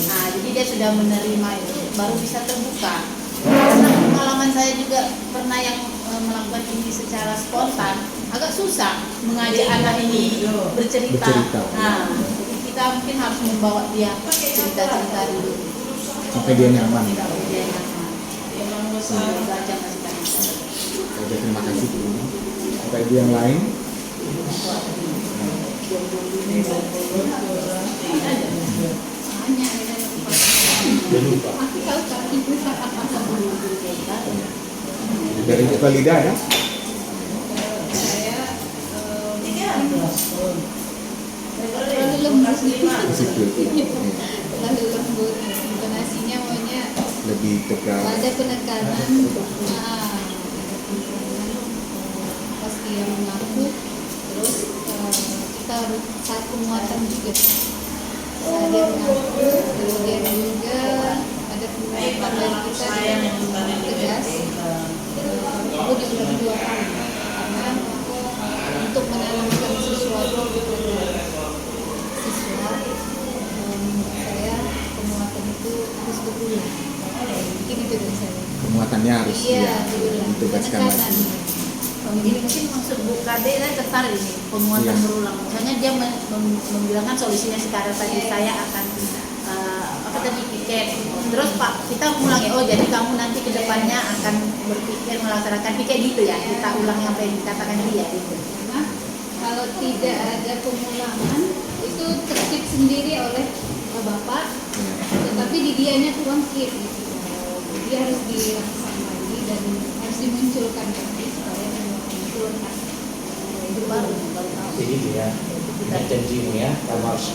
Jadi dia sudah menerima itu, baru bisa terbuka. Karena pengalaman saya juga pernah yang melakukan ini secara spontan, agak susah mengajak anak ini bercerita. Nah, jadi kita mungkin harus membawa dia cerita-cerita dulu Sampai dia nyaman. Terima kasih Bu. Sampai ibu yang lain. Dari Bu Kalida ya? Terlalu lembut. Terlalu lembut. Intonasinya maunya lebih tegas. ada penekanan. Pas dia mengaku, terus kita harus saat penguatan juga. Saat dia mengaku, kemudian juga ada penguatan dari kita yang tegas. Aku diulang 2 kali karena untuk menanamkan sesuatu kepada siswa, saya penguatan itu harus berulang. Mungkin itu dari saya. Penguatannya harus ditugaskan lagi. Jadi mungkin maksud Bu Kade saya tertarik ini penguatan berulang. Misalnya dia membilangkan solusinya sekarang tadi saya akan piket. Terus Pak kita ulangi, oh jadi kamu nanti ke depannya akan berpikir melaksanakan piket gitu ya. Kita ulangi apa yang dikatakan dia gitu. Nah, kalau tidak ada pengulangan itu tertib sendiri oleh Bapak, tetapi di dianya kurang kit gitu. Dia harus dilaksanakan lagi dan harus dimunculkan lagi supaya memunculkan itu baru jadi itu ya ingat janjimu ya kamu harus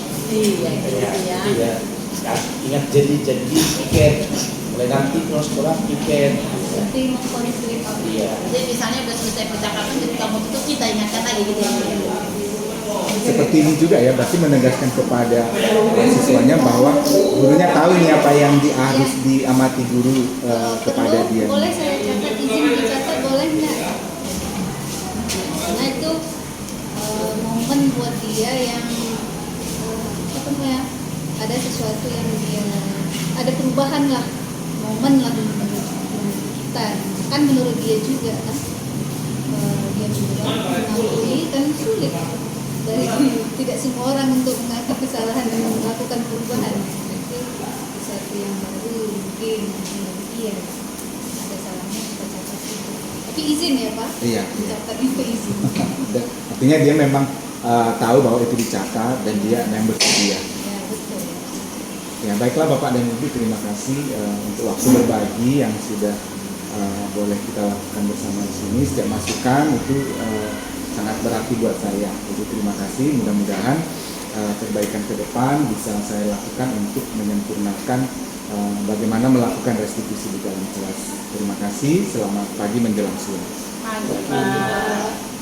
ingat janji piket mulai nanti kalau sekolah piket seperti mengkonflik jadi misalnya udah selesai percakapan jadi kamu tutup kita ingatkan lagi gitu ya. Seperti ini juga ya, berarti menegaskan kepada siswanya bahwa gurunya tahu nih apa yang harus diamati guru kepada dia. Boleh saya catat, izin dicatat boleh nggak? Karena itu momen buat dia yang ada sesuatu yang dia ada perubahan lah, momen lah menurut kita kan menurut dia juga kan dia bilang mengakui kan sulit dari tidak semua orang untuk mengakui kesalahan dan melakukan perubahan itu sesuatu yang baru mungkin iya ada salahnya kita catat itu. Tapi izin ya Pak? Iya. Dicatat itu izin. Artinya dia memang tahu bahwa itu dicatat dan dia memang bersedia. Ya betul. Ya baiklah Bapak dan Ibu, terima kasih untuk waktu berbagi yang sudah boleh kita lakukan bersama di sini. Setiap masukan itu sangat berarti buat saya. Jadi terima kasih. Mudah-mudahan perbaikan ke depan bisa saya lakukan untuk menyempurnakan bagaimana melakukan restitusi di dalam kelas. Terima kasih. Selamat pagi menjelang siang. Pagi Pak.